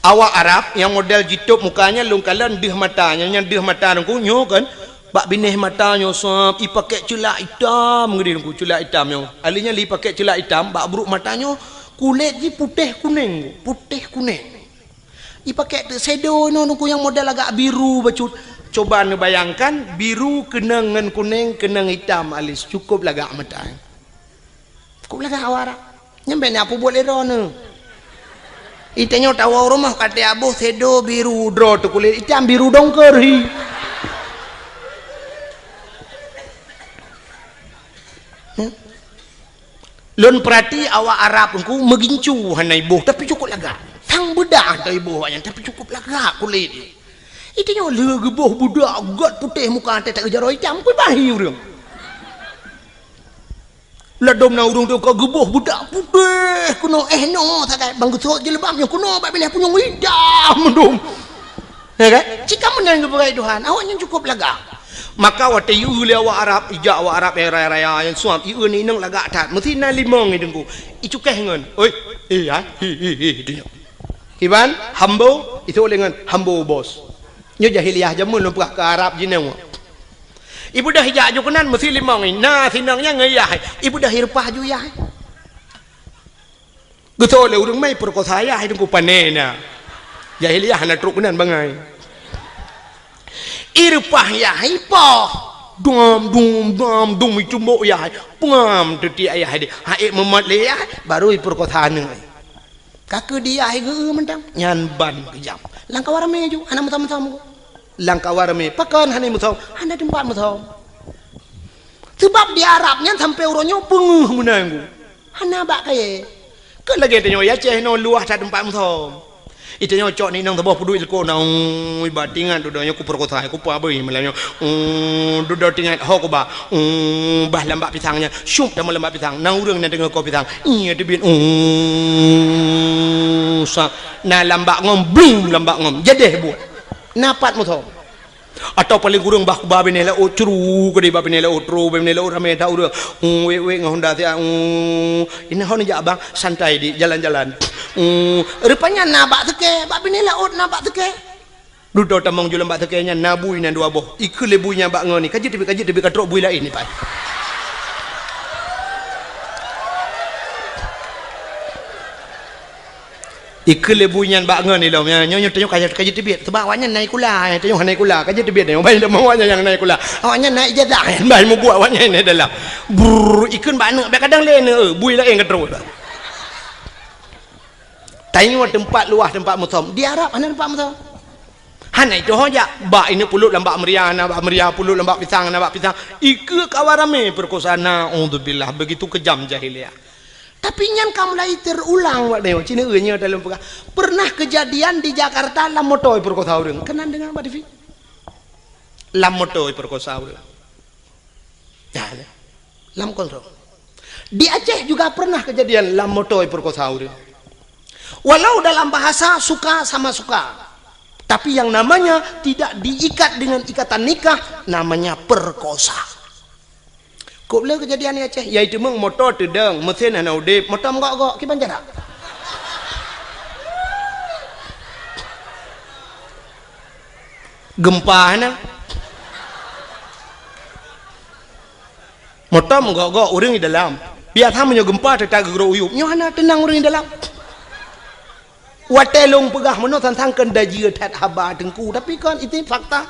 Awak Arab yang model jitup mukanya lungkalan dih matanya yang dih mata nungku kan. Bak binih matanya sop ipakai celak hitam ngeri ku celak hitam yo alinya li pakai celak hitam bak buruk matanya kulit ji putih kuning ipakai shadow no ku yang model agak biru bacut coba ne bayangkan biru kenangan kuning kenang hitam alis cukup lagak mata cukup lagak awara nyampe apa boleh rono itanya tahu rumah kata abuh shadow biru draw tu kulit hitam biru dongker hi. Lon perhati awak Arab engku megincu hanai ibu tapi cukup lagak. Sang bedak hantai ibu awaknya tapi cukup lagak kulit dia. Itinya le geboh budak gat putih muka hantai tak kejar hitam ku bahi urang. Ladom na urang tu ka geboh budak putih kuno no tak bang gusok jelebamnya kuno bak bilih punyung hitam dong. Ya kan? Jika menang kepada Tuhan awaknya cukup lagak. Maka waktu iu le awak Arab ijak awak Arab yang raya-raya yang suam iu ni nang lagak tat mesti na limong idengku icu keh ngan oi ya dia kiban hambo itu lengan hambo bos nyo jahiliyah jamun lu ke Arab jineng ibu dah ijak ju kenan mesti limong ni nah sinangnya ngeyah ibu dah hirpah ju ya geto le urang mai perkosa ya idengku panena jahiliyah na truk kenan bangai irpah ya hipoh dum itu mbok ya pam teti ayah dia haik memat le ya baru perkotaan ni kake dia ai ge mentang nyan ban kejam langkah warame ju ana mutam-mutam langkah warame pakan hanai mutam ana tempat mutam sebab di Arab nyan sampai uronyo penguh menanggu ana bak kaye ke lagi tanyo ya ceh no luah ta tempat mutam itu nyocok ni nang tebah pedui ko nang batingan dudanya ku perkota ku pa beuy melanyo dudo tingan ho ko ba bah lambak pisangnya syup dalam lambak pisang nang urang na dengar ko pisang iya debin sa na lambak ngom blum lambak ngom jedeh buat napat mo tho atau paling kurang bah ba benela o curu ke di ba benela o tro benela o rame ta urang we ngahonda ti ini hon ja abang santai di jalan-jalan rupanya nabak teke bak binela ot nabak teke duduk tamang jual bak tekenya nabui nan dua boh ikut lebunya bak ngoni kaji tebi katrok bui lain ni pai ikut lebunya bak ngoni lo nyonya tanya kaji tebi sebab awaknya naik kula tanya naik kula kaji tebi dia baik dah awaknya yang naik kula awaknya naik jadah baik mau buat awaknya ni dalam ikut bak nak kadang lain bui lain katrok tengok tempat luah tempat mutam di Arab mana tempat mutam hana itu hoja bak ini pulut lambak meriah na bak meriah pulut lambak pisang na bak pisang ikut kawarame perkosana auzubillah begitu kejam jahiliyah tapi nyan kamu mulai terulang wak dewa cina enya dalam pernah kejadian di Jakarta lam motoi perkosa urang kenan dengan Mbak Devi lam motoi perkosa urang ya lam kontrol di Aceh juga pernah kejadian lam motoi perkosa urang walau dalam bahasa suka sama suka tapi yang namanya tidak diikat dengan ikatan nikah namanya perkosa kok boleh kejadian ni Aceh yaitu meng motor tedeng mesin ana udip motor gok kiban jarak gempa na motor gok urang di dalam biasa menyo gempa tak gegro uyup nyo ana tenang urang di dalam watelong pegah meno tantangkan daji tat haba tengku tapi kan itu fakta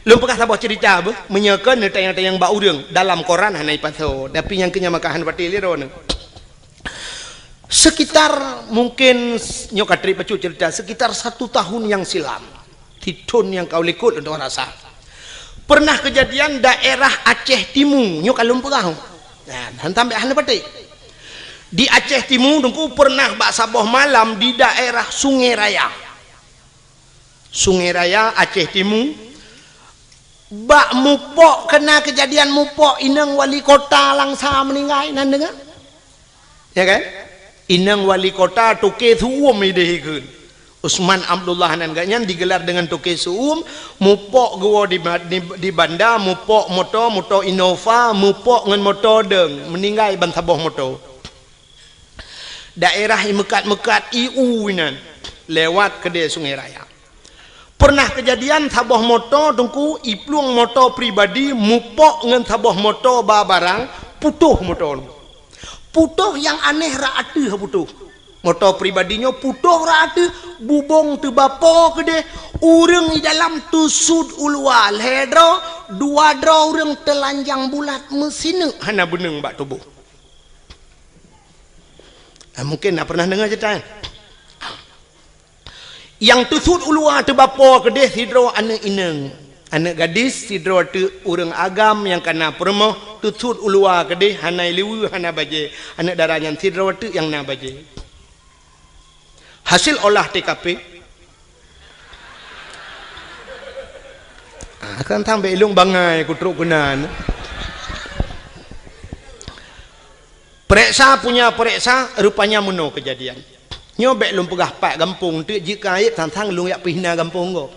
lom pegah sabah cerita be menyekan tayang-tayang ba urang dalam koran hanai paso tapi yang kenya makahan pati liron sekitar mungkin nyok katri pacu cerita sekitar 1 tahun yang silam titun yang kau likut untuk rasa pernah kejadian daerah Aceh Timur nyok kalum pegah nah hantam be hanai pati di Aceh Timur dengku pernah bak saboh malam di daerah Sungai Raya Aceh Timur bak mupok kena kejadian mupok inang wali kota langsa meninggal nan dengar ya kan inang wali kota tuke suum idehekeun Usman Abdullah nan ganyan digelar dengan tuke suum mupok gua di banda mupok moto Innova mupok ngan moto deng meninggal ban saboh moto daerah mekat IU nan lewat ke Sungai Raya. Pernah kejadian saboh moto tungku ipluang moto pribadi mupok ngan saboh moto barang putuh moto. Putuh yang aneh raateuh putuh. Moto pribadinya putuh raateuh bubong teu bapo gede urang di dalam tusud ulwal hedro dua dro urang telanjang bulat mesineu hana beneung bak tubuh. Mungkin nak pernah dengar cerita yang tusud ulua tu bapa kedeh sidro anak ineng anak gadis sidro tu urang agam yang kena permoh tusud ulua kedeh hanai liwu hana baje anak darahnya sidro tu yang na baje hasil olah TKP kan tang belung bangai kutruk kunan periksa punya periksa rupanya meno kejadian nyobek lum pegah pak gampung tu jika ayat tantang lung yak pihna gampung go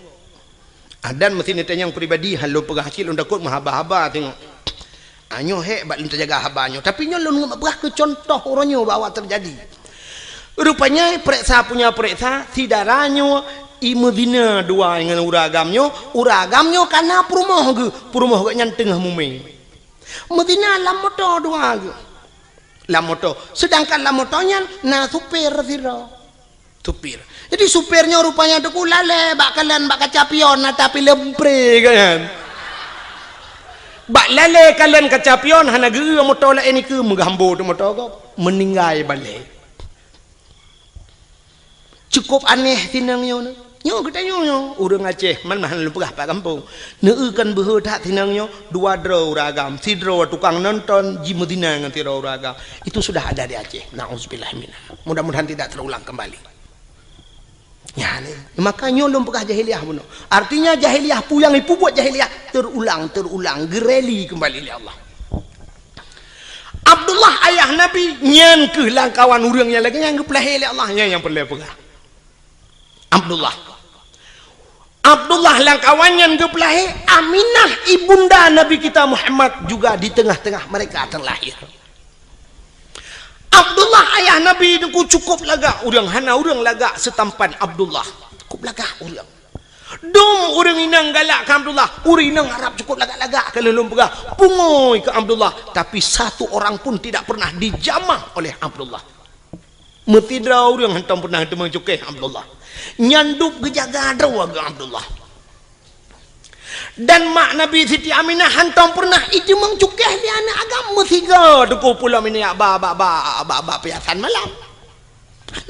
adan mesti nitanya yang pribadi hal lum pegah kecil lum takut mahaba-haba tengok anyo hek bak lum terjaga habanyo tapi nyo lum pegah ke contoh oronyo bawa terjadi rupanya periksa punya periksa si daranyo imedina dua dengan uragamnyo kana perumoh ge nyan tengah mume medina lam moto dua ge lamoto sedangkan lamotonya na supir siro supir jadi supirnya rupanya tuku lale bak kalian bak kacapion tapi lempre kan bak lale kalian kacapion hana geu moto la ini ke menggambo tu moto go meninggal balik cukup aneh tinang nyo kita nyo urang Aceh man mahan lu pegah pak kampung neueukan beuheu tak tinangnya dua dro ragam sidro tukang nonton ji Medina ngan tiro ragam itu sudah ada di Aceh nauzubillah minna mudah-mudahan tidak terulang kembali ya maka nyo lu pegah jahiliyah beno artinya jahiliyah puyang ipu buat jahiliyah terulang gereli kembali oleh Allah Abdullah ayah Nabi nyan ke langkawan urang yang lagi yang geplah oleh Allah yang perlu pegah Abdullah langkawannya gepelahe Aminah ibunda Nabi kita Muhammad juga di tengah-tengah mereka terlahir Abdullah ayah Nabi itu cukup laga urang hana urang laga setampan Abdullah cukup laga urang dong urang inang galak ke Abdullah urang inang harap cukup laga-laga kalau lum pegah pungoy ke Abdullah tapi satu orang pun tidak pernah dijamah oleh Abdullah metidra urang hantam pernah temang cukeh Abdullah nyandup gejaga dawa Abdullah dan mak Nabi Siti Aminah hantam pernah itu mengcukeh di anak agama tiga duku pulau ini ba piasan malam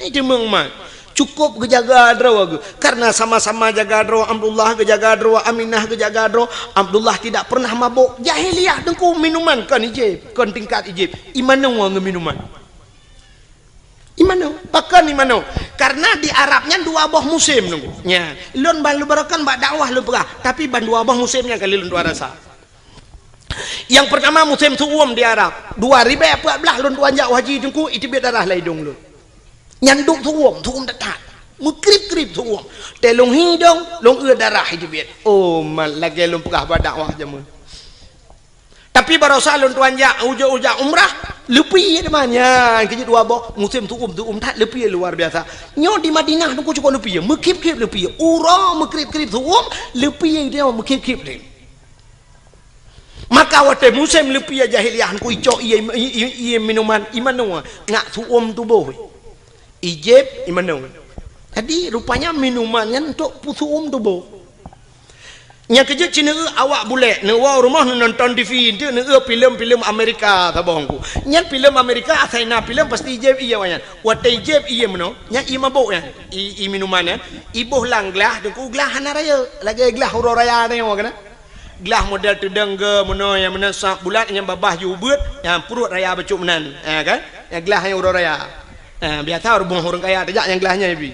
itu mengmat cukup gejaga dawa karena sama-sama jaga dawa Abdullah gejaga dawa Aminah gejaga dawa Abdullah tidak pernah mabuk jahiliyah dengku minuman kan ijib kan tingkat ijib imana wang minuman imano pakan imano karena di Arabnya dua buah musim nunggunya lon balu barakan bak dakwah lu pegah tapi ban dua buah musimnya kali lon dua rasa yang pertama musim suum di Arab 2014 lon dua jak haji dengku itu biar darah laidung lu nyanduk suum dekat mukrip suum telung hidung long darah itu biar oh mal lagi lon pegah bak dakwah jamun tapi baru salun tuan jak ujak umrah lepi namanya kerja dua boh musim tuum tak lepi luar biasa nyo di Madinah tu cukup lepi mekip lepi ura mekrip tuum lepi dia mekip dia maka waktu musim lepi jahiliyah ku ico iya minuman imano ngak tuum tu boh ijib imano jadi rupanya minumannya untuk tuum tu boh nya kerja Cina awak boleh newa rumah nonton TV itu film Amerika tabongku nya film Amerika asaina film pasti ijeb iya wanyan wate ijeb iya meno nya i mabuk ya i minuman ya ibuh lang gelah dengku gelah hana raya lagi gelah huro raya tengok kana gelah model tedeng ge meno yang mena sak bulat yang babah jubeut yang perut raya becuk menan kan yang gelah yang huro raya biasa orang kaya tajak yang gelahnya ibi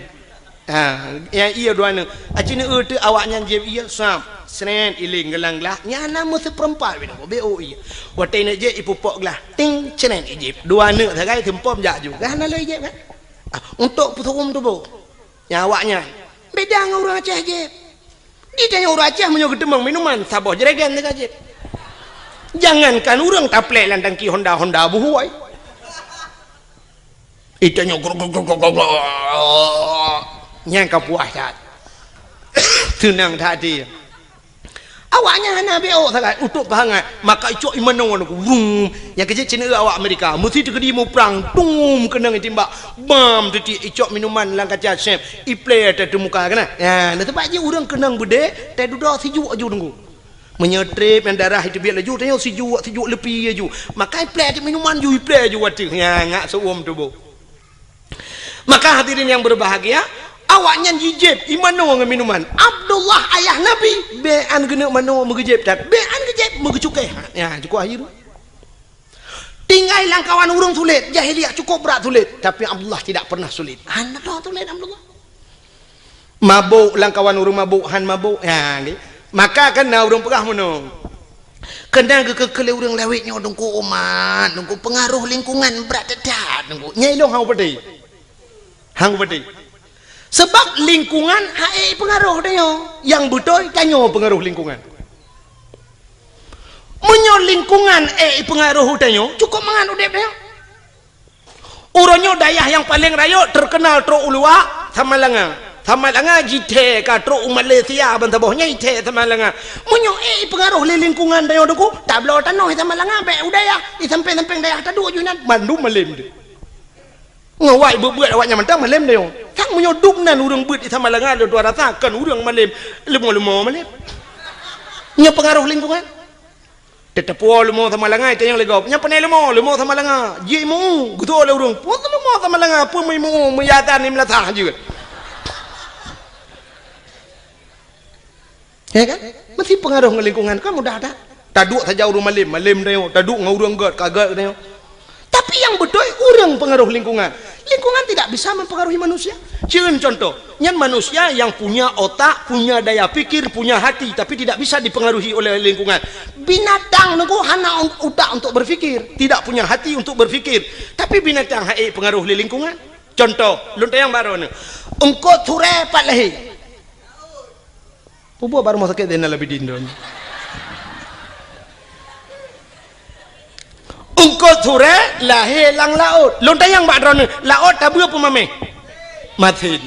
yang iya dua ni acina tu awaknya jeb iya senen iling gelang lah nya nama seperempat bina BOI watai nak je ipupok lah ting senen ijip dua anak sagai tempom jak ju kan ala ijip kan untuk puturum tu bo nyawaknya beda dengan orang Aceh je di tanya orang Aceh menyo gedemang minuman sabah jeragan dekat je jangankan orang taplek landang ki Honda buhuai itanya nyang kapuas tat tenang tadi awaknya hana BO sangat untuk bahangat maka icok imano aku vum yang kecil Cina awak Amerika mesti terkedi mau perang tum kenang timbak bam tadi icok minuman lang kaca chef i play ada di muka kena ya nanti pak je orang kenang bude teh duda siju aju tunggu menyetrip yang darah itu biar laju tanya siju lebih aju maka i play ada minuman ju i play aju wati ya ngak seuam tu bo maka hadirin yang berbahagia awaknya jijib imano dengan minuman Abdullah ayah Nabi bean kena mano megejib tak bean kejib megecukai ya cukup akhir tinggal langkawan urung sulit jahiliah cukup berat sulit tapi Abdullah tidak pernah sulit han dah sulit Abdullah mabuk langkawan urung mabuk han mabuk ya maka kena urung pegah mano kena kekele urung lewitnya dongku umat dongku pengaruh lingkungan berat dekat dongku nyai long hang pedih sebab lingkungan hae pengaruh dia yang betul tanyo pengaruh lingkungan menyo lingkungan pengaruh dia cukup mangan udep dia uronyo dayah yang paling rayo terkenal tro ulua Tamalanga jite ka tro Malaysia bantabohnya ite Tamalanga menyo pengaruh lingkungan dia doku tablo tanoh Tamalanga be udaya di samping-samping dayah tadu junan Bandung malim de ngawai bebuat awaknya mentang malam dia tak menyoduk nan urang beut di Tamalanga ada 200 kan urang malam lemo malam nya pengaruh lingkungan tetapu lemo Tamalanga itu yang legop nya panai lemo Tamalanga jimu gitu oleh urang pun lemo Tamalanga pun mu meyatan ni melatah juga ya kan mesti pengaruh dengan lingkungan kan mudah ada taduk saja urang malam dia taduk ngau urang kagat dia tapi yang betul urang pengaruh lingkungan tidak bisa mempengaruhi manusia cium contoh yang manusia yang punya otak punya daya pikir punya hati tapi tidak bisa dipengaruhi oleh lingkungan binatang nunggu hana otak untuk berpikir tidak punya hati untuk berpikir tapi binatang hae pengaruh lingkungan contoh lunta yang baru ni engkau ture pat lehi pupu baru mau sakit dena lebih dindon engkau ture lahir lang laut lontar yang bakdron laut tabu apa mame matin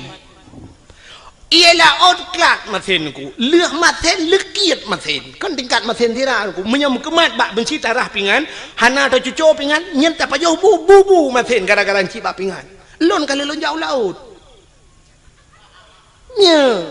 ia laut kelak matin ku leh matin lekiat matin kan tingkat matin tira ku menyam kemat bak benci tarah pingan hana atau cucu pingan nyen tak pajau bubu matin gara-gara enci bak pingan lon kali lon jauh laut nya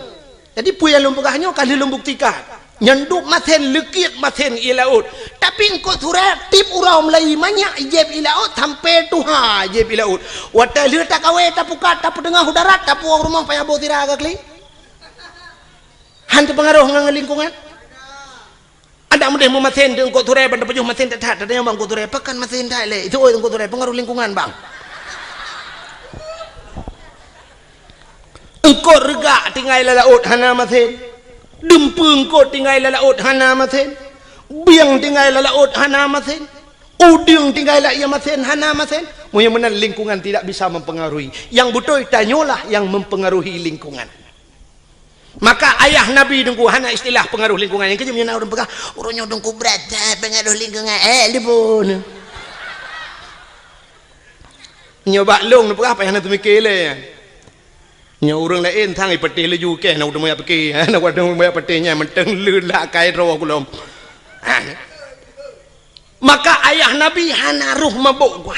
jadi puya lon pegahnya kali lon buktikan nyanduk maten lekit maten ilaut tapi engkau surat tip urau Melayu banyak ijeb ilaut sampai tuha ijeb ilaut wata lihat tak kawe tak pukat tak pedengah udarat tak puang rumah payah bawa tira agak li hantu pengaruh dengan lingkungan ada mudah mau maten engkau surat pada pejuh maten tak ada yang bang engkau surat pekan maten tak le itu engkau surat pengaruh lingkungan bang engkau regak tinggal laut hana maten dempeng ko tinggal laut hana maten biang tinggal laut hana maten uding tinggal ia maten hana maten moya menan lingkungan tidak bisa mempengaruhi yang betul tanyolah yang mempengaruhi lingkungan maka ayah Nabi dengku hana istilah pengaruh lingkungan yang kejam nyana urang pegah urangnya dengku berat pengaruh lingkungan libun nyoba long pegah apa yang tu mikir le nya urang lain thang ipetih leju ke nak udah moya peki nak udah moya petihnya menteng lula kai ro kulom maka ayah Nabi hana roh mabuk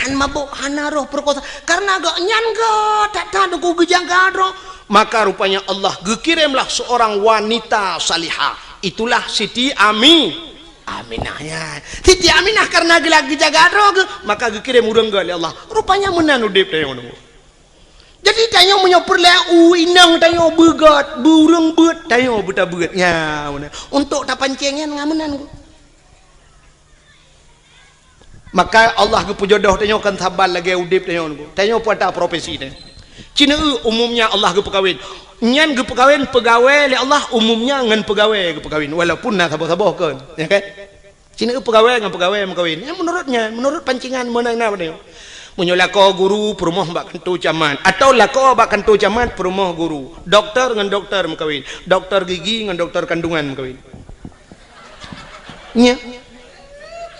hana roh perkosa karena agak nyan ke tak tahu ku gejang gadro maka rupanya Allah gekirimlah seorang wanita salihah itulah Siti Aminah ya Siti Aminah karena gelak gejang gadro maka gekirim urang gali Allah rupanya menan udip teh ngono jadi tayo menyoper lah inang tayo begat burung bet tayo buta begatnya untuk tapancengnya ngamenan maka Allah ke pujodoh tayo kan sabar lagi udip tayo pada profesi ni Cina umumnya Allah ge perkawin. Nyan ge perkawin pegawai le Allah umumnya ngan pegawai ge perkawin walaupun na saboh-saboh kan. Ya kan? Cina pegawai ngan pegawai mengkawin. Ya menurutnya, menurut pancingan mana ni. Munyo lako guru perumah bak kentu caman atau lako bak kentu caman perumah guru. Doktor ngan doktor mengkawin. Doktor gigi ngan doktor kandungan mengkawin. Nya.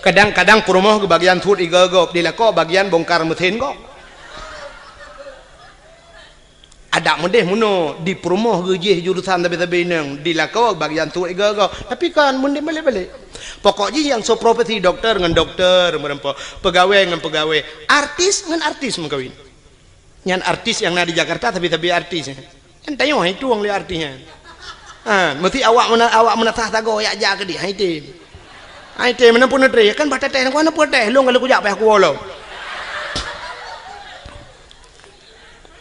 Kadang-kadang perumah ke bagian tut igagop di lako bagian bongkar mesin kok. Ada mendeh muno di perumah gejih jurusan tabe-tabe nang di lako bagian tut igagop. Tapi kan mendeh balik-balik. Pokoknya yang so profesi dokter dengan dokter, pegawai dengan pegawai, artis dengan artis mengkawin. Yang artis yang ada di Jakarta tapi artis. Kan tanya itu orang lihat artisnya. Mesti awak menatah tago ya aja ke dia. Itu mana pun ada kan baca teh, mana pun teh, lu kalau kujak payah kuolo.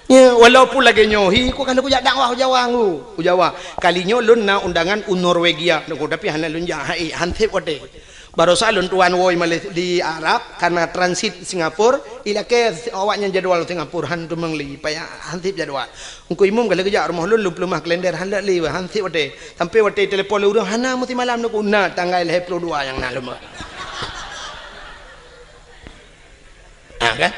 Ya, walaupun lagi nyohi, ku kalau kujak dakwah Jawa, kalinya lun na undangan Norwegia, tapi hana lun jahai, hansip ote. Baru saya lun tuan woi di Arab karena transit Singapura, ilake awaknya jadwal Singapura hantu mengli, payah hansip jadwal. Engkau imum kalau kujak rumah lun lumah kalender handak li, hansip ote. Sampai ote telepon lu urang hana mesti malam nak una tanggal 22 yang nak lumah. Kan?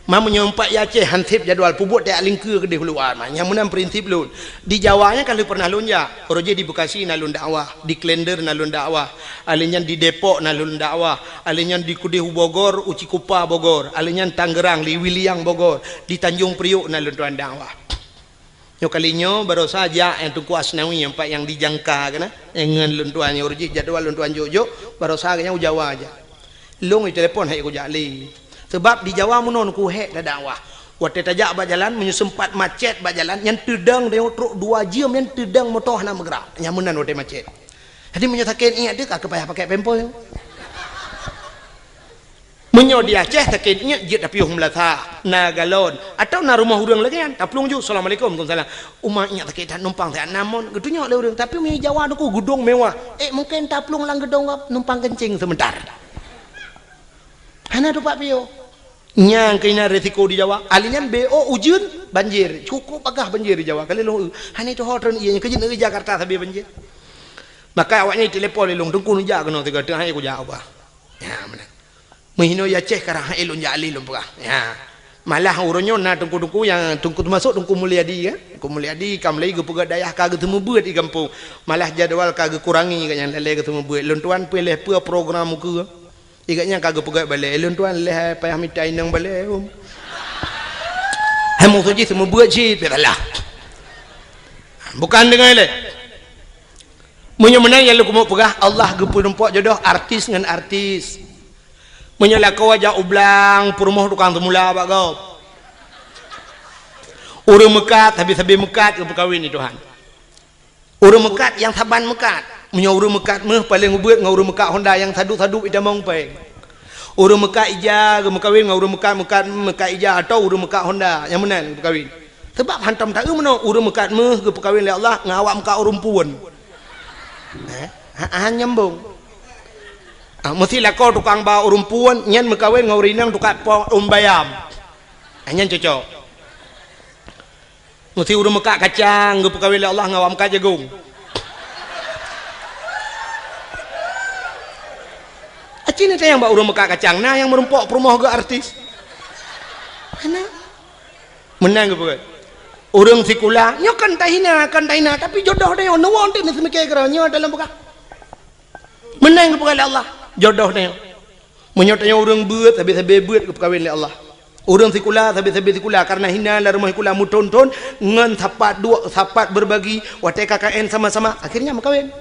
Mamu nyompak ya Aceh hansip jadwal pubut tak lingkar ke dia keluar mah. Yang menang prinsip lun. Di Jawanya kalau pernah lun ya, Roje di Bekasi nalun dakwah, di Klender nalun dakwah, alinyan di Depok nalun dakwah, alinyan di Kudihu Bogor, Uci Kupa Bogor, alinyan Tangerang, di Wiliang Bogor, di Tanjung Priuk nalun tuan dakwah. Yo kalinya baru saja yang Tunku Asnawi yang pak yang dijangka kana, yang lun tuan Roje jadwal lun tuan Jojo, baru saja yang Jawa aja. Long telepon hai ku jali. Sebab di Jawa munon ku hek dah dakwah. Waktu tajak berjalan menyusempat macet berjalan yang tedang dia truk 2 jam yang tedang motor nak bergerak. Yang munan waktu macet. Jadi menyatakan ingat dia tak payah pakai pempol. Menyo di Aceh takin ingat jit tapi melata na galon atau na rumah urang lagi kan. Taplung ju assalamualaikum waalaikumsalam. Umah ingat takin numpang tak namon gedunya le urang tapi mi Jawa tu gedung mewah. Mungkin taplung lang gedung numpang kencing sebentar. Hana tu Pak Pio. Nyang kena resiko di Jawa. Alinyan BO ujun banjir. Cukup agak banjir di Jawa. Kali lu hana itu hotel ianya kerja negeri Jakarta tapi banjir. Maka awaknya telepon lelong tungku nujak kena tiga tengah aku jawab. Ya mana. Mahino ya Aceh karang elon jali lom pegah. Ya. Malah uronyo na tungku yang tungku masuk tungku Mulyadi kan. Tungku Mulyadi kam lagi ke pegah dayah kagak temu buat di kampung. Malah jadwal kagak kurangi kan yang lele ketemu buat. Lon tuan pilih apa program muka. Ikatnya kagak pegat balik. Elon tuan leh payah minta inang balik. Hamu tu je semua buat je. Biarlah. Bukan dengan leh. Menang yang lu mau pegah Allah gepu nempak jodoh artis dengan artis. Menyala kau aja ublang perumah tukang temula pak kau. Urang mekat habis mekat ke perkahwin ni Tuhan. Urang mekat yang saban mekat. Punya urang mekat meh paling ubeut ngau urang mekat Honda yang sadu-sadu ida mong peng. Urang mekat ija ke mekawin ngau urang mekat ija atau urang mekat Honda yang menang perkahwin. Sebab hantam tak meno urang mekat meh ke perkahwin oleh Allah ngawak mekat urang puan. Nyambung. Mesti lah kau tukang bawa urang puan nyan mekawin ngau rinang tukang bayam. Nyan cocok. Mesti urang mekat kacang ke perkahwin oleh Allah ngawak mekat jagung. Cina yang bawa urang mekat kacang nah yang merumpok perumah ke artis mana menang ke bukan urang sikula nyo kan tahina tapi jodoh dia no want ni semikir kira nyo dalam bukan menang ke bukan Allah jodoh dia menyotanya urang buat habis buat ke perkahwin oleh Allah urang sikula habis sikula karena hina la rumah sikula muton-ton ngan sapat berbagi wate KKN sama-sama akhirnya mekawin.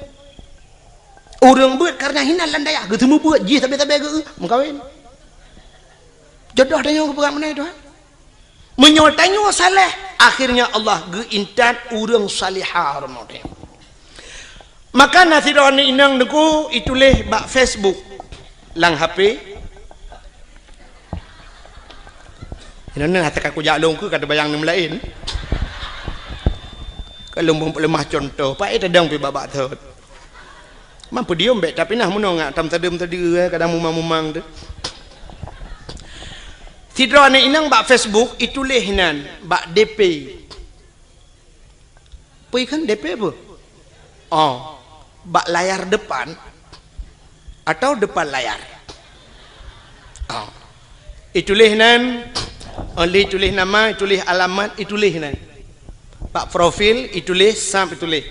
Orang buat karena hina landaya ketemu buat je tabe-tabe ke mengkawin. Jodoh dia yang pegang mana itu ha? Menyotanyo saleh akhirnya Allah geintat urang salihah rumah. Maka nasirani inang deku ituleh bak Facebook lang HP. Ini hati aku jalong ke kata bayang nem lain. Kalau lemah contoh, pak itu dang pi babak thot. Mampu diam baik tapi nah menong ngak tam tadem tadi kadang mumang tu. Tidra ni inang bak Facebook itulah hinan bak DP. Pai kan DP apa? Oh, bak layar depan atau depan layar. Oh. Itulah hinan oleh tulis nama, tulis alamat, itulah hinan. Bak profil itulah sam itulah.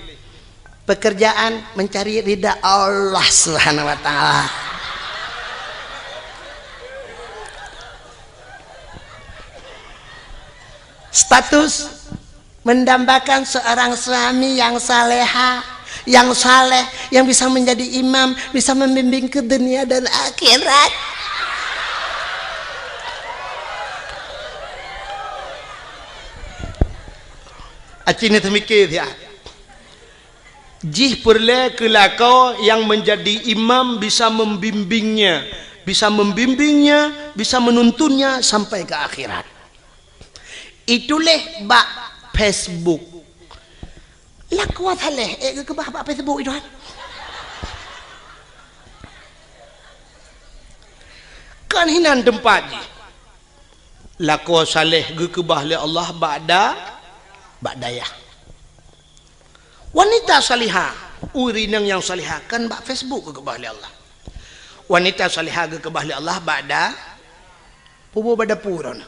Pekerjaan mencari ridha Allah Subhanahu wa taala. Status mendambakan seorang suami yang saleha, yang saleh, yang bisa menjadi imam, bisa membimbing ke dunia dan akhirat. Acini temikir ya. Jih perle kelakau yang menjadi imam bisa membimbingnya, bisa menuntunnya sampai ke akhirat. Itulah bak Facebook. Lah kuat haleh ke bak Facebook itu kan. Kan hinan tempat je. Lah kuat saleh ke bah le Allah ba'dayah. Wanita salihah, urinang yang salihah kan bak Facebook ke bah le Allah. Wanita salihah ke bah le Allah ba'da pubu bada puron.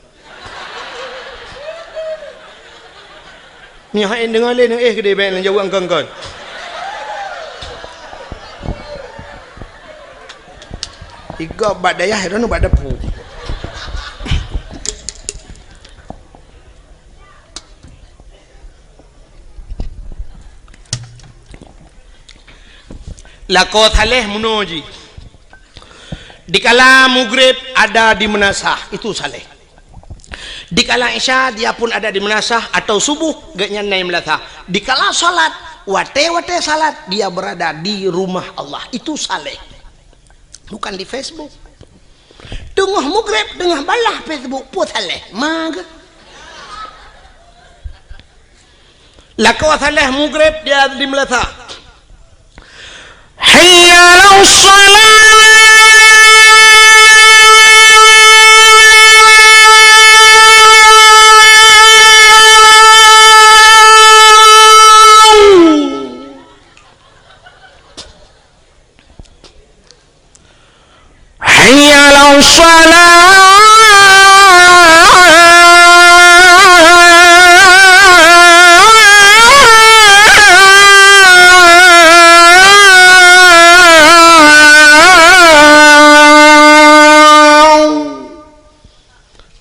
Ni hain dengar le kedai ben jauh angkang-angkang. Tiga badayah itu nu bada pu. Lako thaleh munoji. Dikala maghrib ada di menasah itu saleh. Dikala isya dia pun ada di menasah atau subuh gaknya naik melatah. Dikala salat wate salat dia berada di rumah Allah itu saleh. Bukan di Facebook. Tengah maghrib tengah balah Facebook pun saleh. Mag. Lakau saleh maghrib dia di melatah. Hayya 'alas shalah.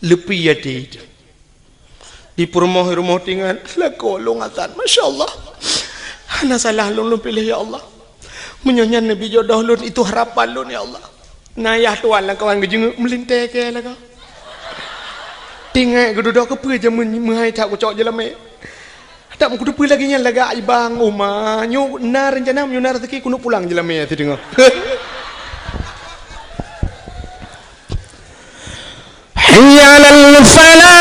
Lepi yati di rumah tinggal lako longatan masya-Allah. Ana salah lun pilih ya Allah. Menyanyian Nabi jodoh lun itu harapan lun ya Allah. Nayah tuan lah kawan gejeng melintai ke lah kau. Tinggal geduduk ke pe je menghai tak kocok je lama. Tak mau kudu lagi nya laga ibang uma nyu na rencana nyu na rezeki kuno pulang je lama tu dengar. Hayya 'alal falah.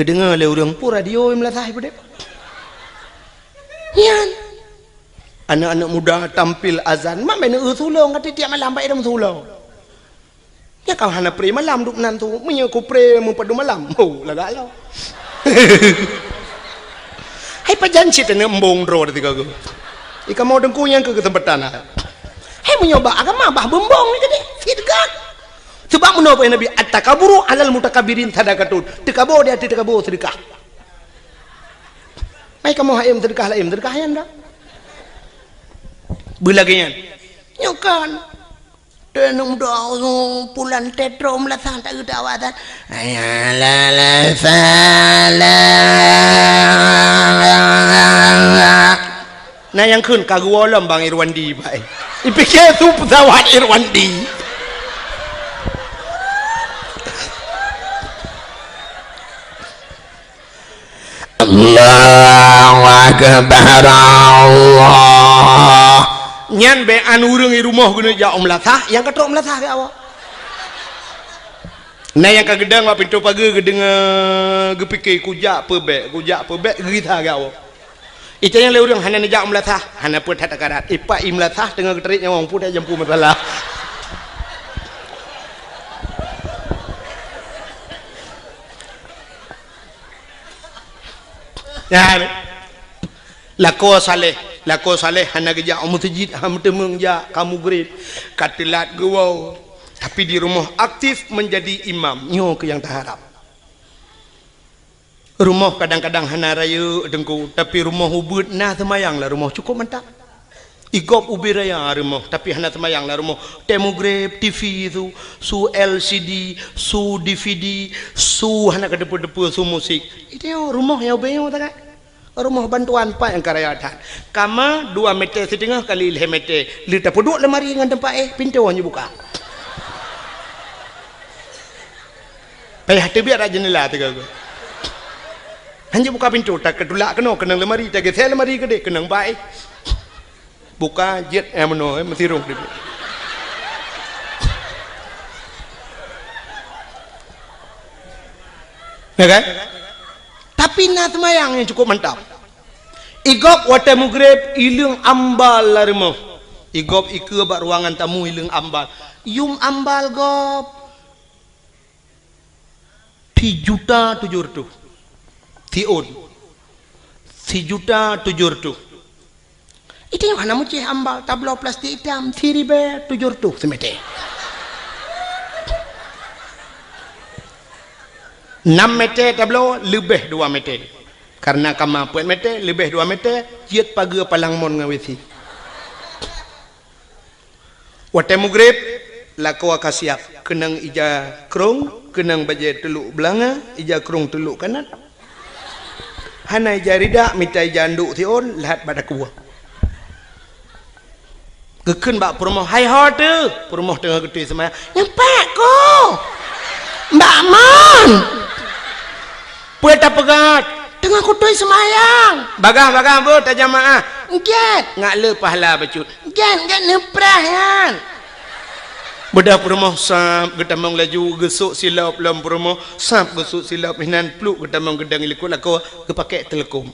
Dengar le orang pun radio melatah ibu dek. Yan. Anak-anak muda tampil azan, mak main sulong kata tiap malam baik dalam sulong. Ya kau hana pre malam duk nan tu, menyo ku pre mu padu malam. Oh, lagak lo. Hai pajanci tene embong ro tiga go. Ika mau dengku yang ke tempat tanah. Hai menyoba agama bah bembong ni gede. Tidgak. Sebab menapa Nabi at-takaburu alal mutakabirin sadaqatun. Tekabur dia tekabur sedekah. Mai kamu hayam sedekah lain sedekah yan dah. Belagian. Nyokan. Tenung doa pulan tetro melatang tak ada awatan. Ayala sala. Nah yang kun kagualam Bang Irwandi baik. Ipikir tu pesawat Irwandi. Allahu Akbar Allah. Nyan be anu urang di rumah guna ja melatah yang ketok melatah ke awak. Nah yang kagedang mak pintu pagi gedenga gepikir kujak pebek gerita gau. Itu yang le urang hana nejak melatah, hana pun tak karat. Ipa imlatah tengah geterik nyawang pun dah jampu masalah. Ya. Lako saleh hana gejak mutjid ham temeng ja kamu grade katilat gawau. Tapi di rumah aktif menjadi imam nyo ke yang terharap. Rumah kadang-kadang hana raya dengku, tapi rumah ubud nah semayang lah rumah cukup mantap. Igop ubi raya rumah, tapi hana semayang lah rumah. Demograf TV itu, su LCD, su DVD, su hana kedepu-depu su musik. Itu rumah yang ubenya tak kan? Rumah bantuan pak yang karayatan. Kama 2 meter setengah kali 5 meter. Lita puduk lemari dengan tempat pintu hanya buka. Payah terbiar aja jendela tu kau. Hanya buka pintu tak ketulak kena lemari tak saya lemari gede kena baik. Buka jet meno mesti rong dia. Ya kan? Tapi nak semayang yang cukup mantap. Igop wata mugrib ilung ambal lah rumah. Igop ike bak ruangan tamu ilung ambal. Yum ambal gop. 3.700.000 Tiun 3.700.000 itu yang mana mucih ambal tablau plastik hitam 3.700 semete 6 meter tablau lebih 2 meter karena kama 4 meter lebih 2 meter jiat pagi palang mon ngawisi wate mugrib laku akasiap kenang ija krong kenang baje teluk belanga ija krong teluk kanan hana ija rida mita ija anduk tion lahat pada kuah keken bak perumoh hai hot tu perumoh tengah gede semaya nyampak ko mbak man pueta pegat tengah kutui semayang bagah bu tajamaah nget ngak le pahala bacut nget neprah kan Bedah perumah sap getamang laju gesuk silap lam perumah sap gesuk silap hinan pluk getamang gedang ilikut lako kepakai telekom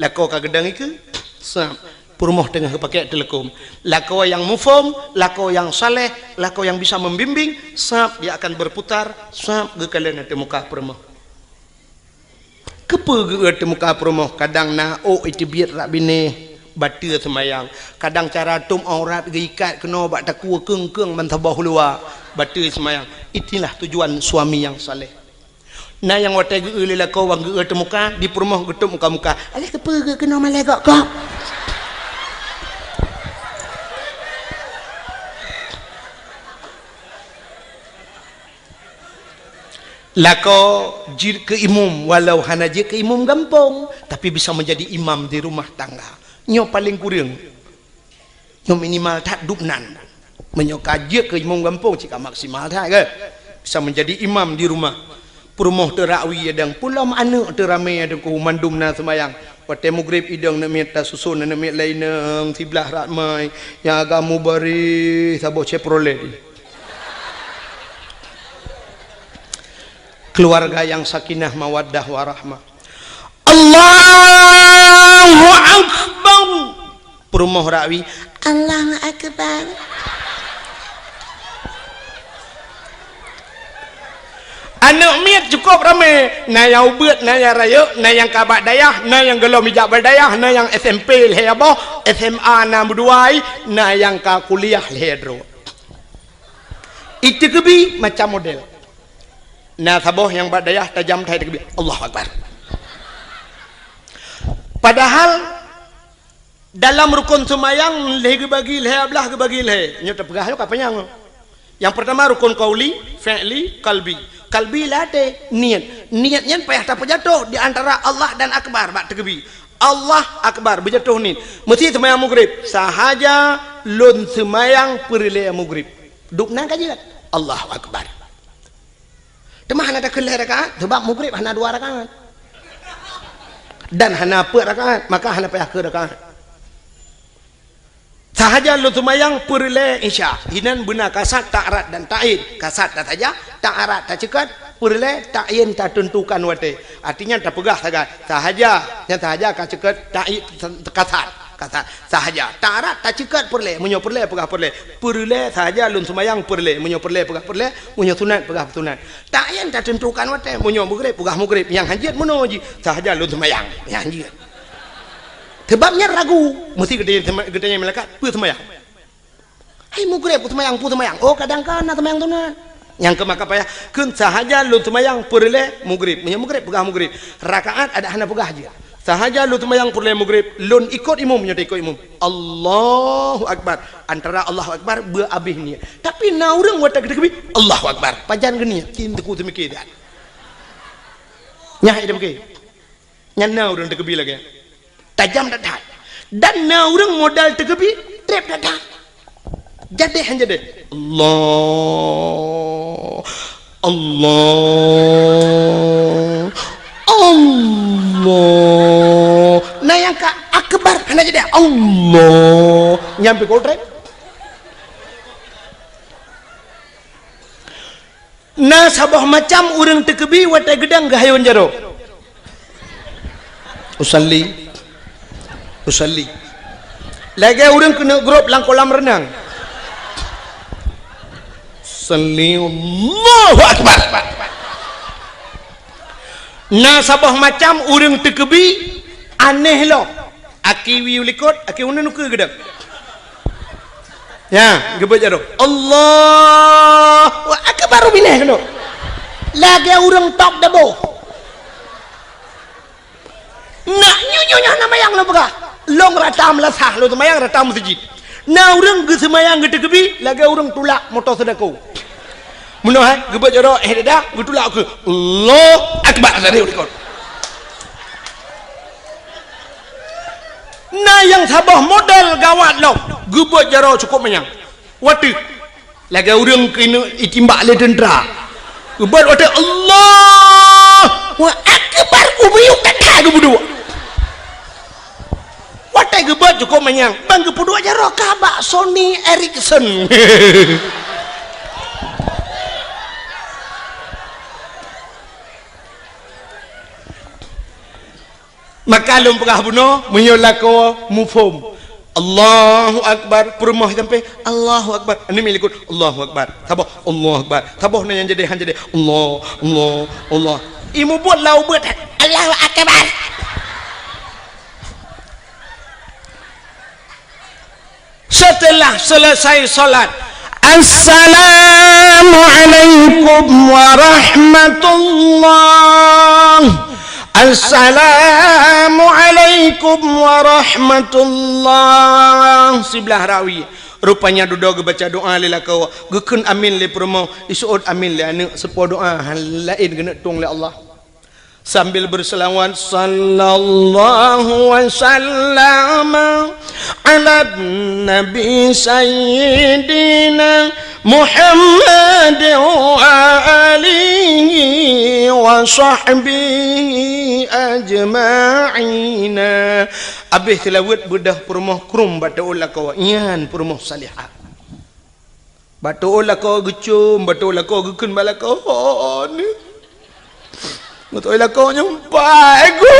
lako ka gedang iku sap perumah tengah kepakai telekom lako yang mufom lako yang saleh lako yang bisa membimbing sap dia akan berputar sap ge kalian ate muka perumah kepe ge ate muka perumah kadang na itu biar rak bini batu semayang kadang cara tum aurat ikat kena bak takua keng-keng mentabah luar batu semayang itulah tujuan suami yang saleh nah yang watai ge lila kau wang ge temuka di perumah getuk muka-muka alih kepe ge kena malai gak kau lako jir ke imam walau hana je ke imam gampang tapi bisa menjadi imam di rumah tangga nyo paling kurang nyo minimal tak dupnan menyo kaje ke imam gampang jika maksimal tak ke bisa menjadi imam di rumah perumah terakwi adang pulau anak teramai adang ku mandum na semayang wate mugrib idang nak minta susun nak mit lain nang sebelah ramai yang agamu bari sabo Chevrolet keluarga yang sakinah mawaddah warahmah Allahu Akbar perumah rakwi Allahu Akbar anak miat cukup ramai na yang ubet na yang raya na yang kabak dayah na yang gelam hijab berdayah na yang SMP lehabo SMA na berduai na yang ka kuliah lehedro itu kebi macam model na saboh yang berdayah tajam thai kebi Allahu Akbar padahal dalam rukun semayang leh bagi leh ablah bagi leh nyo terpegah apa yang pertama rukun qauli fi'li kalbi lade niatnya payah tak jatuh di antara Allah dan akbar bak tergebi Allah akbar berjatuh ni mesti semayang maghrib sahaja lun semayang perle maghrib dukna kaji Allahu akbar temah ada kelih rakaat sebab maghrib hanya 2 rakaat dan hana 4 rakaat maka hana payah ke rakaat sahaja lu tumayang perle isya hinan benar kasat tak arat dan ta'in kasat tak saja tak arat tak cekat perle ta'in tak tentukan wate artinya tak pegah sahaja yang sahaja ka cekat ta'in kasat sahaja tak arat tak cekat perle munyo perle pegah perle sahaja lu tumayang perle munyo perle pegah perle munyo sunat pegah sunat ta'in tak tentukan wate munyo maghrib pegah maghrib yang hajat menuji sahaja lu tumayang yang hajat sebabnya ragu mesti gedenya malaikat pu semayang hai mugrib pu semayang oh kadang-kadang semayang tu na yang ke maka payah kun sahaja lu semayang perle mugrib punya mugrib pegah mugrib rakaat ada hana pegah aja sahaja lu semayang perle mugrib lun ikut imam nya ikut imam Allahu akbar antara Allahu akbar beabih ni tapi na urang wata gede Allahu akbar pajan geni kintu semikir dah nyah ida beke nyana urang dekebi lagi tajam dadat dan na orang modal tegebi trap dadat jadi hanya deh Allah nah yang ka akbar hanya jadi Allah nyampe kau trap nah sabah macam orang tegebi watai gedang gahayon jaro usalli lagi orang kena grup lang kolam renang salli Allahu akbar na sabah macam orang tekebi aneh lo aki wi likot aki una nuke gedang ya gebet jaro Allahu akbar bineh kena lagi orang top dabo nak nyonya nama yang lo begah long ratam lah sah lo semayang ratam masjid na orang ke semayang ke tegebi lagi orang tulak motor sedekau muno hai gebet jaro dah betulak ke Allah akbar sari urikot na yang sabah modal gawat lo gebet jaro cukup menyang watu lagi orang kena itimbak le tentera gebet watu Allah wa akbar ubiyuk tak ke berdua watai gebet cukup menyang bang kepudu aja rokabak Sony Ericsson maka lum pegah buno menyolako mufum Allahu akbar perumah sampai Allahu akbar ini milikut Allahu akbar tabah Allahu akbar tabah yang jadi Allah imu buat lau buat Allahu akbar setelah selesai salat Assalamualaikum warahmatullah Assalamualaikum warahmatullah sebelah rawi rupanya duduk baca doa lila kau gekun amin le promo isuud amin le ane sepo doa lain kena tung le Allah sambil berselawat sallallahu wasallam ala nabi sayyidina Muhammad wa alihi wa sahbihi ajma'ina abih tilawat bedah permoh krum batu ulakau ian permoh salihah batu ulakau gecum batu ulakau gekun balakau ni betul lah kau nyampai aku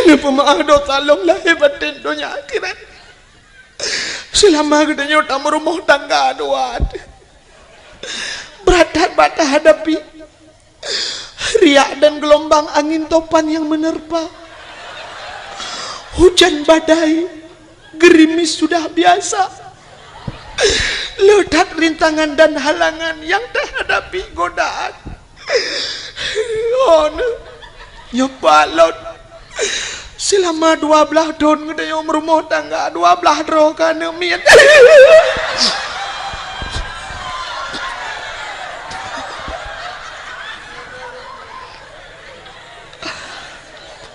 ini pemaaf doa tolong lahir batin dunia akhirat selama kita nyota merumah tangga doa berat bata hadapi riak dan gelombang angin topan yang menerpa hujan badai gerimis sudah biasa ledak rintangan dan halangan yang terhadapi godaan nyebalot selama 12 tahun kita yang rumah tangga 12 roh kana mian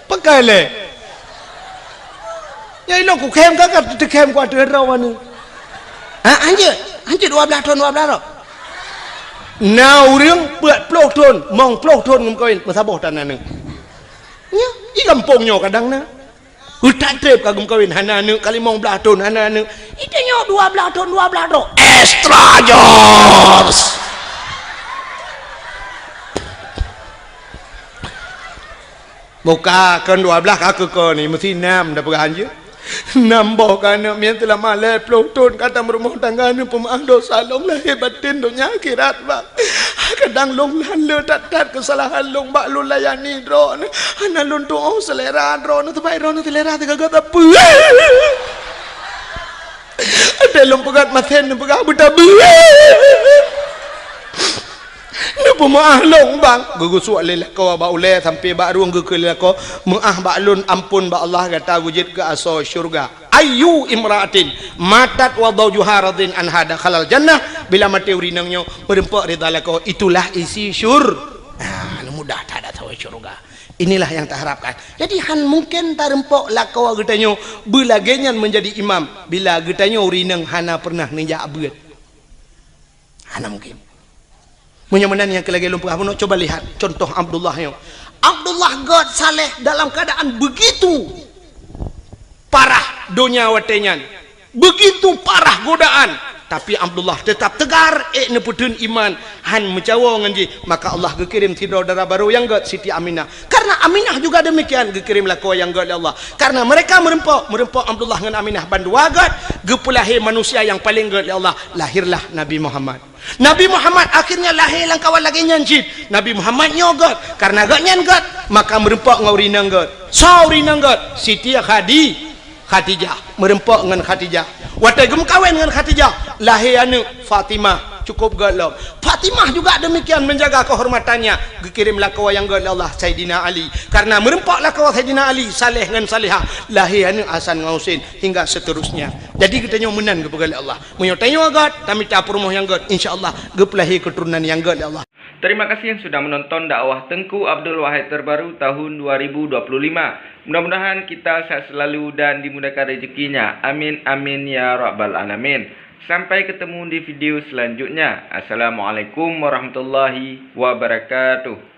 pakai le ya ilo ku kem kakak tu kem ku ada rawan ni anjir 12 tahun 12 tahun now ring buat 10 tahun mong 10 tahun ngum kawin masabah tanah ni nya i kampungnya kadang na Hutan trip kagum kawin hana anu kali mau belah tahun hana anu. Itanya 12 tahun 12 tahun. Extra George. Muka kan 12 kakak kau ni mesti 6 dah beranja. Nambah kerana mian telah malai pelotun kata merumah tangga ni pemaaf dosa long lahir batin dunia akhirat bak. Kadang long lalu tak kesalahan long bak lu layani drone. Ana lun tu oh selera drone tu baik drone selera tu kagak apa. Ada long pegat maten pegat buta bu. Ni pemaaf long bang. Gugu suak lelak kau bak ulai sampai bak ruang gugu lelak kau. Maaf bak lun ampun bak Allah kata wujud ke asal syurga. Ayu imra'atin matat wa zawjuha radin an hada khalal jannah bila mati urinangnya merempak ridha lako itulah isi mudah tak ada tahu syurga. Inilah yang tak harapkan. Jadi han mungkin tak rempok lako getanyo belagenyan menjadi imam bila getanyo urinang hana pernah ninja abad. Hana mungkin. Menyamanan yang kelagi lumpur apa nak coba lihat contoh Abdullah yo. Abdullah God saleh dalam keadaan begitu parah dunia watenyan, begitu parah godaan, tapi Abdullah tetap tegar neputun iman han mencawa nganji maka Allah gekirim saudara baru yang god Siti Aminah. Karena Aminah juga demikian gekirim lako yang god Allah. Karena mereka merempok Abdullah dengan Aminah bandua god gepulahi manusia yang paling god Allah, lahirlah Nabi Muhammad. Nabi Muhammad akhirnya lahir lang kawan lagi nyanjit. Nabi Muhammad nyogot karena gak nyangot maka merempok ngaurinang god. Saurinang god Siti Khadijah merempok dengan Khadijah. Waktu gem kawin dengan Khadijah lahir anu Fatimah cukup galau. Fatimah juga demikian menjaga kehormatannya. Gekirimlah kau yang galau Allah Sayyidina Ali. Karena merempaklah kau Sayyidina Ali saleh dengan salihah lahir anu Hasan Husain hingga seterusnya. Jadi kita menang kepada Allah. Menyotanya agak kami tak permoh yang god insyaallah gepelahi keturunan yang god Allah. Terima kasih yang sudah menonton dakwah Tengku Abdul Wahid terbaru tahun 2025. Mudah-mudahan kita sehat selalu dan dimudahkan rezekinya. Amin amin ya rabbal alamin. Sampai ketemu di video selanjutnya. Assalamualaikum warahmatullahi wabarakatuh.